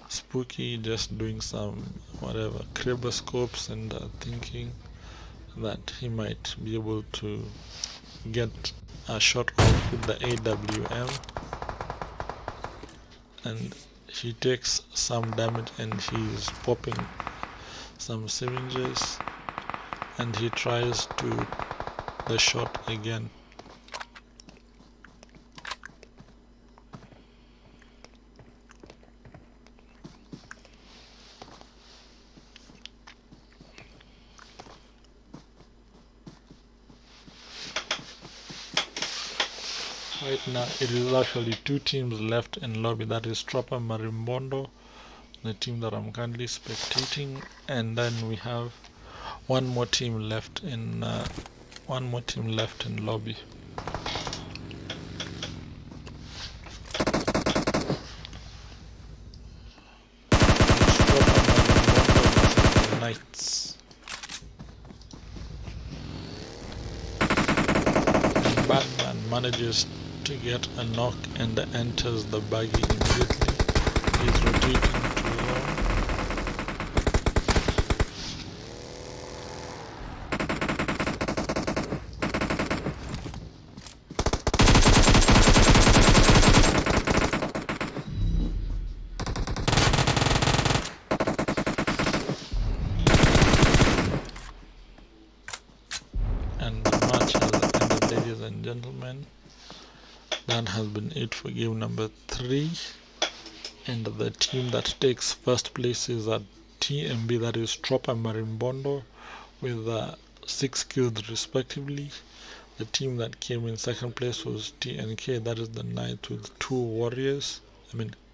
Spooky just doing some criboscopes and thinking that he might be able to get a shot off with the AWM, and he takes some damage and he is popping some syringes, and he tries to the shot again. Right now it is actually 2 teams left in lobby, that is Tropper Marimbondo, the team that I'm currently spectating, and then we have one more team left in lobby. Knights. And Batman manages to get a knock and enters the buggy immediately. He's rotating to zone. gentlemen. That has been it for game number 3. And the team that takes first place is at TMB, that is Trop and Marimbondo, with 6 kills respectively. The team that came in second place was TNK, that is the Knight, with 2 warriors.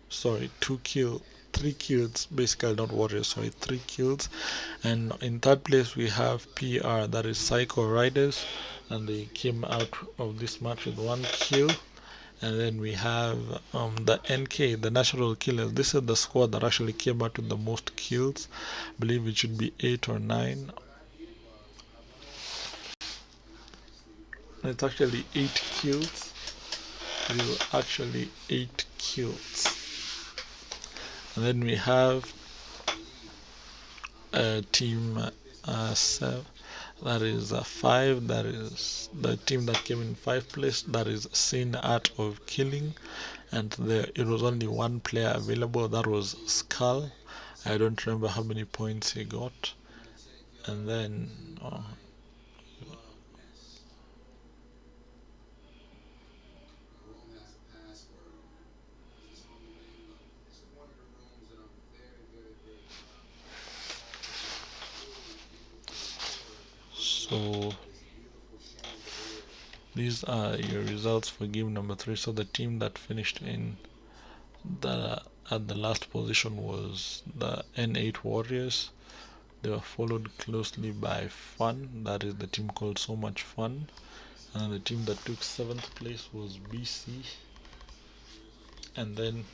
Sorry, 3 kills, basically not warriors, sorry, 3 kills. And in third place we have PR, that is Psycho Riders, and they came out of this match with 1 kill. And then we have the NK, the Natural Killers. This is the squad that actually came out with the most kills. I believe it should be 8 or 9. It's actually 8 kills. It is actually 8 kills. And then we have team 7. That is 5. That is the team that came in 5th place. That is Sin Art of Killing, and it was only 1 player available. That was Skull. I don't remember how many points he got. And then so these are your results for game number 3. So the team that finished at the last position was the N8 Warriors. They were followed closely by Fun, that is the team called So Much Fun. And the team that took 7th place was BC. And then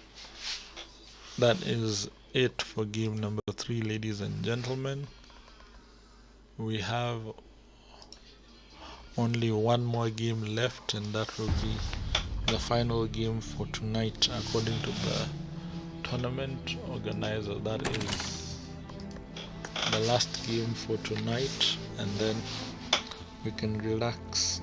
that is it for game number 3, ladies and gentlemen. We have only 1 more game left, and that will be the final game for tonight according to the tournament organizer. That is the last game for tonight, and then we can relax.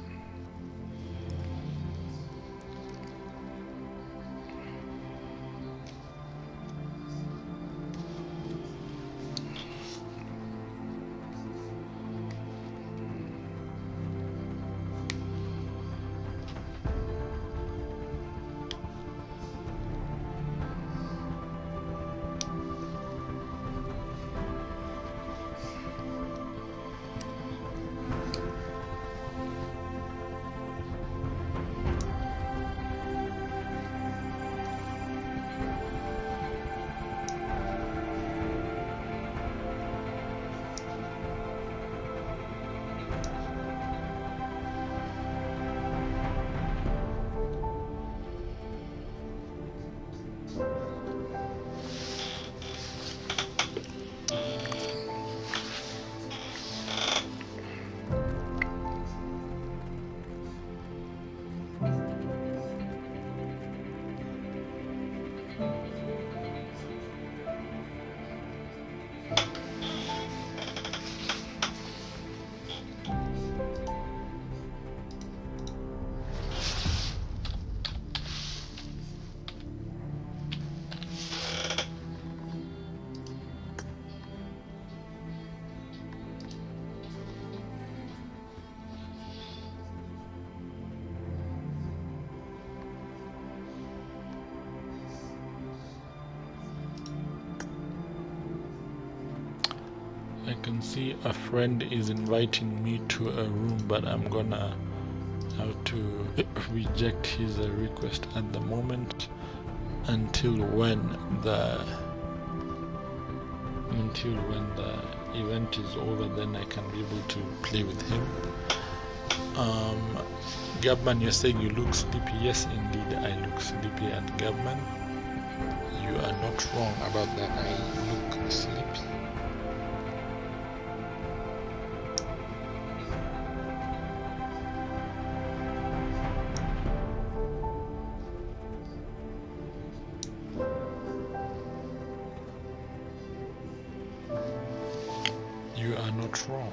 I can see a friend is inviting me to a room, but I'm gonna have to reject his request at the moment until when the event is over. Then I can be able to play with him. Gabman, you're saying you look sleepy. Yes, indeed, I look sleepy. And Gabman, you are not wrong about that. I look sleepy. You are not wrong.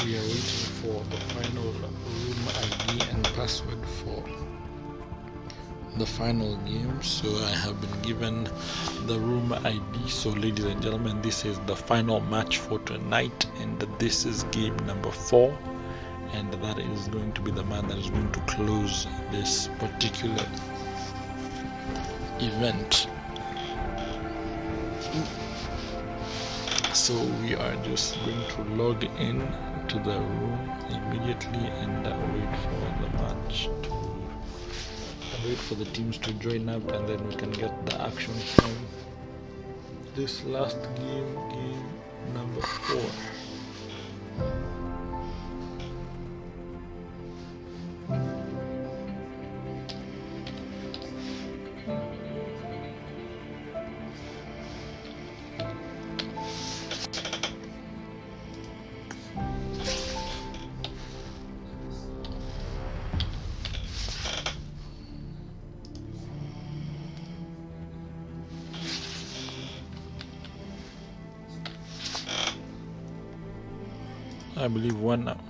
we are waiting for the final room ID and password for the final game. So I have been given the room ID. So ladies and gentlemen, this is the final match for tonight, and this is game number 4, and that is going to be the man that is going to close this particular event. So we are just going to log in to the room immediately and wait for the match to wait for the teams to join up, and then we can get the action from this last game, game number 4. I believe one now.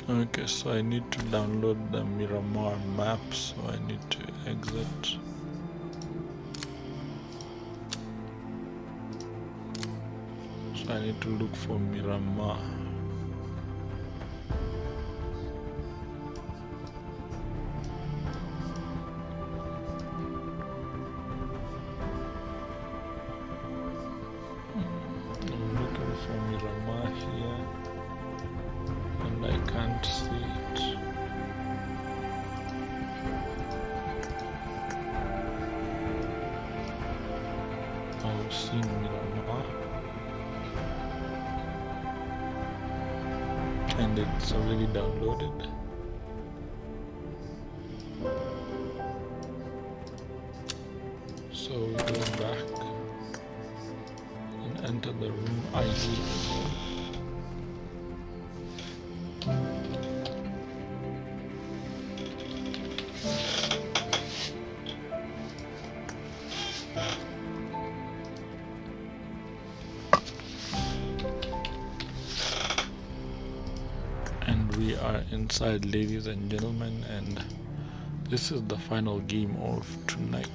Okay, so I need to download the Miramar map, so I need to exit. So I need to look for Miramar. And it's already downloaded. So we go back and enter the room ID again. We are inside, ladies and gentlemen, and this is the final game of tonight.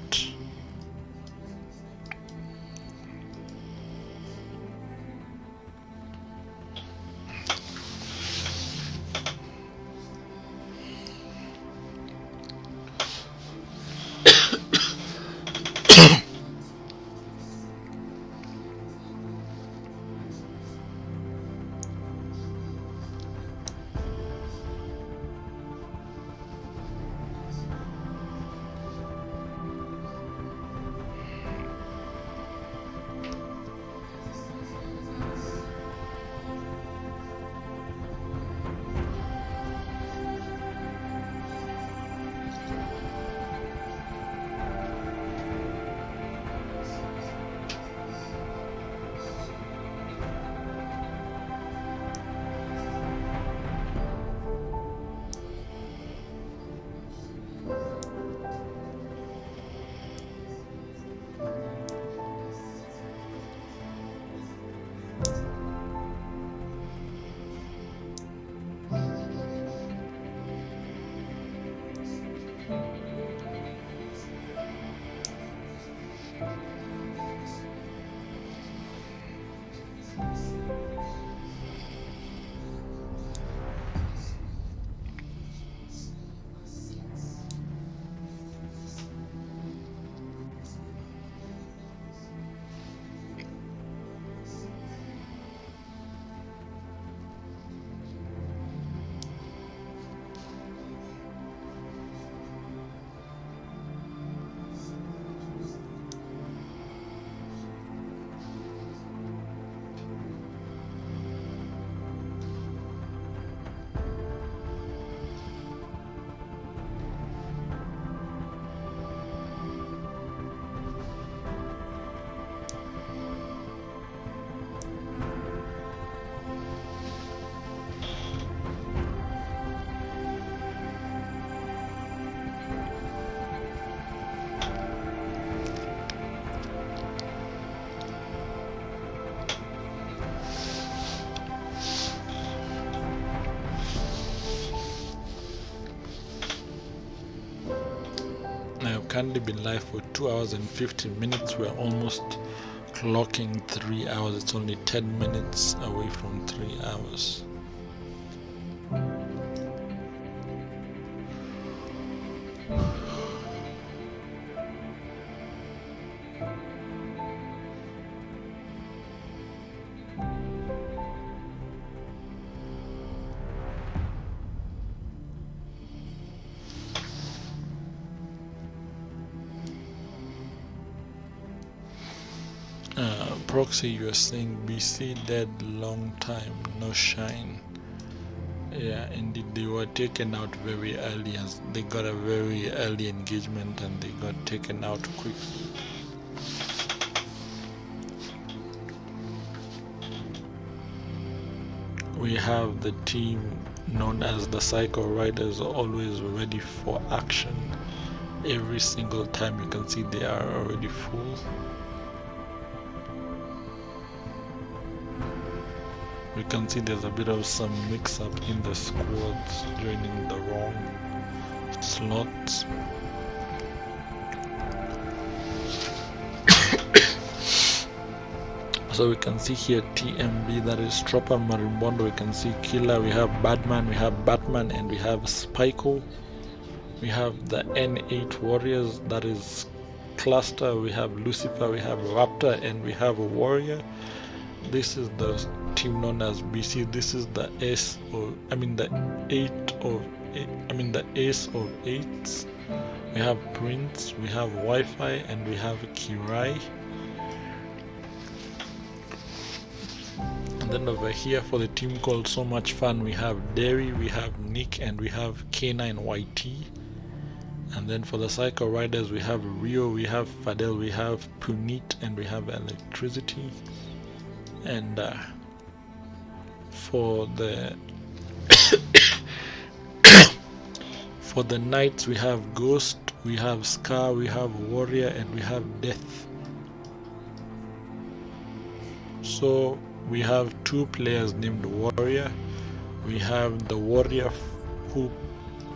I've currently been live for 2 hours and 50 minutes. We're almost clocking 3 hours. It's only 10 minutes away from 3 hours. Proxy, you're saying BC dead long time, no shine. Yeah, indeed, they were taken out very early as they got a very early engagement and they got taken out quick. We have the team known as the Psycho Riders always ready for action. Every single time you can see they are already full. We can see there's a bit of some mix-up in the squads joining the wrong slots. So we can see here TMB, that is Tropper Marimbondo. We can see Killer, we have Batman, and we have Spyco. We have the N8 Warriors, that is Cluster, we have Lucifer, we have Raptor, and we have a Warrior. This is the team known as BC. This is the ace of eights. We have Prince, we have Wi-Fi, and we have Kirai. And then over here for the team called So Much Fun, we have Derry, we have Nick, and we have K9YT. And then for the Psycho Riders, we have Rio, we have Fadel, we have Punit, and we have Electricity. And for the for the Knights, we have Ghost, we have Scar, we have Warrior, and we have Death. So we have two players named Warrior. We have the Warrior who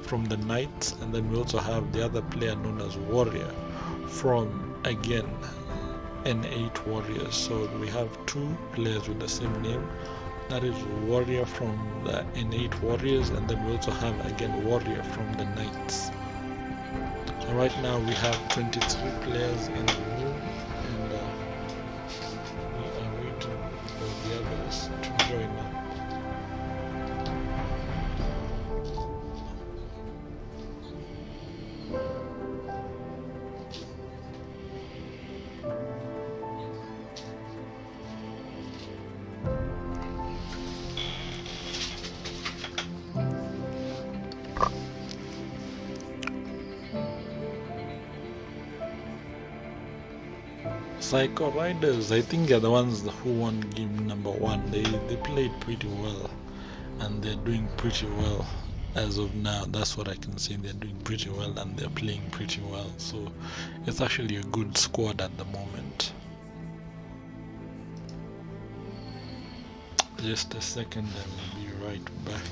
from the Knights, and then we also have the other player known as Warrior from, again, N8 Warriors. So we have two players with the same name, that is Warrior from the N8 Warriors, and then we also have again Warrior from the Knights. So right now we have 23 players in the room, and we are waiting for the others to join up. Psycho Riders, I think they're the ones who won game number 1. They played pretty well, and they're doing pretty well as of now. That's what I can say. They're doing pretty well and they're playing pretty well. So it's actually a good squad at the moment. Just a second, I will be right back.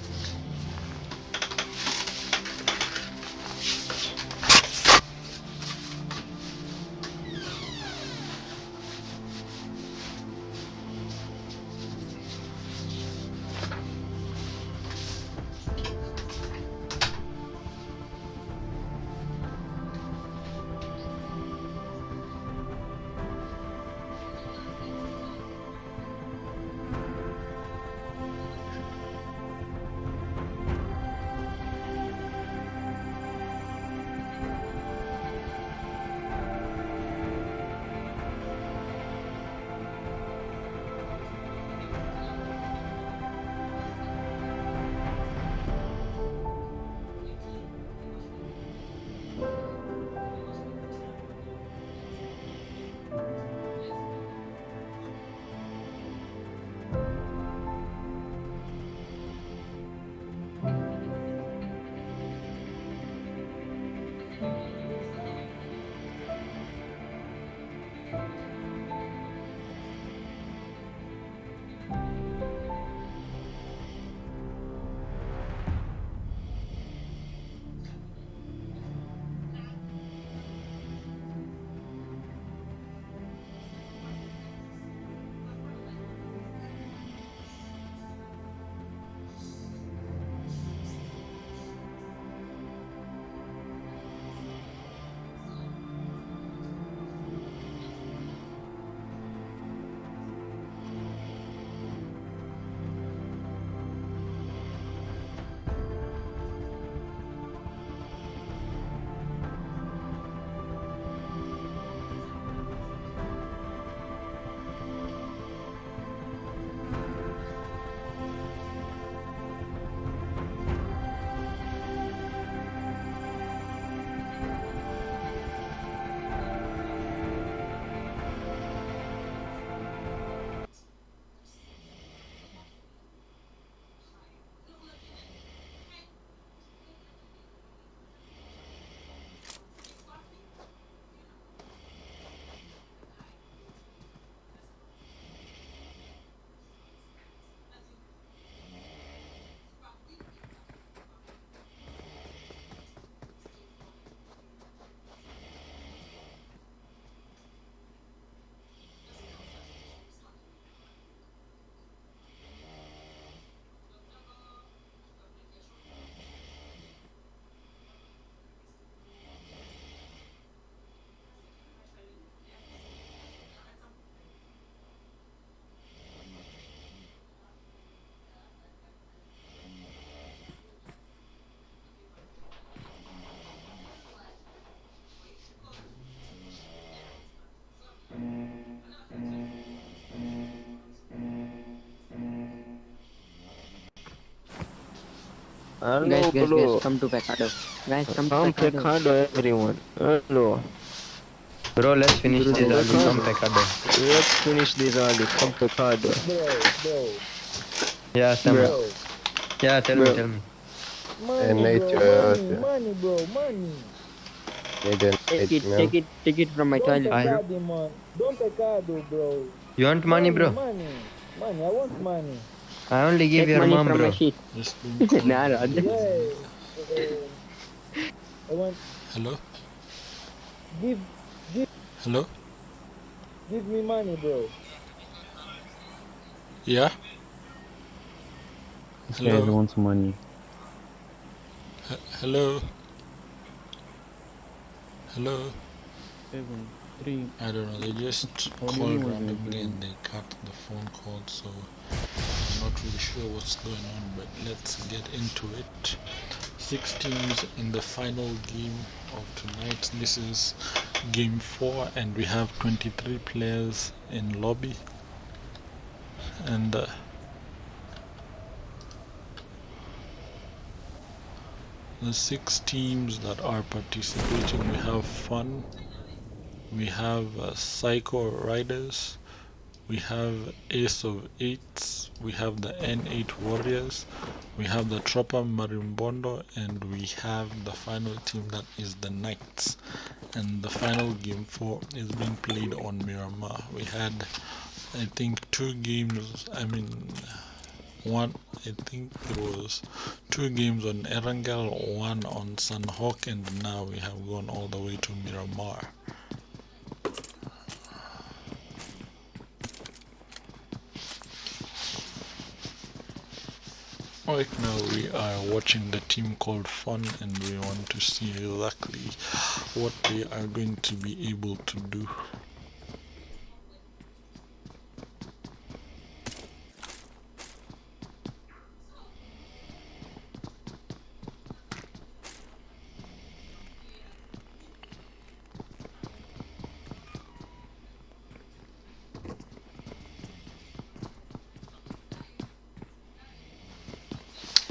Guys, Hello. come to Pecado. Guys, come to Come Pecado. Pecado, everyone. Hello. Bro, let's finish Guru this Dev. early. Come Pecado. Pecado. Let's finish this early. Come Pecado. Bro, Yeah, Samuel. Bro, bro, Yeah, tell me, bro. tell me. money, bro, money, bro, money. Take it from my Don't toilet, bro. pecado, man. Don't pecado, bro. You want money, Money, bro? money, money. I want money. I only give Take your money mom, from my bro. shit. Just being called. Nah, no. Yeah, I want. Hello? Give, give, Hello? give me money, bro. Yeah? This guy Hello? wants money. Hello? Hello? 7, 3. I don't know, they just How many called more guys randomly do you and they cut the phone call, so I'm not really sure what's going on, but let's get into it. 6 teams in the final game of tonight. This is game 4 and we have 23 players in lobby, and the 6 teams that are participating, we have Fun, we have Psycho Riders, we have Ace of Eights, we have the N8 Warriors, we have the Tropper Marimbondo, and we have the final team that is the Knights. And the final game 4 is being played on Miramar. We had, I think, 2 games, I think it was 2 games on Erangel, 1 on Sunhawk, and now we have gone all the way to Miramar. Right now we are watching the team called Fun, and we want to see exactly what they are going to be able to do.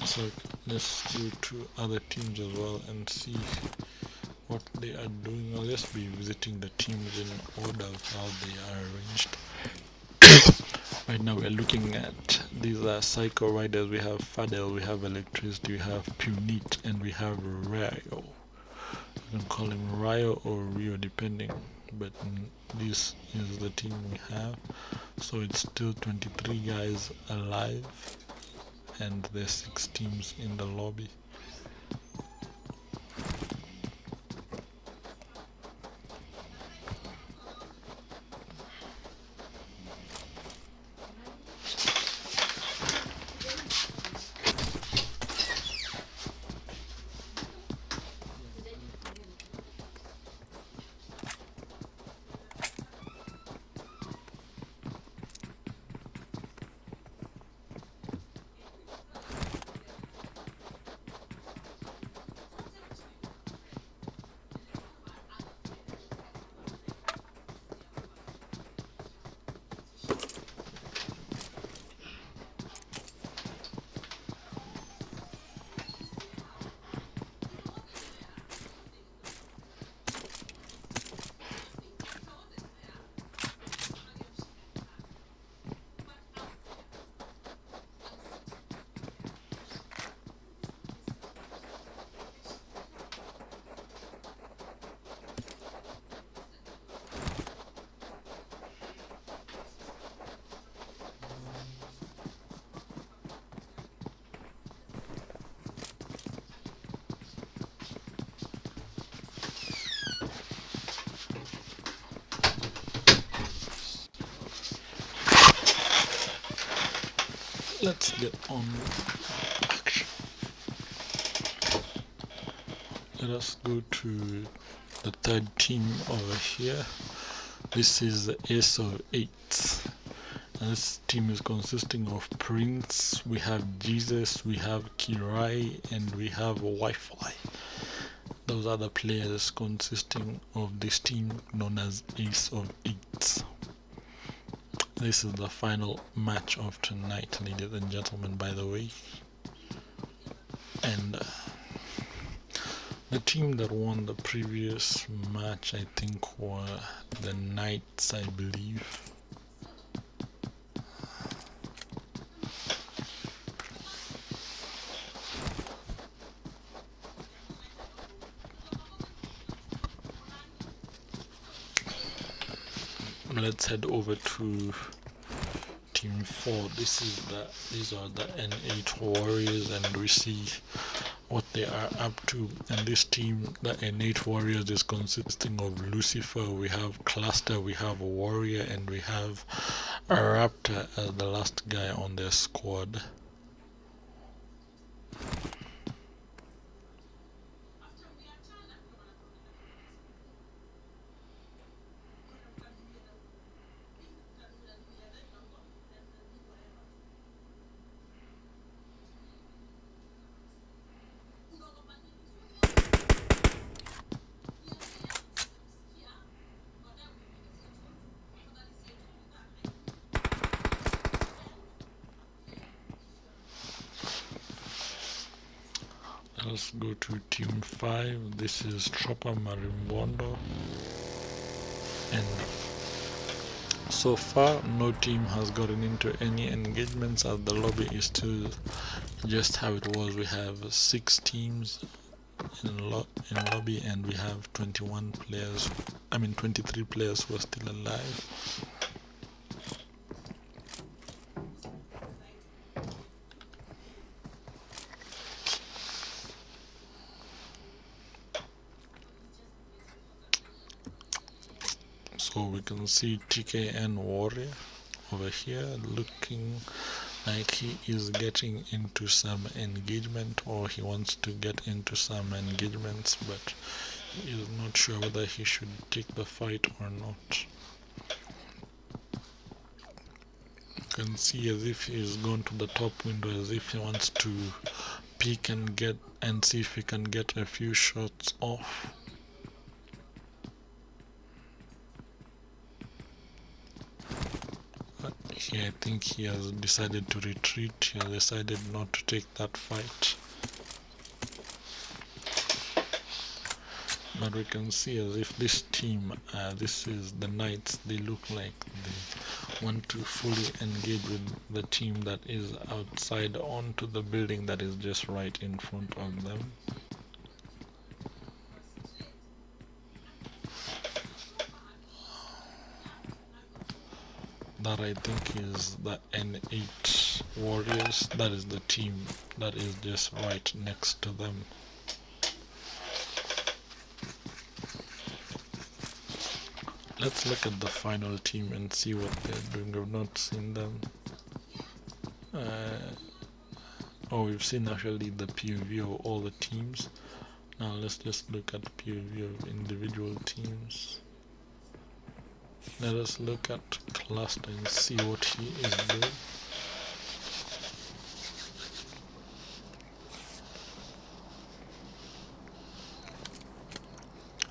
So let's go to other teams as well and see what they are doing. I'll just be visiting the teams in order of how they are arranged. Right now we're looking at these are Psycho Riders, we have Fadel, we have Electricity, we have Punit, and we have Rio. You can call him Rio or Rio depending, but this is the team we have. So it's still 23 guys alive, and there's 6 teams in the lobby. Let's get on with action. Let us go to the third team over here. This is the Ace of Eights. And this team is consisting of Prince, we have Jesus, we have Kirai, and we have Wi-Fi. Those are the players consisting of this team known as Ace of Eights. This is the final match of tonight, ladies and gentlemen, by the way. And the team that won the previous match, I think, were the Knights, I believe. Let's head over to Team 4. These are the N8 Warriors, and we see what they are up to. And this team, the N8 Warriors, is consisting of Lucifer, we have Cluster, we have Warrior, and we have a Raptor as the last guy on their squad. Let's go to Team 5. This is Chopper Marimbondo, and so far no team has gotten into any engagements, as the lobby is still just how it was. We have 6 teams in lobby, and we have 23 players who are still alive. So we can see TKN Warrior over here looking like he is getting into some engagement, or he wants to get into some engagements, but he is not sure whether he should take the fight or not. You can see as if he is gone to the top window, as if he wants to peek and see if he can get a few shots off. Here I think he has decided to retreat. He has decided not to take that fight. But we can see as if this team, this is the Knights, they look like they want to fully engage with the team that is outside onto the building that is just right in front of them. That I think is the N8 Warriors. That is the team that is just right next to them. Let's look at the final team and see what they're doing. We've not seen them. Oh, we've seen actually the POV of all the teams. Now let's just look at POV of individual teams. Let us look at Cluster and see what he is doing.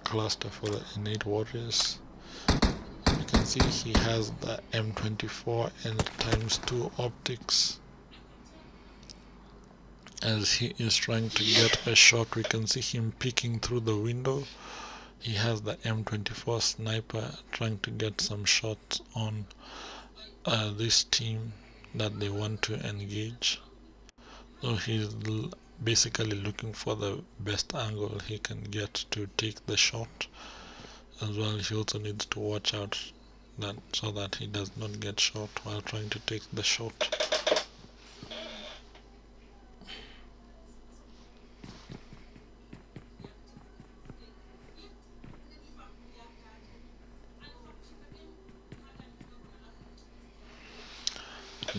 Cluster for the N8 Warriors. You can see he has the M24 and ×2 optics. As he is trying to get a shot, we can see him peeking through the window. He has the M24 sniper trying to get some shots on this team that they want to engage. So he's basically looking for the best angle he can get to take the shot. As well, he also needs to watch out so that he does not get shot while trying to take the shot.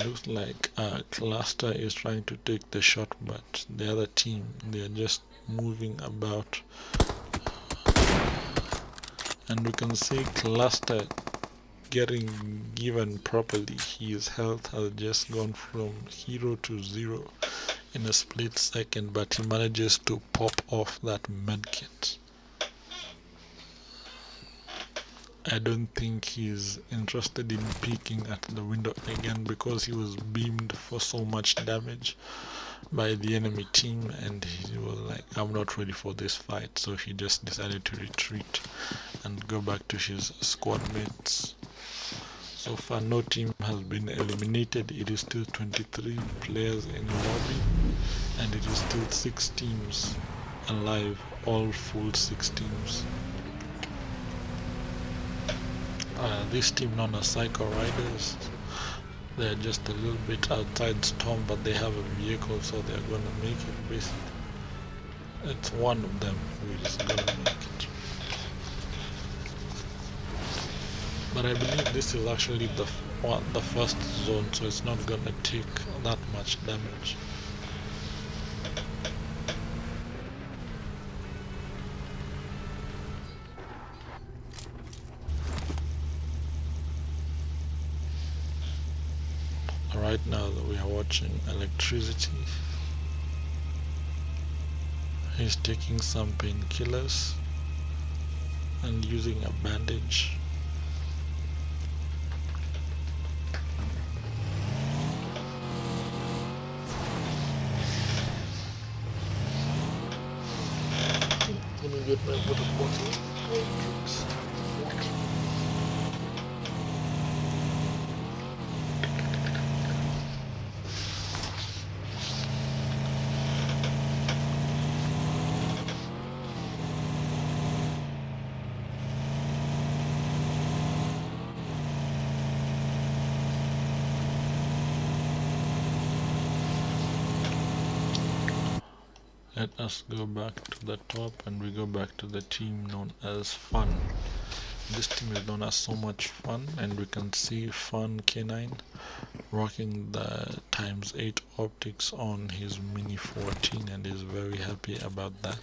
Looks like Cluster is trying to take the shot, but the other team, they are just moving about. And we can see Cluster getting given properly. His health has just gone from 0 to 0 in a split second, but he manages to pop off that medkit. I don't think he's interested in peeking at the window again because he was beamed for so much damage. by the enemy team, and he was like, I'm not ready for this fight, so he just decided to retreat and go back to his squad mates. So far no team has been eliminated. It is still 23 players in the lobby, and it is still 6 teams alive, all full 6 teams. This team known as Psycho Riders, they're just a little bit outside Storm, but they have a vehicle, so they're gonna make it. Basically, it's one of them who is gonna make it. But I believe this is actually the first zone, so it's not gonna take that much damage. Right now we are watching Electricity. He's taking some painkillers and using a bandage. Let me get my water bottle. Let us go back to the top, and we go back to the team known as Fun. This team is known as So Much Fun, and we can see Fun K9 rocking the ×8 optics on his Mini 14, and is very happy about that.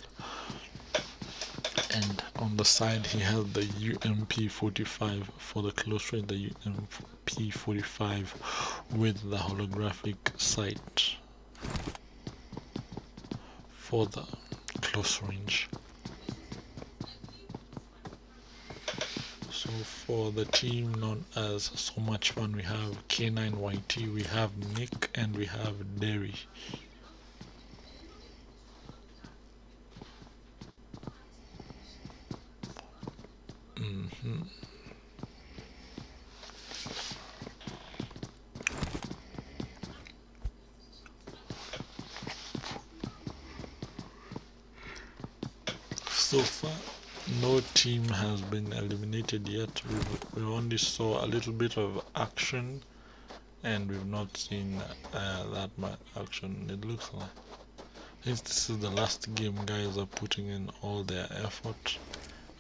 And on the side he has the UMP 45 for the close range, the UMP 45 with the holographic sight for the close range. So for the team known as So Much Fun, we have K9YT, we have Nick, and we have Derry. So far no team has been eliminated yet. We only saw a little bit of action, and we've not seen that much action. It looks like this is the last game. Guys are putting in all their effort,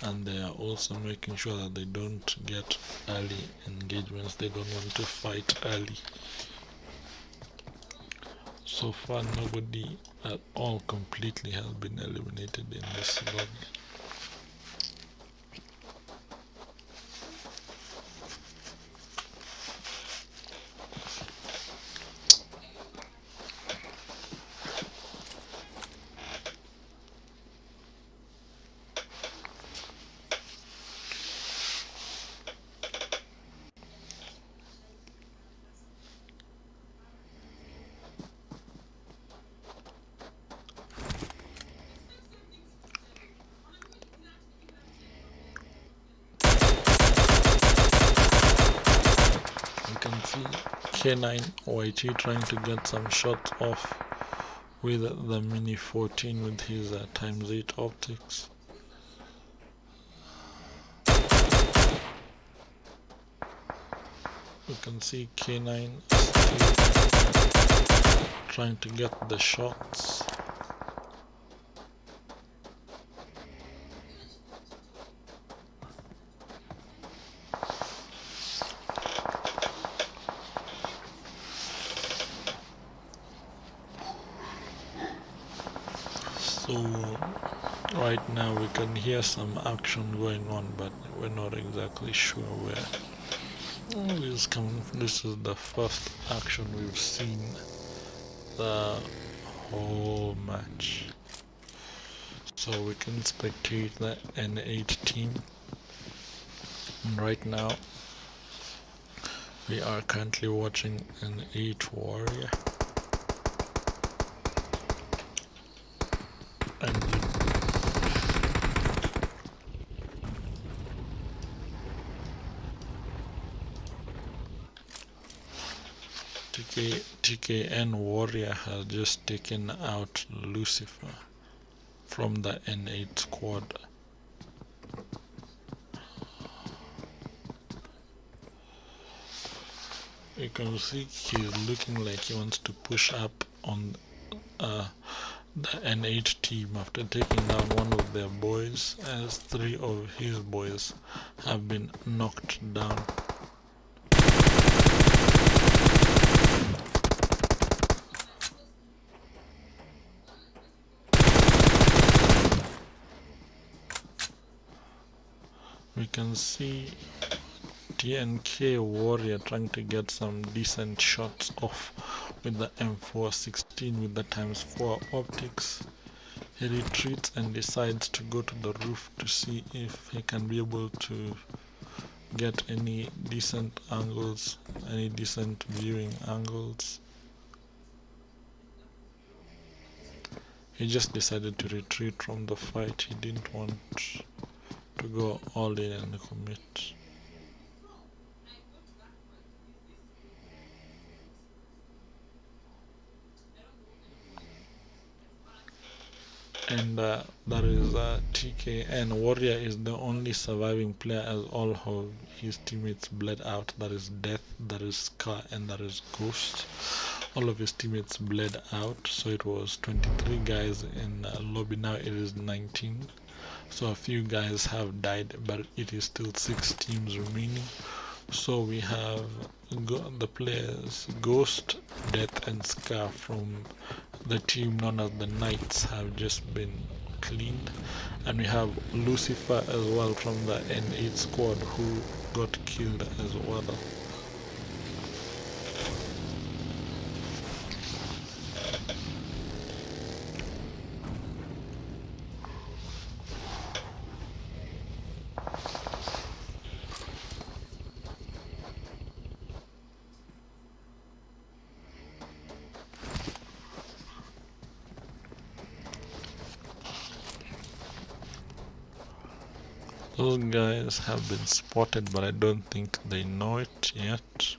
and they are also making sure that they don't get early engagements. They don't want to fight early. So far nobody at all completely has been eliminated in this lobby. Can see K9YT trying to get some shots off with the Mini 14 with his ×8 optics. You can see K9 still trying to get the shots. So right now we can hear some action going on, but we're not exactly sure where. This is the first action we've seen the whole match. So we can spectate the N8 team. And right now we are currently watching an 8 warrior. And TKN Warrior has just taken out Lucifer from the N8 squad. You can see he's looking like he wants to push up on the N8 team after taking down one of their boys, as 3 of his boys have been knocked down. We can see TNK Warrior trying to get some decent shots off with the M416 with the ×4 optics. He retreats and decides to go to the roof to see if he can be able to get any decent angles, any decent viewing angles. He just decided to retreat from the fight. He didn't want to go all in and commit. And that is TKN Warrior is the only surviving player, as all of his teammates bled out. That is Death, that is Scar, and that is Ghost. All of his teammates bled out, so it was 23 guys in lobby. Now it is 19. So a few guys have died, but it is still 6 teams remaining. So we have the players Ghost, Death, and Scar from the team known as the Knights have just been cleaned, and we have Lucifer as well from the N8 squad who got killed as well. Those guys have been spotted, but I don't think they know it yet.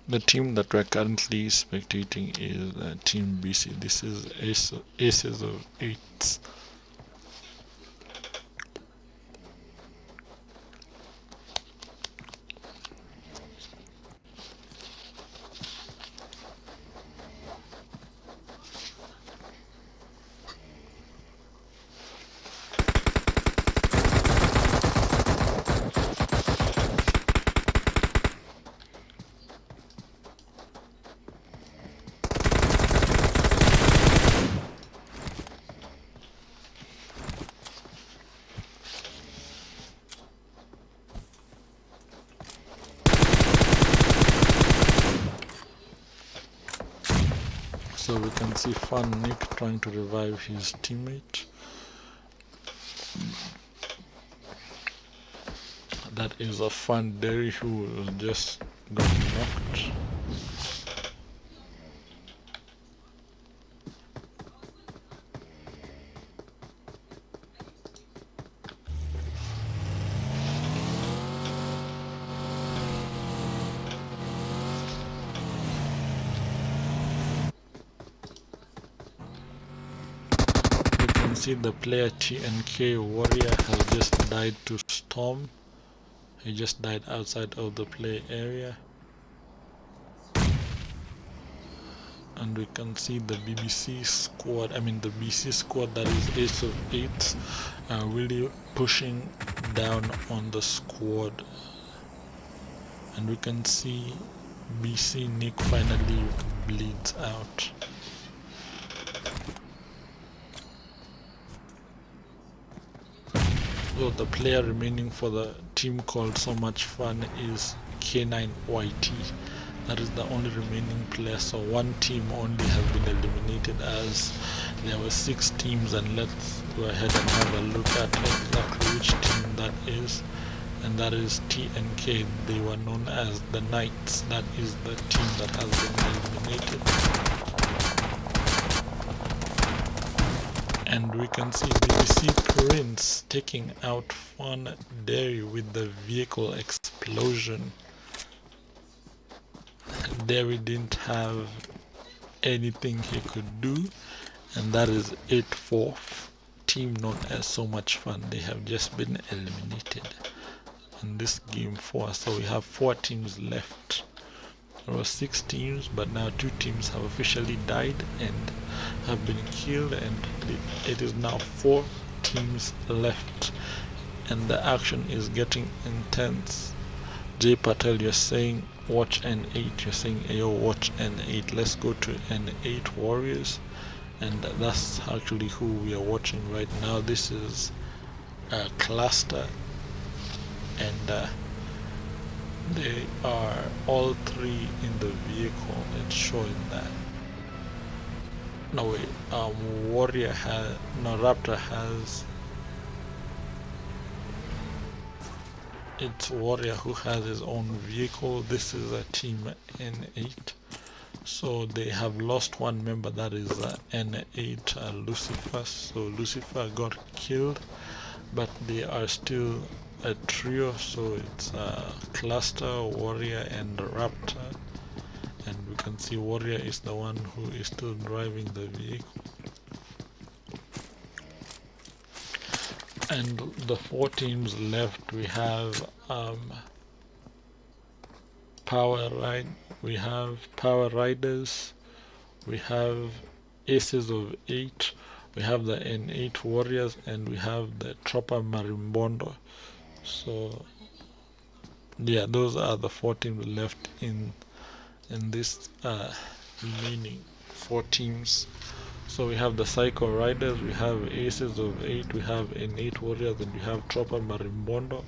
The team that we're currently spectating is Team BC. This is Aces of 8s. So we can see Fun Nick trying to revive his teammate. That is a Fun Derry who just got knocked. See, the player TNK Warrior has just died to Storm. He just died outside of the play area. And we can see the BBC squad, the BC squad, that is Ace of 8s, really pushing down on the squad. And we can see BC Nick finally bleeds out. So the player remaining for the team called So Much Fun is K9YT, That is the only remaining player. So one team only have been eliminated, as there were 6 teams, and let's go ahead and have a look at exactly which team that is. And that is TNK. They were known as the Knights. That is the team that has been eliminated. And we can see BBC Prince taking out Fun Dairy with the vehicle explosion. Dairy didn't have anything he could do, and that is it for team known as So Much Fun. They have just been eliminated in this game 4. So we have 4 teams left. There were 6 teams, but now 2 teams have officially died and have been killed, and it is now 4 teams left, and the action is getting intense. Jay Patel, you're saying watch N8. You're saying Ayo, watch N8. Let's go to N8 Warriors, and that's actually who we are watching right now. This is a cluster, and they are all 3 in the vehicle. It's showing that. No wait, Raptor has, it's Warrior who has his own vehicle. This is a team N8. So they have lost 1 member, that is N8 Lucifer. So Lucifer got killed, but they are still a trio. So it's Cluster, Warrior, and Raptor. And we can see Warrior is the one who is still driving the vehicle. And the 4 teams left, we have we have Power Riders, we have Aces of 8, we have the N8 Warriors, and we have the Tropper Marimbondo. So yeah, those are the 4 teams left in this remaining 4 teams. So we have the Psycho Riders, we have Aces of 8, we have N8 Warriors, and we have Tropper Marimbondo.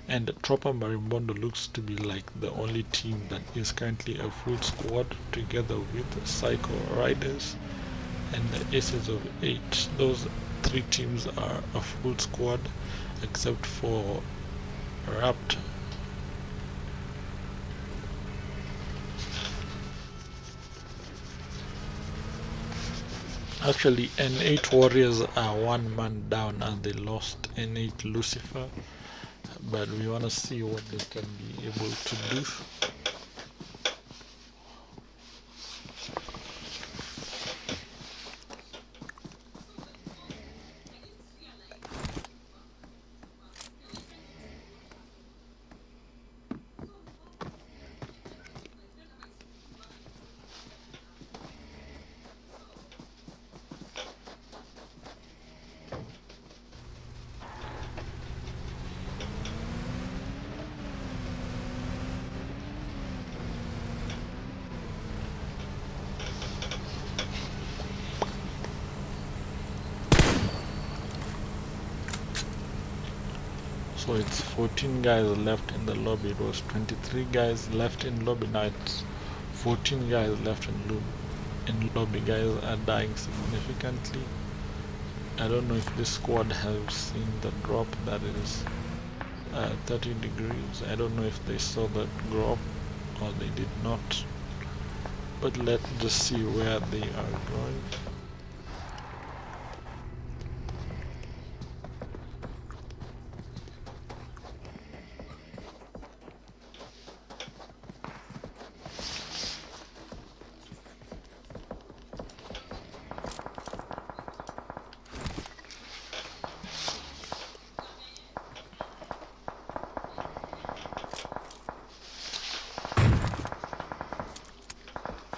And Tropper Marimbondo looks to be like the only team that is currently a full squad, together with Psycho Riders and the Aces of 8. Those 3 teams are a full squad except for Raptor. Actually, N8 Warriors are 1 man down, and they lost N8 Lucifer, but we want to see what they can be able to do. So it's 14 guys left in the lobby. It was 23 guys left in lobby. Now it's 14 guys left in lobby. Guys are dying significantly. I don't know if this squad have seen the drop that is 30 degrees. I don't know if they saw the drop or they did not. But let's just see where they are going.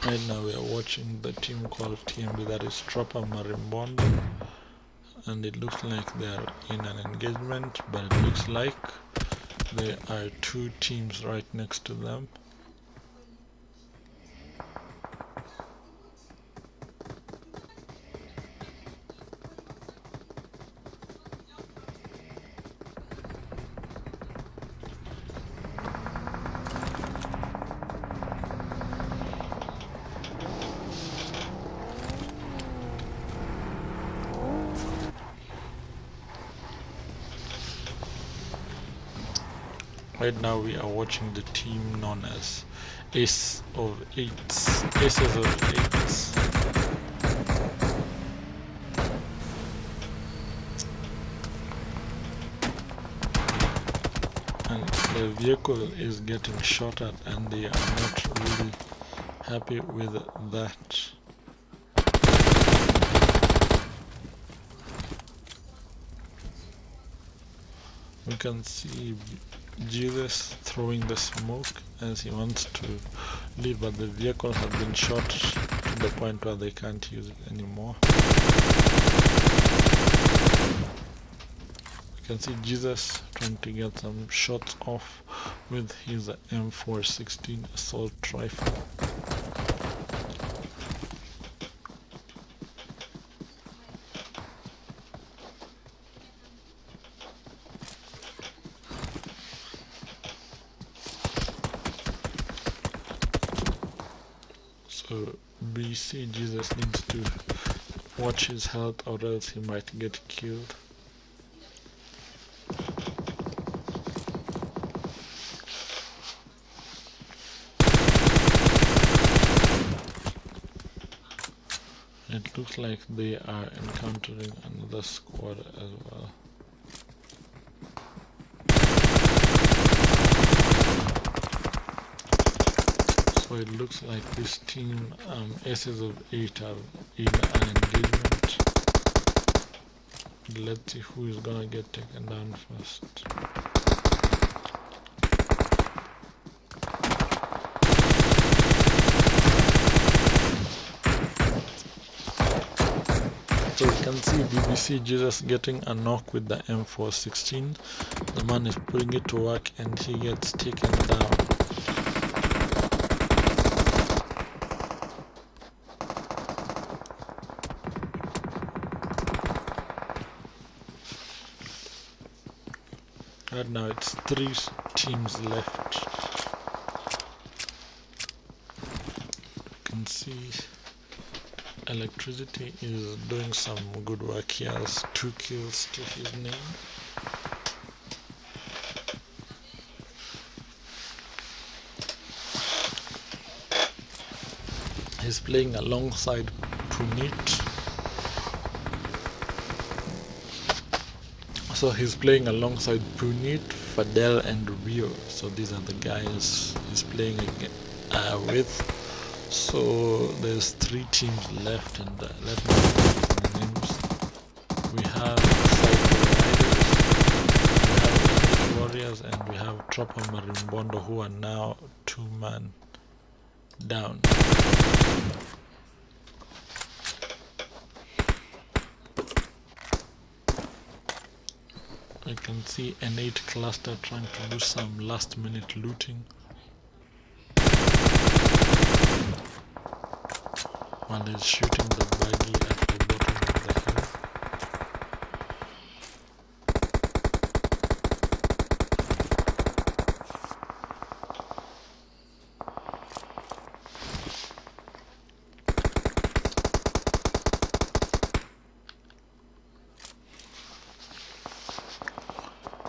Right now we are watching the team called TMB, that is Tropper Marimbondo, and it looks like they are in an engagement, but it looks like there are 2 teams right next to them. Right now we are watching the team known as Aces of Eights. And the vehicle is getting shot at and they are not really happy with that. We can see Jesus throwing the smoke as he wants to leave, but the vehicle has been shot to the point where they can't use it anymore. We can see Jesus trying to get some shots off with his M416 assault rifle. So BC Jesus needs to watch his health or else he might get killed. It looks like they are encountering another squad as well. So it looks like this team Aces of 8 are in an engagement. Let's see who is gonna get taken down first. So we can see BBC Jesus getting a knock with the M416. The man is putting it to work and he gets taken down. Right now it's 3 teams left. You can see Electricity is doing some good work. He has 2 kills to his name. He's playing alongside Punit. So he's playing alongside Punit, Fadel and Rio. So these are the guys he's playing with. So there's 3 teams left and let me get the names. We have Cycle Riders, we have Elite Warriors and we have Tropper Marimbondo who are now 2-man down. I can see an 8 cluster trying to do some last minute looting. While he's shooting the buggy at the bottom of the hill.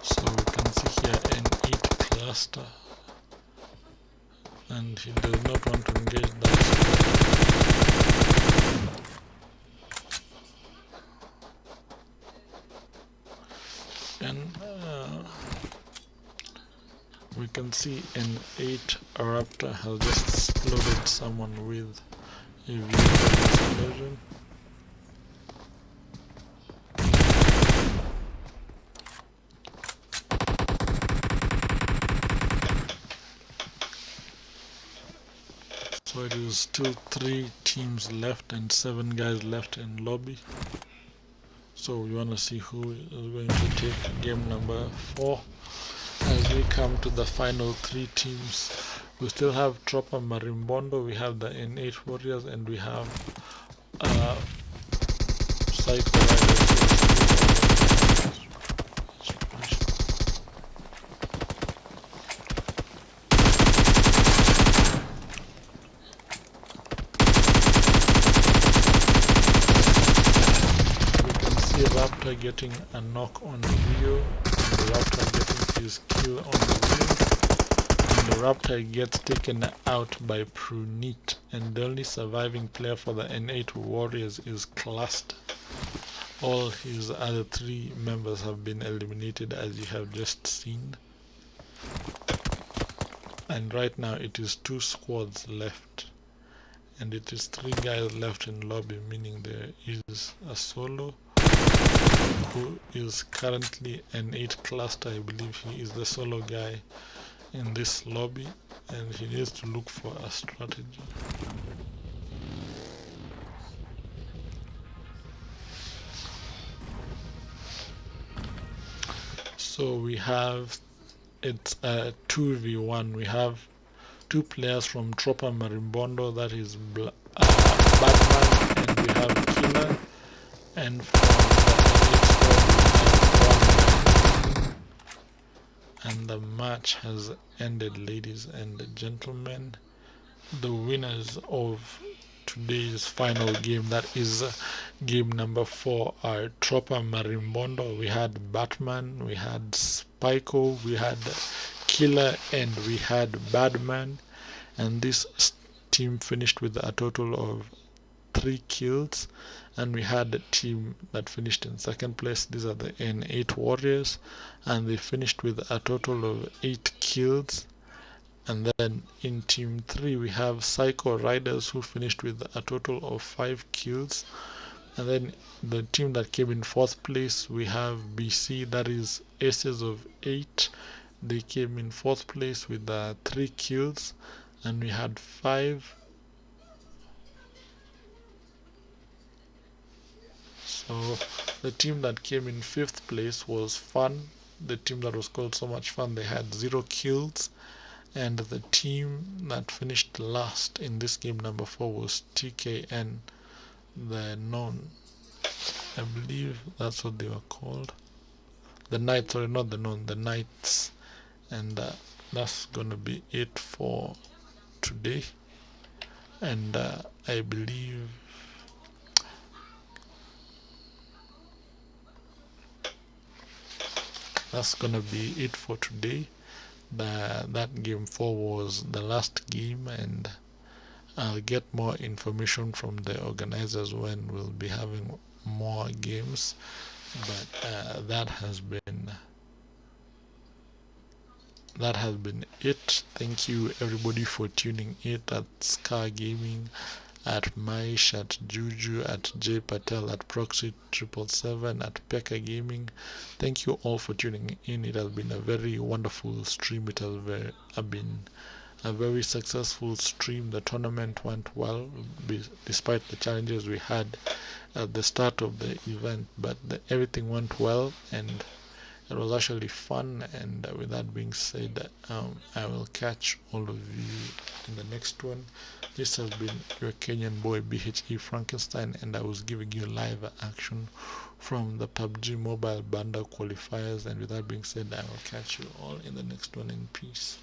So we can see here an 8 cluster, and he does not want to engage that squad. And we can see an 8 Raptor has just exploded someone with a vehicle explosion. So it is still 3 teams left and 7 guys left in lobby. So we want to see who is going to take game number 4 as we come to the final 3 teams. We still have Tropper Marimbondo, we have the N8 Warriors, and we have Cycle Riders. Raptor getting a knock on Rio, and the Raptor getting his kill on the wheel. the Raptor gets taken out by Prunit, and the only surviving player for the N8 Warriors is Cluster. All his other 3 members have been eliminated, as you have just seen. And right now it is 2 squads left, and it is 3 guys left in lobby, meaning there is a solo who is currently N8 Cluster. I believe he is the solo guy in this lobby, and he needs to look for a strategy. So we have, it's a 2v1. We have 2 players from Tropa Marimbondo, that is Batman, and we have Killer, and from the N8 and the match has ended, ladies and gentlemen. The winners of today's final game, that is game number 4, are Tropa Marimbondo. We had Batman, we had Spyco, we had Killer, and we had Badman, and this team finished with a total of 3 kills. And we had a team that finished in 2nd place. These are the N8 Warriors, and they finished with a total of 8 kills. And then in team 3 we have Psycho Riders, who finished with a total of 5 kills. And then the team that came in 4th place, we have BC, that is Aces of 8. They came in 4th place with 3 kills, and we had 5. So the team that came in 5th place was Fun, the team that was called So Much Fun. They had 0 kills. And the team that finished last in this game number 4 was TKN, the known, I believe that's what they were called, the Knights, sorry, not the known, the Knights. And that's gonna be it for today. And I believe that's gonna be it for today. That game 4 was the last game, and I'll get more information from the organizers when we'll be having more games. But that has been it. Thank you everybody for tuning in at Scar Gaming, at Maish, at Juju, at J Patel, at Proxy 777, at Pekka Gaming. Thank you all for tuning in. It has been a very wonderful stream. It has been a very successful stream. The tournament went well despite the challenges we had at the start of the event, but everything went well, and it was actually fun. And with that being said, I will catch all of you in the next one. This has been your Kenyan boy BHE Frankenstein, and I was giving you live action from the PUBG Mobile Bandar qualifiers. And with that being said, I will catch you all in the next one, in peace.